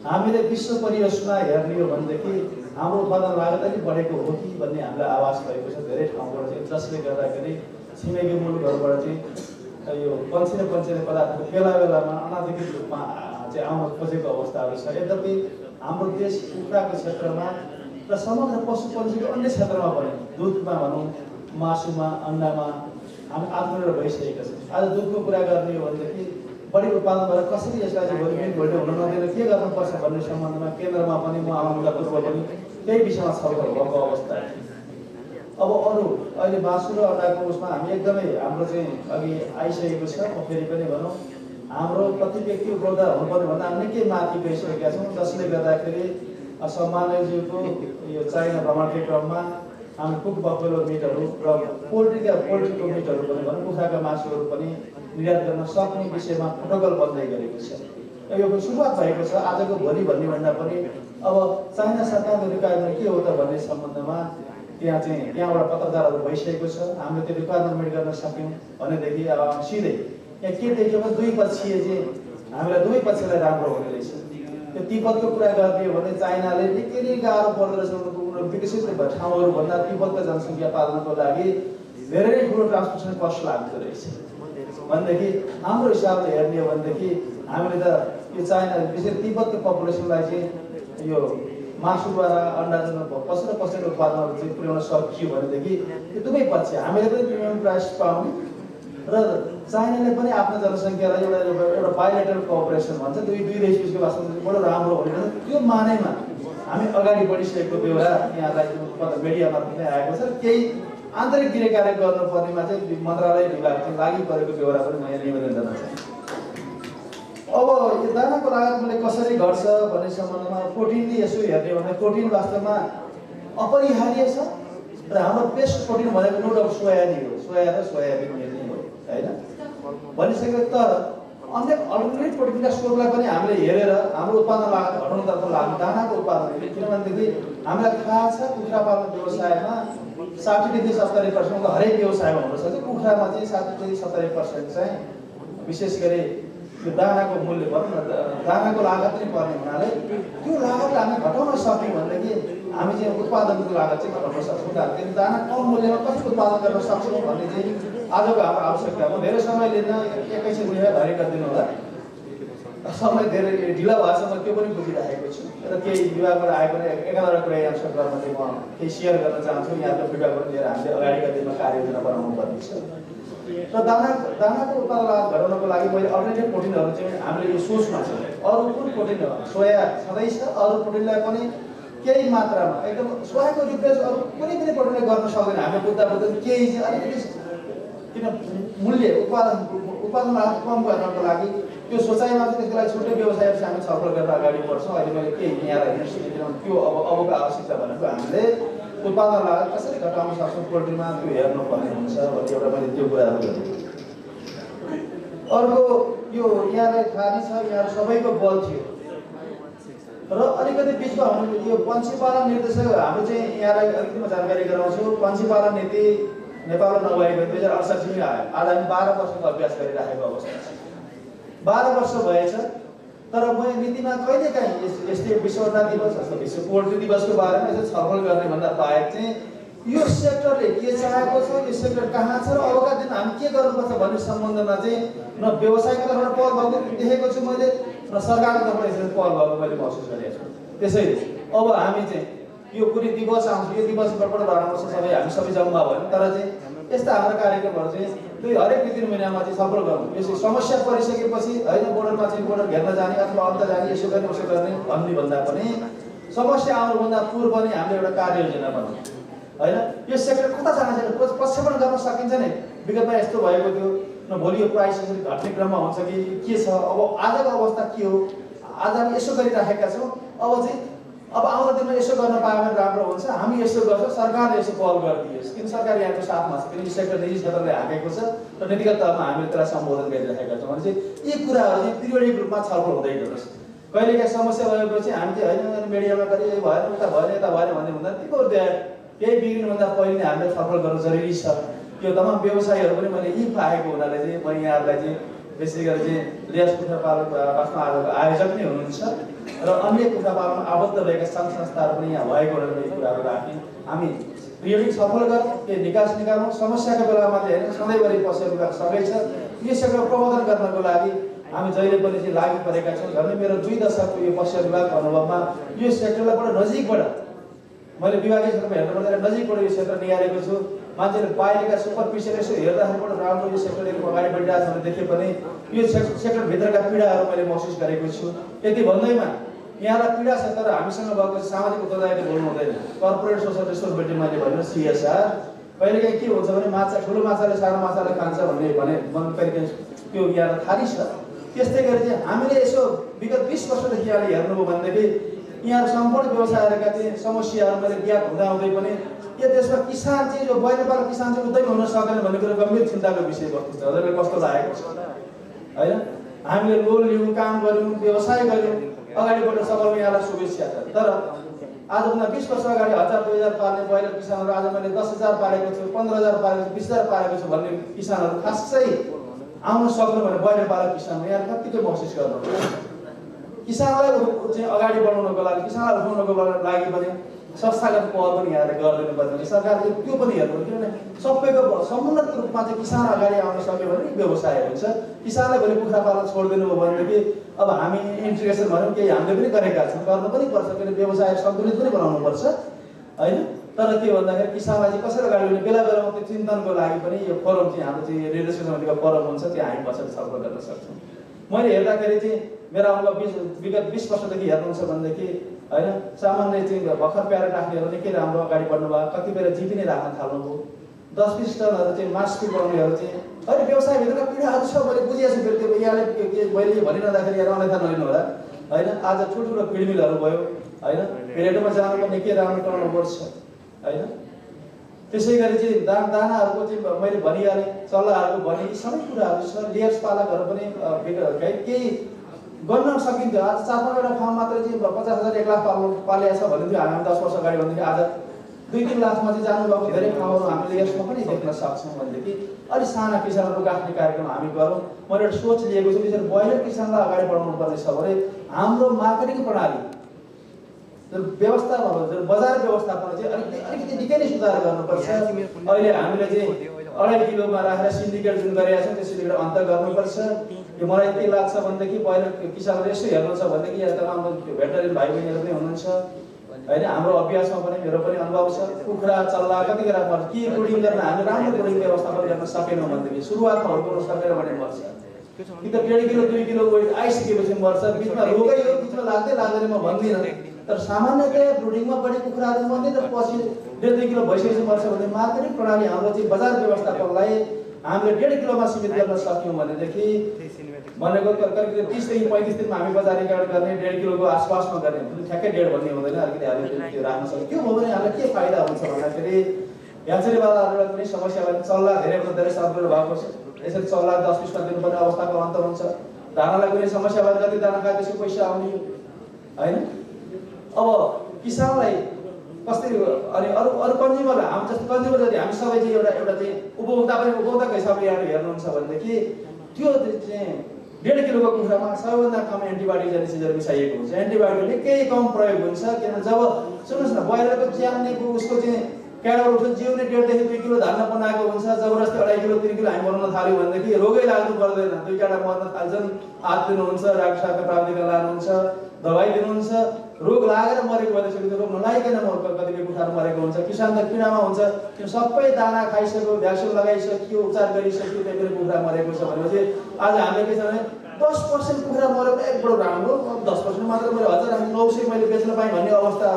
हामीले विश्व परियोजना हेर्ने हो भनेदेखि हाम्रो उत्पादन लागत अलिक बढेको हो कि भन्ने हामीलाई आवाज भएको छ धेरै ठाउँबाट चाहिँ, जसले गर्दाखेरि छिमेकी मुलुकहरूबाट चाहिँ यो पन्छिने पदार्थको बेला बेलामा अनाधिकृत रूपमा चाहिँ आउन खोजेको अवस्थाहरू छ। यद्यपि हाम्रो देश कुखुराको क्षेत्रमा र समग्र पशुपन्छीको अन्य क्षेत्रमा पनि दुधमा भनौँ, मासुमा, अन्डामा हामी आत्मनिर्भर भइसकेका छौँ। आज दुधको कुरा गर्ने हो भनेदेखि बढी उत्पादन गरेर कसरी यसलाई चाहिँ भोलि हुन नदिएर के गर्नुपर्छ भन्ने सम्बन्धमा केन्द्रमा पनि म आउनुभन्दा पूर्व पनि त्यही विषयमा छलफल भएको अवस्था छ। अब अरू अहिले मासु र अन्डाको उसमा हामी एकदमै हाम्रो चाहिँ अघि आइसकेको छ। फेरि पनि भनौँ हाम्रो प्रति व्यक्ति उपलब्ध हुनुपर्ने भन्दा हामी निकै माथि गइसकेका छौँ, जसले गर्दाखेरि सम्मानज्यूको यो चाइना भ्रमणकै क्रममा हामी कुक बफेलो मिटहरू र पोल्ट्रीको मिटहरू पनि भनौँ, कुखुराका मासुहरू पनि निर्यात गर्न सक्ने विषयमा प्रोटोकल बन्दै गरेको छ। यो सुरुवात भएको छ आजको भोलि भन्ने भन्दा पनि। अब चाइना सरकारको रिक्वायरमेन्ट के हो त भन्ने सम्बन्धमा त्यहाँबाट पत्रकारहरू भइसकेको छ। हामीले त्यो रिक्वायरमेन्ट मिट गर्न सक्यौँ भनेदेखि अब सिधै यहाँ के देख्यो भने दुई पक्षीय चाहिँ हामीलाई दुवै पक्षलाई राम्रो हुने रहेछ। त्यो तिब्बतको कुरा गर्ने हो भने चाइनाले निकै नै गाह्रो पर्दो रहेछ। उनीहरू विकसित ठाउँहरूभन्दा तिब्बतको जनसङ्ख्या पाल्नको लागि धेरै नै ठुलो ट्रान्सपोर्टेसन कस्ट लाग्दो रहेछ भनेदेखि हाम्रो हिसाबले हेर्ने हो भनेदेखि हामीले त यो चाइना विशेष तिब्बतको पपुलेसनलाई चाहिँ यो मासुद्वारा अन्डाजन्य पशु उत्पादनहरू चाहिँ पुर्याउन सकियो भनेदेखि त्यो दुवै पक्ष हामीले पनि प्रिमियम प्राइस पाउने र चाइनाले पनि आफ्नो जनसङ्ख्यालाई एउटा बायोलेटरल कोअपरेसन भन्छ, दुई देशबिचको वास्तवमा बडो राम्रो हुने त्यो मानेमा हामी अगाडि बढिसकेको बेला यहाँलाई मिडिया मार्फत आएको छ। केही आन्तरिक गृह कार्य गर्नुपर्नेमा चाहिँ मन्त्रालय विभाग चाहिँ लागि परेको बेहोरा पनि म निवेदन गर्न चाहन्छु। अब यो दानाको लागत मूल्य कसरी घट्छ भन्ने सम्बन्धमा प्रोटिनले यसो हेर्ने हो भने प्रोटिन वास्तवमा अपरिहार्य छ र हाम्रो बेस्ट प्रोटिन भनेको नो डाउट सोया नै हो, सोया र सोयाबिन नै हो हैन भनिसकेको। तर अन्य अल्टरनेट प्रोटिनका स्रोतलाई पनि हामीले हेरेर हाम्रो उत्पादन लागत घटाउनतर्फ लाग्नु दानाको उत्पादन, किनभनेदेखि हामीलाई थाहा छ कुखुरा पालन व्यवसायमा 60देखि 70% हरेक व्यवसायमा हुन सक्छ। कुखुरामा चाहिँ 60देखि 70% चाहिँ विशेष गरी यो दानाको मूल्य भनौँ न दानाको लागत पनि पर्ने हुनाले त्यो लागतलाई हामी घटाउन सक्यौँ भनेदेखि हामी चाहिँ उत्पादनको लागत चाहिँ घटाउन सक्छौँ। किन दाना कम मूल्यमा कसरी उत्पादन गर्न सक्छौँ भन्ने चाहिँ आजको हाम्रो आवश्यकता हो। धेरै समय लिन एकैछिन धैर्य गरिदिनु होला, समय धेरै ढिला भएछ म त्यो पनि बुझिराखेको छु र केही विभागबाट आएको एकावटा कुरा यहाँ सन्दर्भमा चाहिँ म केही सेयर गर्न चाहन्छु। यहाँको विभागबाट लिएर हामीले अगाडिका दिनमा कार्ययोजना बनाउनु पर्ने छ र दानाको उत्पादन लागत घटाउनको लागि मैले अल्टरनेटिभ प्रोटिनहरू चाहिँ हामीले यो सोचमा छ। अरू कुन प्रोटिन हो, सोया छँदैछ, अरू प्रोटिनलाई पनि केही मात्रामा एकदम सोयाको रिप्लेस अरू कुनै पनि प्रोटिनले गर्न सक्दैन। हामीले बुझ्दा केही चाहिँ अलिकति किन मूल्य उत्पादन लागत कम गर्नको लागि त्यो सोचाइमा चाहिँ त्यसको लागि छुट्टै व्यवसायहरू चाहिँ हामी छलफल गरेर अगाडि बढ्छौँ। अहिले मैले केही यहाँलाई हेर्छु त्यो अबको आवश्यकता भनेको हामीले उत्पादन लागत कसरी घटाउन सक्छौँ पोल्ट्रीमा त्यो हेर्नुपर्ने हुन्छ भन्ने एउटा मैले त्यो कुराहरू गरेँ। अर्को यो यहाँलाई थाहा नै छ, यहाँ सबैको बल थियो र अलिकति बिचमा हुनु यो पन्छी पालन निर्देशक हाम्रो चाहिँ यहाँलाई अलिकति म जानकारी गराउँछु। पन्छी पालन नीति नेपालमा नभएको 2068 आयो। आज हामी 12 वर्षको अभ्यास गरिराखेको अवस्था छ। 12 वर्ष भएछ तर म नीतिमा कहिलेकाहीँ यस्तै विश्व अन्डा दिवस जस्तो विश्व पोल्ट्री दिवसको बारेमा यसो छलफल गर्ने भन्दा बाहेक चाहिँ यो सेक्टरले के चाहेको छ, यो सेक्टर कहाँ छ र अबका दिन हामी के गर्नुपर्छ भन्ने सम्बन्धमा चाहिँ न व्यवसायको तर्फबाट पहल भएको देखेको छु मैले र सरकारको तर्फबाट यसरी पहल भएको मैले महसुस गरेको छु। त्यसैले अब हामी चाहिँ यो कुनै दिवस आउँछ, यो दिवसबाट रहनुपर्छ सबै हामी सबै जम्मा भयौँ। तर चाहिँ यस्ता हाम्रो कार्यक्रमहरू चाहिँ हरेक 2-3 महिनामा चाहिँ सफल गर्नु। यसो समस्या परिसकेपछि होइन बोर्डरमा चाहिँ बोर्डर घेर्न जाने अथवा अन्त जाने यसो गर्ने उसो गर्ने भन्ने भन्दा पनि समस्या आउनुभन्दा पूर्व नै हामीले एउटा कार्ययोजना बनाउँ होइन। यो सेक्टर कता जान सक्छ, प्रक्षेपण गर्न सकिन्छ नि। विगतमा यस्तो भएको थियो न, भोलि यो प्राइस यसरी घट्ने क्रममा हुन्छ कि के छ। अब आजको अवस्था के हो, आज हामी यसो गरिराखेका छौँ। अब आउँदो दिनमा यसो गर्न पायो भने राम्रो हुन्छ। हामी यसो गर्छौँ, सरकारले यसो पहल गरिदियोस् किन सरकार यहाँको साथमा छ, किन यो सेक्टर निजी क्षेत्रले हाकेको छ र नीतिगत तहमा हामीले त्यसलाई सम्बोधन गरिराखेका छौँ भने चाहिँ यी कुराहरू चाहिँ पिरियोडिक रूपमा छलफल हुँदै गर्नुहोस्। कहिलेकाहीँ समस्या भएपछि हामीले होइन मिडियामा गरे भएन उता भएन यता भएन भन्ने हुँदा तिम्रो केही बिग्रिनुभन्दा पहिले नै हामीले छलफल गर्नु जरुरी छ। त्यो तमाम व्यवसायीहरू पनि मैले यी पाएको हुनाले चाहिँ म यहाँहरूलाई चाहिँ विशेष गरी चाहिँ लियास कुखुरा पालन वास्तवमा आजको आयोजक नै हुनुहुन्छ र अन्य कुखुरा पालनमा आबद्ध रहेका सङ्घ संस्थाहरू पनि यहाँ भएको यो कुराहरू राख्ने हामी ब्रिडिङ सफल गरौँ के निकास निकालौँ समस्याको बेलामा चाहिँ होइन सधैँभरि पशु विभाग सँगै छ यो सेक्टर प्रबन्धन गर्नको लागि हामी जहिले पनि चाहिँ लागु परेका छौँ झन् मेरो 2 दशकको यो पशु विभागको अनुभवमा यो सेक्टरलाई बडो नजिकबाट मैले विभागीय क्षेत्रमा हेर्नु पर्दा नजिकबाट यो क्षेत्र निहालेको छु मान्छेले बाहिरका सुपरफिसियल यसो हेर्दाखेरि पनि राम्रो यो सेक्टर अगाडि बढिरहेको छ भने देखे पनि यो सेक्टरभित्रका पीडाहरू मैले महसुस गरेको छु यति भन्दैमा यहाँलाई पीडा छ तर हामीसँग भएको सामाजिक उत्तरदायित्व बोल्नु हुँदैन कर्पोरेट सोसल रेस्पोन्सिबिलिटी मैले भनेर CSR कहिलेकाहीँ के हुन्छ भने माछा ठुलो माछाले सानो माछाले खान्छ भन्ने मन कहिलेकाहीँ त्यो यहाँलाई थाहा छ त्यस्तै गरी चाहिँ हामीले यसो विगत 20 वर्षदेखि यहाँले हेर्नुभयो भनेदेखि यहाँहरू सम्पूर्ण व्यवसायहरूका चाहिँ समस्याहरू मैले ज्ञात हुँदाहुँदै पनि यो देशमा किसान चाहिँ जो वैलपाल किसान चाहिँ उद्यमी हुन सकेन भन्ने कुरो गम्भीर चिन्ताको विषयवस्तु छ हजुरले कस्तो लागेको छ होइन हामीले लोन लियौँ काम गऱ्यौँ व्यवसाय गऱ्यौँ अगाडि बढ्न सफल यहाँलाई शुभेच्छा छ तर आजभन्दा 20 वर्ष अगाडि 1000-2000 पाल्ने ब्रोइलर किसानहरू आज मैले 10,000 पालेको छु 15,000 पालेको छु 20,000 पालेको छु भन्ने किसानहरू खासै आउन सक्नु भने ब्रोइलर पालक किसान यहाँ कतिको महसुस गर्नु किसानलाई चाहिँ अगाडि बढाउनको लागि किसानलाई उठाउनको लागि पनि संस्थागत पहल पनि यहाँले गरिदिनु पर्ने सरकारले त्यो पनि हेर्नु किनभने सबैको समुन्नत रूपमा चाहिँ किसान अगाडि आउन सक्यो भने व्यवसाय हुन्छ किसानले भने कुखुरा पालन छोडिदिनु भयो भनेदेखि अब हामी इन्टिग्रेसन भनौँ केही हामीले पनि गरेका छौँ गर्नु पनि पर्छ किनभने व्यवसाय सन्तुलित पनि बनाउनु पर्छ होइन तर के भन्दाखेरि किसानलाई चाहिँ कसरी अगाडि बढ्ने बेला बेलामा त्यो चिन्तनको लागि पनि यो फोरम चाहिँ हाम्रो चाहिँ निर्देशन समितिको फोरम हुन्छ त्यो हामी पछाडि छलफल गर्न सक्छौँ मैले हेर्दाखेरि चाहिँ मेरो अनुभव विगत 20 वर्षदेखि हेर्नुहुन्छ भनेदेखि होइन सामान्य चाहिँ भर्खर प्यारेट राख्नेहरू निकै राम्रो अगाडि बढ्नु भयो कतिपय जिपी नै राख्न थाल्नुभयो 10-20 टनहरू चाहिँ मासु बनाउनेहरू चाहिँ अहिले व्यवसायभित्रका पीडाहरू छ मैले बुझिएको छु फेरि त्यो यहाँले मैले भनिरहँदाखेरि यहाँ अन्यथा नलिनु होला होइन आज ठुल्ठुलो फिड मिलहरू भयो होइन भेरेटोमा जानु पनि के राम्रो टर्न ओभर छ होइन त्यसै गरी चाहिँ दानाहरूको चाहिँ मैले भनिहालेँ चल्लाहरूको भने यी सबै कुराहरू छ लेयर्स पालकहरू पनि केही गर्न सकिन्थ्यो आज 4-5वटा फार्म मात्रै चाहिँ 50,000 1 लाख पालेको छ भन्दै थियो हामी 10 वर्ष अगाडि भनेदेखि आज 2-3 लाखमा चाहिँ जानुभएको धेरै ठाउँहरू हामीले यसमा पनि देख्न सक्छौँ भनेदेखि अलिक साना किसानहरू राख्ने कार्यक्रम हामी गरौँ मैले एउटा सोच लिएको छु त्यसरी ब्रोइलर किसानलाई अगाडि बढाउनु पर्ने छ भने हाम्रो मार्केटिङ प्रणाली व्यवस्था बजार व्यवस्थापन चाहिँ अलिकति निकै नै सुधार गर्नुपर्छ अहिले हामीले चाहिँ 2.5 किलोमा राखेर सिन्डिकेट जुन गरेका छौँ त्यो सिन्डिकेट अन्त गर्नुपर्छ यो मलाई के लाग्छ भनेदेखि ब्रोइलर किसानहरू यसो हेर्नुहुन्छ भनेदेखि यहाँ तमाम भेटरिन भाइ बहिनीहरू पनि हुनुहुन्छ होइन हाम्रो अभ्यासमा पनि मेरो पनि अनुभव छ कुखुरा चल्ला कतिखेर पर्छ के ब्रुडिङ गर्न हामी राम्रो ब्रुडिङ व्यवस्थापन गर्न सकेनौँ भनेदेखि सुरुवातमा हुर्काउन सकेन भने मर्छ कि त 1.5 किलो 2 किलो वेट आइसकेपछि मर्छ बिचमा रोगै हो बिचमा लाग्दैन म भन्दिनँ तर सामान्यतया ब्रुडिङमा बढी कुखुराहरू मर्ने र पछि 1.5 किलो भइसकेपछि मर्छ भने मार्केटिङ प्रणाली हाम्रो चाहिँ बजार व्यवस्थापनलाई हामीले 1.5 किलोमा सीमित गर्न सक्यौँ भनेदेखि भनेको करिब 30 देखि 35 दिनमा हामी बजारीकरण गर्ने 1.5 किलोको आसपासमा गर्ने ठ्याक्कै 1.5 भन्ने हुँदैन अलिकति हामीले त्यो राख्न सक्छौँ त्यो हो भने हामीलाई के फाइदा हुन्छ भन्दाखेरि ह्याचरीवालाहरूलाई पनि समस्या भने चल्ला धेरै सर्कुलर भएको छ यसरी चल्ला 10-20 मा दिनुपर्ने अवस्थाको अन्त हुन्छ दानालाई कुनै समस्या भएर जति दाना खाए त्यसको पैसा आउने होइन अब किसानलाई कसरी अनि अरू कन्ज्युमरलाई हामी जस्तो कन्ज्युमर जति हामी सबै चाहिँ एउटा चाहिँ उपभोक्ता पनि उपभोक्ताको हिसाबले यहाँ हेर्नुहुन्छ भनेदेखि त्यो चाहिँ 1.5 किलोको कुखुरामा सबैभन्दा कम एन्टिबायोटिक जाने चिजहरू मिसाइएको हुन्छ एन्टिबायोटिक निकै कम प्रयोग हुन्छ किनभने जब सुन्नुहोस् न ब्रोइलरको च्याम्नेको उसको चाहिँ क्याडर उठ्छ जिउले 1.5 देखि 2 किलो धान्न बनाएको हुन्छ जबरजस्ती 2.5 किलो 3 किलो हामी बनाउन थाल्यो भनेदेखि रोगै लाग्नु पर्दैन 2 काटा मर्न थाल्छन् हात दिनुहुन्छ डाक्टरको प्राविधिकरण लानुहुन्छ दबाई दिनुहुन्छ रोग लागेर मरेको भनेपछि त्यो रोग नलागिकन कतिपय कुखुराहरू मरेको हुन्छ किसान त पीडामा हुन्छ त्यो सबै दाना खाइसक्यो भ्याक्सिन लगाइसक्यो उपचार गरिसक्यो त्यही कुखुरा मरेको छ भनेपछि आज हामीले के छ भने 10% कुखुरा मऱ्यो भने एक बडो राम्रो 10% मात्र मैले 1900 मैले बेच्न पाएँ भन्ने अवस्था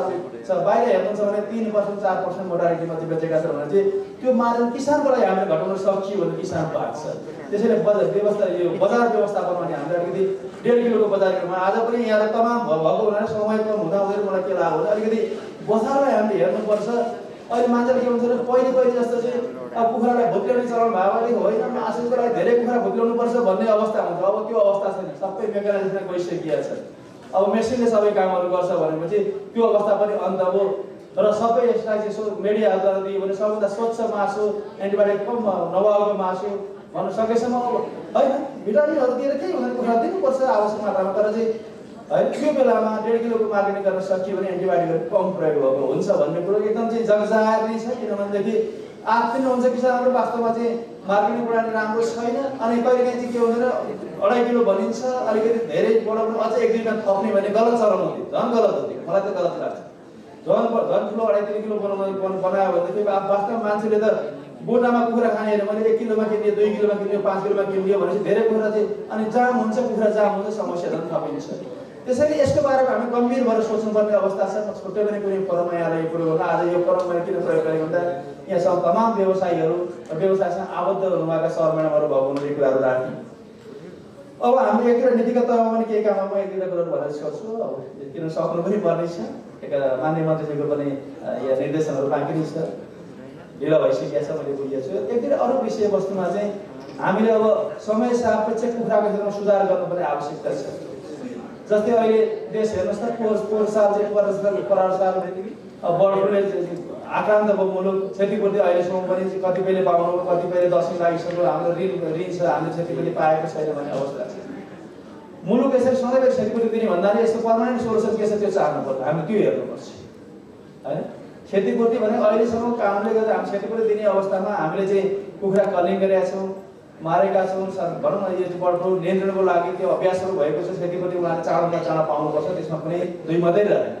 छ बाहिर हेर्नुहुन्छ भने 3% 4% मोडालिटीमा चाहिँ बेचेका छ भने चाहिँ त्यो मार्जिन किसानको लागि हामीले घटाउन सकियो भने किसान भाग्छ त्यसैले बजार व्यवस्था यो बजार व्यवस्थापनमा हामीले अलिकति 1.5 किलोको बजारमा आज पनि यहाँ तमाम भएको हुनाले समय कम हुँदा हुँदै मलाई के लाग्यो भने अलिकति बजारलाई हामीले हेर्नुपर्छ अहिले मान्छेले के भन्छ भने पहिले जस्तो चाहिँ अब कुखुरालाई भुत्ल्याउने चलन भएपछि होइन मासुको लागि धेरै कुखुरा भुत्ल्याउनुपर्छ भन्ने अवस्था हुन्छ अब त्यो अवस्था छैन सबै मेकानाइजेसन गइसकिया छ अब मेसिनले सबै कामहरू गर्छ भनेपछि त्यो अवस्था पनि अन्त हो र सबै यसलाई चाहिँ मिडियाद्वारा दियो भने सबभन्दा स्वच्छ मासु एन्टिबायोटिक कम नभएको मासु भन्न सकेसम्म होइन भिटामिनहरू दिएर केही हुँदैन, कुखुरा दिनुपर्छ आवश्यक मात्रामा। तर चाहिँ होइन त्यो बेलामा 1.5 किलोको मार्केटिङ गर्न सकियो भने एन्टिबायोटिकहरू कम प्रयोग भएको हुन्छ भन्ने कुरो एकदम चाहिँ जगजाहेर नै छ। किनभनेदेखि आत्तिनु हुन्छ किसानहरू वास्तवमा चाहिँ मार्केटिङ प्रणाली राम्रो छैन। अनि कहिलेकाहीँ चाहिँ के हुँदैन 2.5 किलो भनिन्छ, अलिकति धेरै बढाउनु अझ 1-2 दिन थप्ने भन्ने गलत चलन हुन्थ्यो, झन् गलत हुन्थ्यो। मलाई त गलत लाग्छ। झन् ठुलो 2.5-3 किलो बनायो भनेदेखि वास्तवमा मान्छेले त बोटामा कुखुरा खाने हेऱ्यो भने 1 किलोमा किनियो, 2 किलोमा किनियो, 5 किलोमा किनियो भनेपछि धेरै कुखुरा चाहिँ अनि जाम हुन्छ, कुखुरा जाम हुन्छ, समस्या झन् थपिन्छ। त्यसैले यसको बारेमा हामी गम्भीर भएर सोच्नुपर्ने अवस्था छ। छुट्टै पनि कुनै फोरममा यहाँलाई कुरो गर्नु, आज यो फोरम मैले किन प्रयोग गरेको भन्दा यहाँ तमाम व्यवसायीहरू व्यवसायसँग आबद्ध हुनुभएका सरम्याडमहरू भएको हुनाले यो कुराहरू राख्ने। अब हाम्रो एकतिर नीतिगत तहमा पनि केही काममा म एक-दुईवटा कुराहरू भनेर सक्छु। अब किन सक्नु पनि पर्ने छ। माननीय मन्त्रीज्यूको पनि यहाँ निर्देशनहरू बाँकी नै छ, ढिलो भइसकेको छ, मैले बुझेको छु। एकतिर अरू विषयवस्तुमा चाहिँ हामीले अब समय सापेक्ष कुखुराको क्षेत्रमा सुधार गर्नुपर्ने आवश्यकता छ। जस्तै अहिले देश हेर्नुहोस् त, पोहोर साल चाहिँ परार साल बर्ड फ्लूले आक्रान्त भएको मुलुक, क्षतिपूर्ति अहिलेसम्म पनि कतिपयले पाउनु, कतिपयले 10 दिन लागिसक्यो, हाम्रो ऋण छ, हामीले क्षतिपूर्ति पाएको छैन भन्ने अवस्था छ। मुलुक यसरी सधैँ क्षतिपूर्ति दिने भन्नाले यसको पर्मानेन्ट सोल्युसन के छ त्यो चाहनु पर्छ, हामी त्यो हेर्नुपर्छ होइन। क्षतिपूर्ति भने अहिलेसम्म कारणले गर्दा हामी क्षतिपूर्ति दिने अवस्थामा हामीले चाहिँ कुखुरा कलिङ गरेका छौँ, मारेका छौँ। भनौँ न यो बर्ड फ्लू नियन्त्रणको लागि त्यो अभ्यासहरू भएको छ, क्षतिपूर्ति उहाँले चाँडो पाउनुपर्छ, त्यसमा कुनै दुई मात्रै रहेन।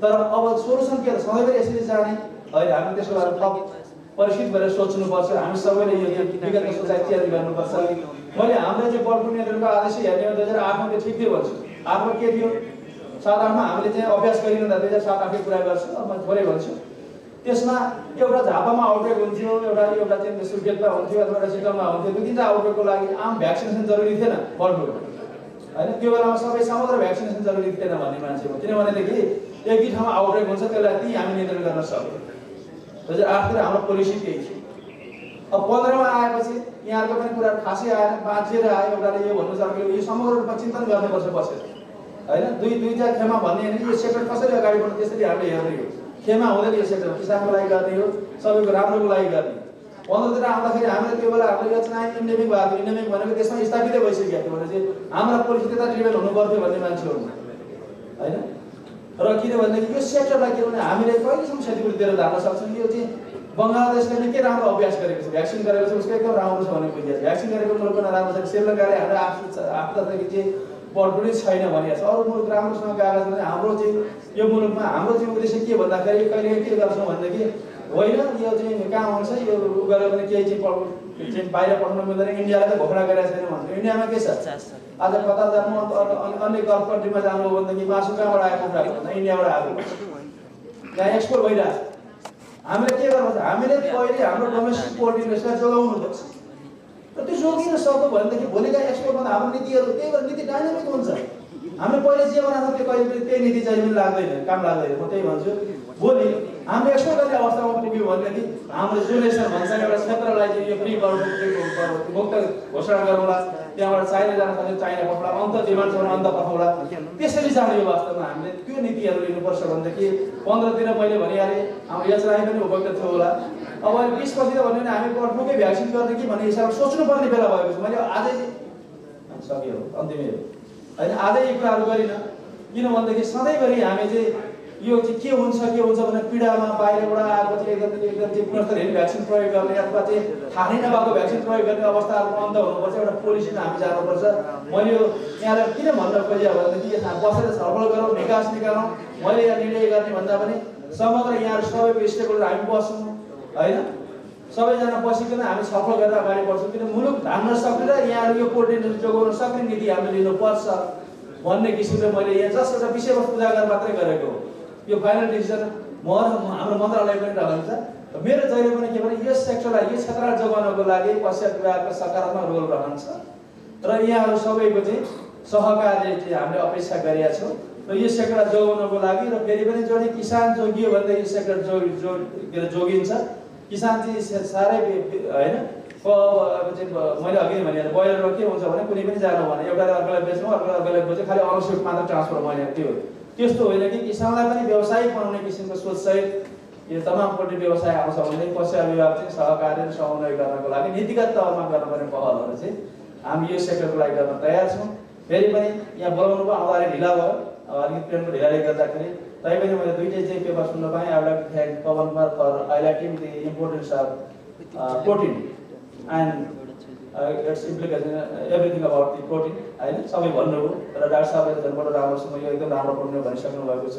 तर अब सोल्युसन के सधैँ यसरी जाने होइन, हामी त्यसको बारेमा थप परिचित भएर सोच्नुपर्छ। हामी सबैले यो विगतको सोचाइ तयारी गर्नुपर्छ। मैले हाम्रो चाहिँ बर्ड फ्लू नियन्त्रणको आदेश हेर्ने हो 2008मा त्यो ठिक थियो भन्छु। 8मा के थियो, 7-8मा हामीले चाहिँ अभ्यास गरिरहँदा 2007-8 कुरा गर्छु, अब म थोरै भन्छु। त्यसमा एउटा झापामा आउटब्रेक हुन्थ्यो, एउटा चाहिँ सुर्खेतमा हुन्थ्यो, अथवा एउटा चितवनमा हुन्थ्यो। 2-3 आउटब्रेकको लागि आम भ्याक्सिनेसन जरुरी थिएन बर्ड फ्लू होइन। त्यो बेलामा सबै समग्र भ्याक्सिनेसन जरुरी थिएन भन्ने मान्छे हो। किनभनेदेखि एक दुई ठाउँमा आउटब्रेक हुन्छ, त्यसलाई ती हामी नियन्त्रण गर्न सक्यौँ। 2008तिर हाम्रो पोलिसी त्यही थियो। अब 15मा आएपछि यहाँहरूको पनि कुरा खासै आएन, बाँचिएर आयो। एउटाले यो भन्नु सक्यो, यो समग्र रूपमा चिन्तन गर्नुपर्छ बसेर होइन। दुईटा खेमा भन्ने होइन, यो सेक्टर कसरी अगाडि बढ्छ त्यसरी हामीले हेर्ने हो। खेमा हुँदैन यो सेक्टर, किसानको लागि गर्ने हो, सबैको राम्रोको लागि गर्ने। 15तिर आउँदाखेरि हामीले त्यो बेला हाम्रो यो चाहिँ इन्डेमिक भएको थियो। इन्डेमिक भनेको त्यसमा स्थापितै भइसकेको थियो भने चाहिँ हाम्रो पोलिसी त्यता ड्रिभन हुनु पर्थ्यो भन्ने मान्छे हो होइन। र किनभनेदेखि यो सेक्टरलाई के भने हामीले कहिलेसम्म क्षतिपूर्ति दिएर जान सक्छौँ। यो चाहिँ बङ्गलादेशले निकै राम्रो अभ्यास गरेको छ, भ्याक्सिन गरेको छ, उसको एकदम राम्रो छ भन्ने बुझिएको छ। भ्याक्सिन गरेको मुलुक पनि राम्रो छ। श्रीलङ्काले हाम्रो आफ्नोदेखि चाहिँ बर्ड फ्लू छैन भनिएको छ। अरू मुलुक राम्रोसँग गएको छ भने हाम्रो चाहिँ यो मुलुकमा हाम्रो चाहिँ उद्देश्य के भन्दाखेरि कहिले के गर्छौँ भनेदेखि होइन यो चाहिँ कहाँ हुन्छ, यो गऱ्यो भने केही चाहिँ बाहिर पठाउनु मिल्दैन, इन्डियालाई त घोषणा गरेको छैन भन्छ। इन्डियामा के छ, आज कतार जानु, अन्य गल्फ कन्ट्रीमा जानु हो भनेदेखि मासु कहाँबाट आएको कुखुराको भन्दा इन्डियाबाट आएको त्यहाँ एक्सपोर्ट भइरहेको छ। हामीले के गर्नुपर्छ, हामीले पहिले हाम्रो डोमेस्टिक पोल्ट्री इन्डस्ट्रीलाई जोगाउनुपर्छ। र त्यो जोगिन सक्यो भनेदेखि भोलिका एक्सपोर्टमा हाम्रो नीतिहरू त्यही भएर नीति डाइनामिक हुन्छ। हामीले पहिले जे बनाएको त्यो कहिले पनि त्यही नीति चाहिँ पनि लाग्दैन, काम लाग्दैन। म त्यही भन्छु, भोलि हामीले एक्सपोर्ट गर्ने अवस्थामा पुग्यो भनेदेखि हाम्रो जुनेसन भन्छ एउटा क्षेत्रलाई चाहिँ यो फ्री मुक्त घोषणा गरौँला, त्यहाँबाट चाइना जान सक्छ, चाइना पठाउला, अन्त डिमान्ड छ भने अन्त पठाउला, त्यसरी जाने हो। वास्तवमा हामीले त्यो नीतिहरू लिनुपर्छ भनेदेखि 15तिर मैले भनिहालेँ, हाम्रो यसलाई पनि उपयुक्त थियो होला। अब 20 पछि त भन्यो भने हामी बर्ड फ्लूकै भ्याक्सिन गर्ने कि भन्ने हिसाबले सोच्नुपर्ने बेला भएको छ। मैले आजै सकियो अन्तिमै हो होइन, आजै यी कुराहरू गरिनँ। किनभनेदेखि सधैँभरि हामी चाहिँ यो चाहिँ के हुन्छ भनेर पीडामा बाहिरबाट आएको चाहिँ एकदम चाहिँ गुणस्तरहीन भ्याक्सिन प्रयोग गर्ने अथवा चाहिँ थाहा नै नभएको भ्याक्सिन प्रयोग गर्ने अवस्थाहरूको अन्त हुनुपर्छ। एउटा पोलिसीमा हामी जानुपर्छ। मैले यो यहाँलाई किन भन्न खोजेँ भनेदेखि बसेर छलफल गरौँ, निकास निकालौँ। मैले यहाँ निर्णय गर्ने भन्दा पनि समग्र यहाँ सबैको स्टेकहोल्डर हामी बसौँ होइन। सबैजना बसिकन हामी छलफल गरेर अगाडि बढ्छौँ। किन मुलुक धान्न सक्ने र यहाँ यो पोल्ट्री इन्डस्ट्री जोगाउन सक्ने नीति हामीले लिनुपर्छ भन्ने किसिमले मैले यहाँ जस्ट एउटा विषयवस्तु उजागर मात्रै गरेको हो। यो फाइनल डिसिजन हाम्रो मन्त्रालय पनि रहन्छ। मेरो जहिले पनि के भने यस सेक्टरलाई, यो क्षेत्रलाई जोगाउनको लागि पश्चात विभागको सकारात्मक रोल रहन्छ र यहाँहरू सबैको चाहिँ सहकार्य चाहिँ हामीले अपेक्षा गरेका छौँ। र यो सेक्टरलाई जोगाउनको लागि र फेरि पनि जोडी किसान जोगियो भनेदेखि यो सेक्टर जोगिन्छ। किसान चाहिँ साह्रै होइन। अब चाहिँ मैले अघि भने बोइलरमा के हुन्छ भने कुनै पनि जानु भने एउटाले अर्कोलाई बेच्नु, अर्कोलाई बेच्नु, खालि अनसुट मात्र ट्रान्सफर मैले त्यो त्यस्तो होइन कि किसानलाई पनि व्यवसायिक बनाउने किसिमको सोच सहित यो तमाम पोल्ट्री व्यवसाय आउँछ भने पशु विभाग चाहिँ सहकार्य र समन्वय गर्नको लागि नीतिगत तहमा गर्नुपर्ने पहलहरू चाहिँ हामी यो सेक्टरको लागि गर्न तयार छौँ। फेरि पनि यहाँ बोलाउनु भयो, आउँदाखेरि ढिला भयो, अलिकति ट्रेनको ढिलाले गर्दाखेरि तैपनि मैले दुईटै चाहिँ पेपर सुन्न पाएँ। I would like to thank Pawan Kumar for highlighting the importance of protein and its implication everything about the protein होइन सबै भन्नुभयो र डाक्टर साहबले झन् बडो राम्रोसँग यो एकदम राम्रो प्रोटिन भनिसक्नु भएको छ।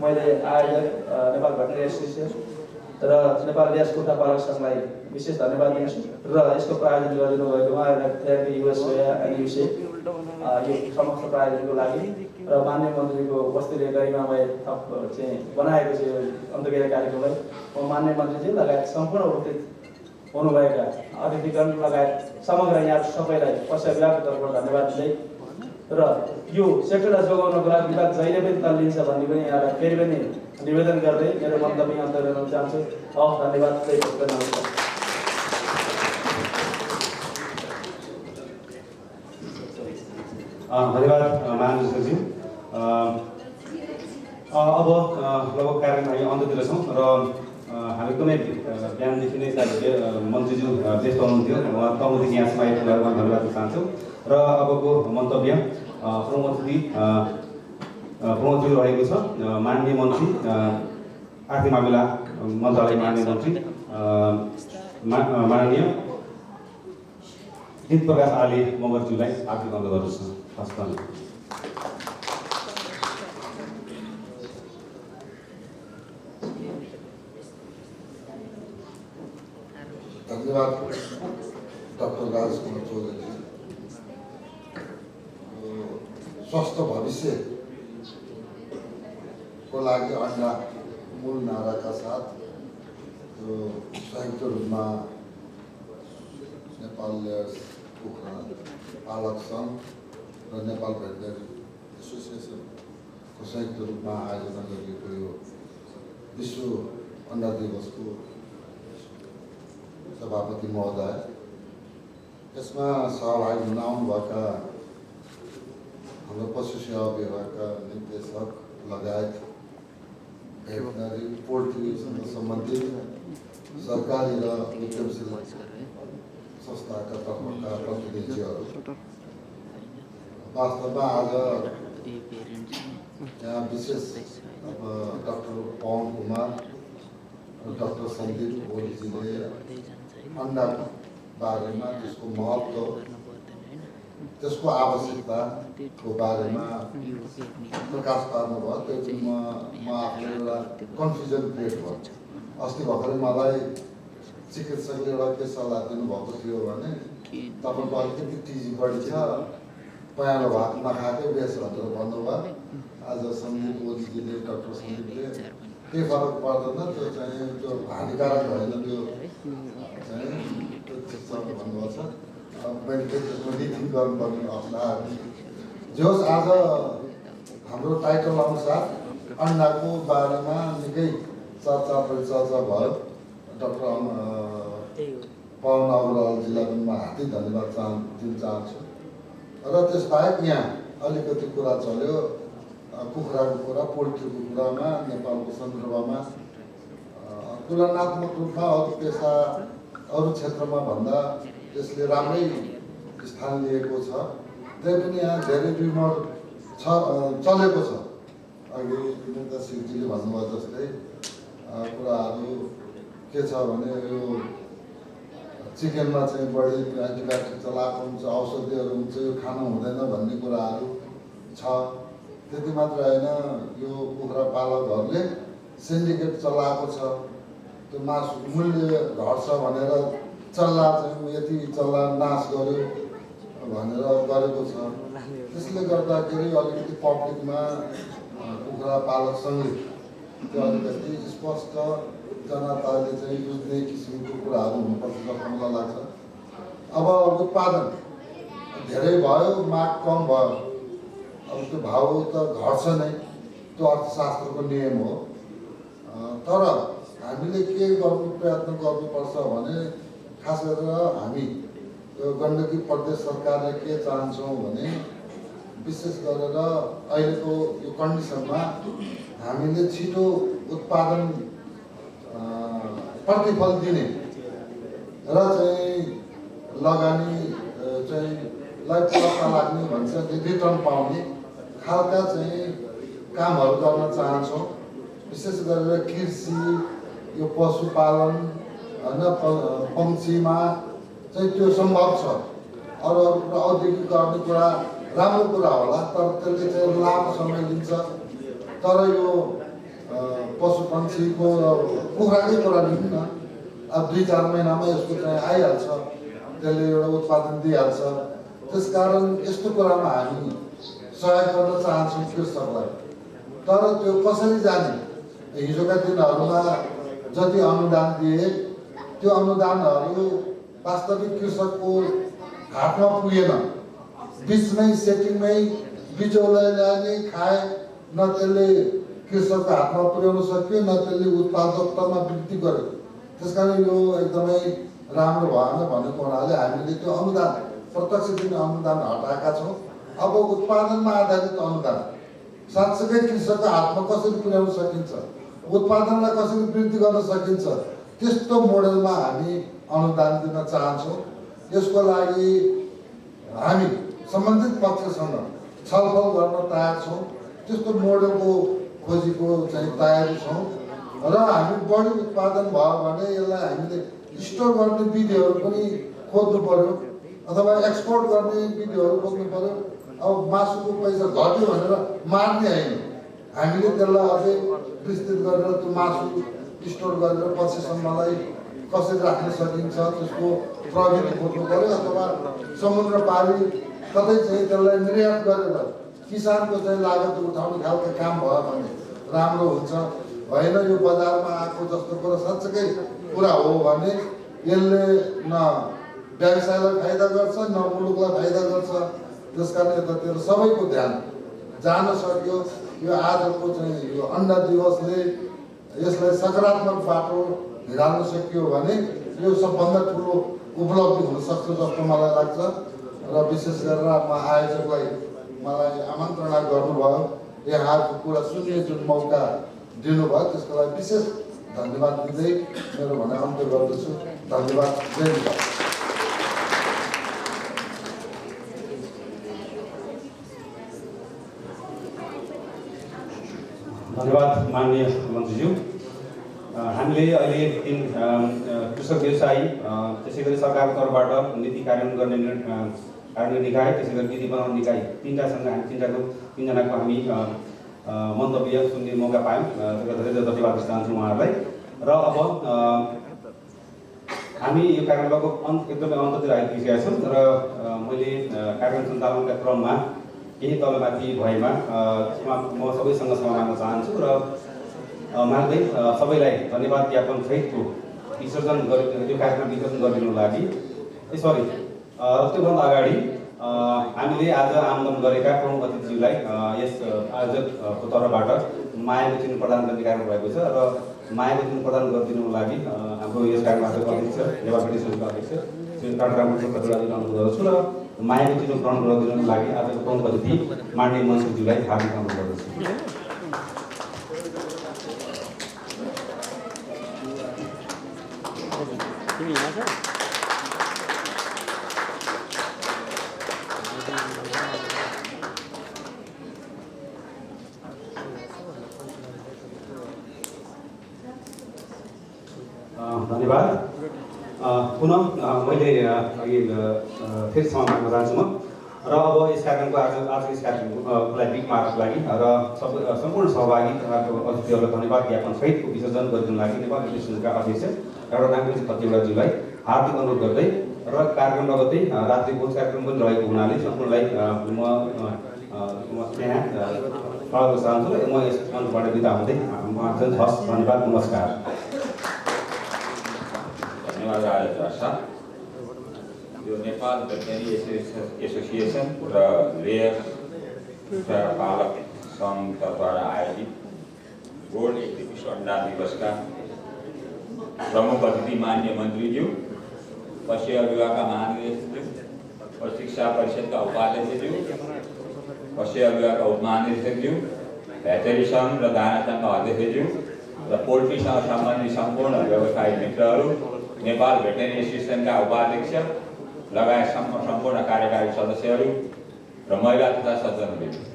मैले आयोजक नेपाल भेटनरी एसोसिएसन र नेपाल ल्यास कुखुरा पालक सङ्घलाई विशेष धन्यवाद दिन्छु र यसको प्रायोजन गरिदिनु भएको उहाँहरूलाई thank US soya and use यो समस्त प्रायोजनको लागि र माननीय मन्त्रीको उपस्थितिले गरिमामय थप चाहिँ बनाएको छ यो अन्तर्क्रिया कार्यक्रमलाई म माननीय मन्त्रीजी लगायत सम्पूर्ण उपस्थित हुनुभएका अतिथिगण लगायत समग्र यहाँ सबैलाई पशु विभागको तर्फबाट धन्यवाद दिँदै र यो सेक्टरलाई जोगाउनको लागि विभाग जहिले पनि तल्लिन्छ भन्ने पनि यहाँलाई फेरि पनि निवेदन गर्दै मेरो मन्तव्य अन्त गर्न चाहन्छु। हवस्, धन्यवाद। नमस्कार। धन्यवाद महानुज्यू। अब लगभग कार्यक्रम हामी अन्त्यतिर छौँ र हामी कुनै बिहानदेखि नै मन्त्रीज्यू व्यस्त हुनुहुन्थ्यो, उहाँ तमुदेखि यहाँसम्म आइपुग्नु भएकोमा धन्यवाद दिन चाहन्छु। र अबको मन्तव्य प्रमुखजी रहेको छ माननीय मन्त्री आर्थिक मामिला मन्त्रालय माननीय मन्त्री माननीय गीत प्रकाश आले मगरज्यूलाई आर्थिक अन्त गर्नुहोस्। धन्यवाद डाक्टर राजकुमार चौधरी। स्वस्थ भविष्यको लागि अन्डा मूल नाराका साथ संयुक्त रूपमा नेपाल कुखुरा पालक सङ्घ र नेपाल भेटनरी एसोसिएसनको संयुक्त रूपमा आयोजना गरिएको यो विश्व अन्डा दिवसको सभापति महोदय, यसमा सहभागी हुन आउनुभएका हाम्रो पशु सेवा विभागका निर्देशक लगायत भेटनरी पोल्ट्रीसँग सम्बन्धित सरकारी र उद्यमशील संस्थाका तर्फका प्रतिनिधिहरू, वास्तवमा आज यहाँ विशेष डाक्टर पवन कुमार र डाक्टर सन्दीप ओलीजीले अन्डाको बारेमा त्यसको महत्त्व, त्यसको आवश्यकताको बारेमा प्रकाश पार्नुभयो। त्यो चाहिँ म आफूले एउटा कन्फ्युजन क्रिएट भयो। अस्ति भर्खरै मलाई चिकित्सकले एउटा के सल्लाह दिनुभएको थियो भने तपाईँको अलिकति टिजी बढी छ, पहेँलो भात नखाएकै बेस भनेर भन्नुभयो। आज सन्दीप ओलीजीले डाक्टर सन्दीपले केही फरक पर्दैन, त्यो चाहिँ त्यो हानिकारक होइन, त्यो चाहिँ भन्नुभएको छ। मैले त्यसको रिथिङ गर्नुपर्ने अवस्था जे होस्, आज हाम्रो टाइटल अनुसार अन्डाको बारेमा निकै चर्चा परिचर्चा भयो। डाक्टर पवन अग्रवालजीलाई पनि म हार्दिक धन्यवाद दिन चाहन्छु। र त्यसबाहेक यहाँ अलिकति कुरा चल्यो कुखुराको कुरा, पोल्ट्रीको कुरामा नेपालको सन्दर्भमा तुलनात्मक रूपमा अरू पेसा अरू क्षेत्रमा भन्दा त्यसले राम्रै स्थान लिएको छ। त्यही पनि यहाँ धेरै र्युमर चलेको छ। अघि नेता शिवजीले भन्नुभयो जस्तै कुराहरू के छ भने यो चिकनमा चाहिँ बढी एन्टिबायोटिक चलाएको हुन्छ, औषधिहरू हुन्छ, यो खानु हुँदैन भन्ने कुराहरू छ। त्यति मात्र होइन, यो कुखुरा पालकहरूले सिन्डिकेट चलाएको छ। त्यो मासुको मूल्य घट्छ भनेर चल्ला चाहिँ यति चल्ला नाश गर्यो भनेर गरेको छ। त्यसले गर्दाखेरि अलिकति पब्लिकमा कुखुरा पालकसँगै त्यो अलिकति स्पष्ट जनताले चाहिँ बुझ्ने किसिमको कुराहरू हुनुपर्छ जस्तो मलाई लाग्छ। अब उत्पादन धेरै भयो, माग कम भयो, अब त्यो भाउ त घट्छ नै, त्यो अर्थशास्त्रको नियम हो। तर हामीले के गर्नु प्रयत्न गर्नुपर्छ भने खास गरेर हामी यो गण्डकी प्रदेश सरकारले के चाहन्छौँ भने विशेष गरेर अहिलेको यो कन्डिसनमा हामीले छिटो उत्पादन प्रतिफल दिने र चाहिँ लगानी चाहिँ लाई प्लसमा लाग्ने भन्छ रिटर्न पाउने खालका चाहिँ कामहरू गर्न चाहन्छौँ। विशेष गरेर कृषि, यो पशुपालन होइन, पक्षीमा चाहिँ त्यो सम्भव छ। अरू कुरा औद्योगिक गर्ने कुरा राम्रो कुरा होला, तर त्यसले चाहिँ लामो समय लिन्छ। तर यो पशु पक्षीको कुखुराकै कुरा लिउँ न, अब 2-4 महिनामा यसको चाहिँ आइहाल्छ, त्यसले एउटा उत्पादन दिइहाल्छ। त्यसकारण यस्तो कुरामा हामी सहयोग गर्न चाहन्छौँ कृषकलाई। तर त्यो कसरी जाने? हिजोका दिनहरूमा जति अनुदान दिए त्यो अनुदानहरू वास्तविक कृषकको हातमा पुगेन। बिचमै सेटिङमै बिचौलाले नै खाए, न त्यसले कृषकको हातमा पुर्याउन सक्यो, न त्यसले उत्पादकतामा वृद्धि गर्यो। त्यसकारण यो एकदमै राम्रो भएन भनेको हुनाले हामीले त्यो अनुदान, प्रत्यक्ष दिने अनुदान हटाएका छौँ। अब उत्पादनमा आधारित अनुदान साँच्चै कृषकको हातमा कसरी पुर्याउन सकिन्छ, उत्पादनलाई कसरी वृद्धि गर्न सकिन्छ, त्यस्तो मोडेलमा हामी अनुदान दिन चाहन्छौँ। यसको लागि हामी सम्बन्धित पक्षसँग छलफल गर्न तयार छौँ। त्यस्तो मोडेलको खोजीको चाहिँ तयारी छौँ र हामी बढी उत्पादन भयो भने यसलाई हामीले स्टोर गर्ने विधिहरू पनि खोज्नु पर्यो अथवा एक्सपोर्ट गर्ने विधिहरू खोज्नु पर्यो। अब मासुको पैसा घट्यो भनेर मार्ने होइन, हामीले त्यसलाई अझै विस्तृत गरेर त्यो मासु स्टोर गरेर पछिसम्मलाई कसरी राख्न सकिन्छ त्यसको प्रविधि खोज्नु पर्यो। अथवा समुद्र पारी कतै चाहिँ त्यसलाई निर्यात गरेर किसानको चाहिँ लागत उठाउने खालको काम भयो भने राम्रो हुन्छ। होइन यो बजारमा आएको जस्तो कुरा साँच्चै कुरा हो भने यसले न व्यवसायलाई फाइदा गर्छ, न मुलुकलाई फाइदा गर्छ। त्यसकारण यतातिर सबैको ध्यान जान सक्यो। यो आजको चाहिँ यो अन्डा दिवसले यसलाई सकारात्मक बाटो हिँडाल्न सक्यो भने यो सबभन्दा ठुलो उपलब्धि हुनसक्छ जस्तो मलाई लाग्छ। र विशेष गरेर म आयोजकलाई मलाई आमन्त्रणा गर्नुभयो, यहाँको कुरा सुन्ने जुन मौका दिनुभयो त्यसको लागि विशेष धन्यवाद दिँदै मेरो भनाइ अन्त्य गर्दछु। धन्यवाद। जय नेपाल। धन्यवाद माननीय मन्त्रीज्यू। हामीले अहिले कृषक व्यवसायी, त्यसै गरी सरकारको तर्फबाट नीति कार्यान्वयन गर्ने कार्यान्वयन निकाय, त्यसै गरी नीति बनाउने निकाय, तीनजनाको हामी मन्तव्य सुन्ने मौका पायौँ। धेरै धेरै धन्यवाद दिन चाहन्छु उहाँहरूलाई। र अब हामी यो कार्यक्रमको एकदमै अन्ततिर आइपुगेका छौँ र मैले कार्यक्रम सञ्चालनका क्रममा केही तलमाथि भएमा म सबैसँग क्षमा माग्न चाहन्छु र माग्दै सबैलाई धन्यवाद ज्ञापन सहितको विसर्जन यो कार्यक्रम विसर्जन गरिदिनु लागि। सरी, त्योभन्दा अगाडि हामीले आज आमन्त्रण गरेका प्रमुख अतिथिज्यूलाई यस आयोजकको तर्फबाट मायाको चिन्ह प्रदान गर्ने कार्यक्रम भएको छ र मायाको चिन्ह प्रदान गरिदिनुको लागि हाम्रो यस कार्यक्रमको अध्यक्ष नेपाल फेडरेसनको अध्यक्ष श्री काठमाडौँ खतुराजीलाई अनुरोध गर्दछु र मायाको चिन्ह ग्रहण गरिदिनुको लागि आजको प्रमुख अतिथि माननीय मन्त्रीज्यूलाई हार्दिक अनुरोध गर्दछु। धन्यवाद। पुनः मैले अघि फेरि क्षमा माग्न चाहन्छु म र अब यस कार्यक्रमको आज यस कार्यक्रमलाई बिक मार्नको लागि र सम्पूर्ण सहभागी अतिथिहरूलाई धन्यवाद ज्ञापन सहितको विसर्जन गरिदिनु लागि नेपाल फेडरेसनका अध्यक्ष डाक्टर रामकृष्ण खतिवडाज्यूलाई हार्दिक अनुरोध गर्दै र कार्यक्रम लगत्तै रात्रि भोज कार्यक्रम पनि रहेको हुनाले सम्पूर्णलाई म त्यहाँ स्वागत चाहन्छु र म यस मञ्चबाट बिदा हुँदै हस्। धन्यवाद, नमस्कार। धन्यवाद राजा साहब। यो नेपाल भेटनेरी एसोसिएसन र रेयर पालक सङ्घ तर्फबाट आयोजित गोल्ड 21 अन्डा दिवसका प्रमुख अतिथि माननीय मन्त्रीज्यू, पशु विभागका महानिदेशक और शिक्षा परिषदका उपाध्यक्षज्यू, पशु विभागका उपमहानिदेशकज्यू, भेटनेरी सङ्घ र दाना सङ्घका अध्यक्षज्यू, र पोल्ट्रीसँग सम्बन्धित सम्पूर्ण व्यवसायी मित्रहरू, नेपाल भेटनेरी एसोसिएसनका उपाध्यक्ष लगायत सम्पूर्ण कार्यकारी सदस्यहरू र महिला तथा सज्जनहरू।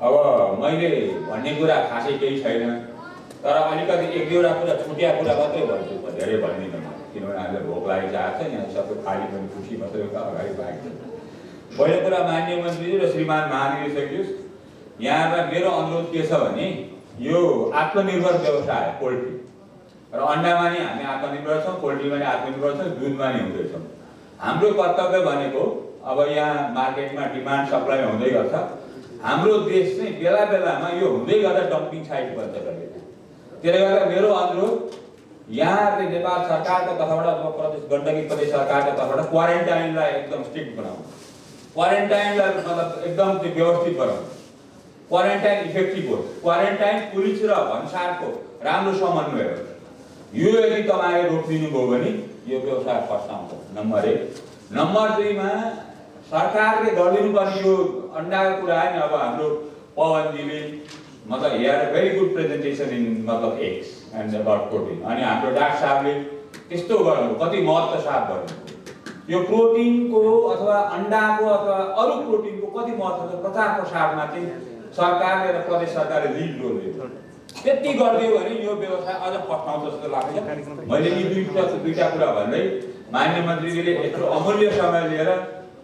अब मैले भन्ने कुरा खासै केही छैन, तर अलिकति एक दुईवटा कुरा छुट्या कुरा मात्रै भन्छु, धेरै भन्दिनँ म, किनभने हामीलाई भोक लागिरहेको छ, यहाँ सबै खाली पनि खुसी मात्रै अगाडि भएको छ। पहिलो कुरा माननीय मन्त्रीज्यू र श्रीमान महानिर्देशकज्यू, यहाँलाई मेरो अनुरोध के छ भने यो आत्मनिर्भर व्यवसाय पोल्ट्री र अन्डामा नि हामी आत्मनिर्भर छौँ, पोल्ट्रीमा नि आत्मनिर्भर छौँ, दुधमा नि हुँदैछौँ। हाम्रो कर्तव्य भनेको अब यहाँ मार्केटमा डिमान्ड सप्लाई हुँदै गर्छ, हाम्रो देश चाहिँ बेला बेलामा यो हुँदै गर्दा डम्पिङ साइट बन्छ कहिले। त्यसले गर्दा मेरो अनुरोध यहाँले नेपाल सरकारको तर्फबाट गण्डकी प्रदेश सरकारको तर्फबाट क्वारेन्टाइनलाई एकदम स्ट्रिक्ट बनाउनु, क्वारेन्टाइनलाई मतलब एकदम त्यो व्यवस्थित बनाउनु, क्वारेन्टाइन इफेक्टिभ होस्, क्वारेन्टाइन पुलिस र भन्सारको राम्रो समन्वय होस्। यो यदि तपाईँले रोकिदिनुभयो भने यो व्यवसाय फस्टाउँछ, नम्बर 1। नम्बर 2 मा सरकारले गरिदिनु पर्ने यो अन्डाको कुरा हैन। अब हाम्रो पवनजीले मतलब here very good presentation in मतलब एग्स एन्ड अबाउट प्रोटिन, अनि हाम्रो डाक्टर साहबले त्यस्तो गर्नु कति महत्त्व साथ गर्नु, यो प्रोटिनको अथवा अन्डाको अथवा अरू प्रोटिनको कति महत्त्व छ प्रचार प्रसारमा चाहिँ सरकारले र प्रदेश सरकारले लिड रोल लिन्छ। त्यति गरिदियो भने यो व्यवसाय अझ फस्टाउँछ जस्तो लाग्छ। मैले यी दुईटा कुरा भन्दै माननीय मन्त्रीजीले यत्रो अमूल्य समय लिएर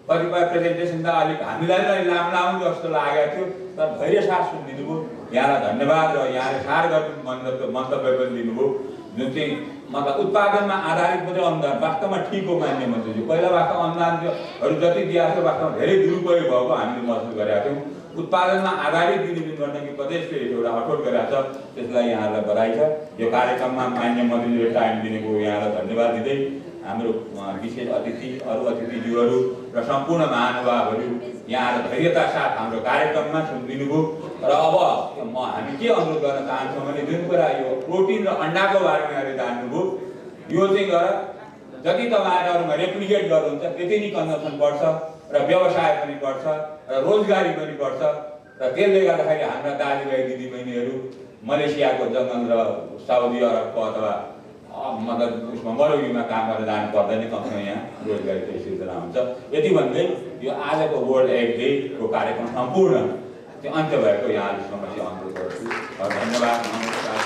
कतिपय प्रेजेन्टेसन त अलिक हामीलाई नै लामो जस्तो लागेको थियो, तर धैर्य साथ सुनिदिनु भयो। यहाँलाई धन्यवाद। र यहाँले सार गर्नु मन्तव्य पनि दिनुभयो, जुन चाहिँ मतलब उत्पादनमा आधारित मात्रै अनुदान वास्तवमा ठिक हो मान्य मन्त्रीजी। पहिला वास्तवमा अनुदानहरू जति दिएको थियो वास्तवमा धेरै दुरुपयोग भएको हामीले महसुस गरेका थियौँ। उत्पादनमा आधारित दिने जुन गण्डकी प्रदेशले एउटा अठोट गरेको छ त्यसलाई यहाँलाई बधाई छ। यो कार्यक्रममा मान्य मन्त्रीजीले टाइम दिनुभयो, यहाँलाई धन्यवाद दिँदै हाम्रो विशेष अतिथि, अरू अतिथिज्यूहरू र सम्पूर्ण महानुभावहरू यहाँहरू धैर्यता साथ हाम्रो कार्यक्रममा सुनिदिनुभयो। र अब हामी के अनुरोध गर्न चाहन्छौँ भने जुन कुरा यो प्रोटिन र अन्डाको बारेमा यहाँले जान्नुभयो, यो चाहिँ गर जति तपाईँहरूमा रेप्लिकेट गर्नुहुन्छ त्यति नै कन्जम्सन बढ्छ र व्यवसाय पनि बढ्छ र रोजगारी पनि बढ्छ। र त्यसले गर्दाखेरि हाम्रा दाजुभाइ दिदीबहिनीहरू मलेसियाको जङ्गल र साउदी अरबको अथवा मतलब उसमा मरुभूमिमा काम गरेर जानु पर्दैन, कमसेकम यहाँ रोजगारीको सिलसिला हुन्छ। यति भन्दै यो आजको वर्ल्ड एग डेको कार्यक्रम सम्पूर्ण त्यो अन्त्य भएको यहाँहरू समस्या अनुरोध गर्छु। धन्यवाद, नमस्कार।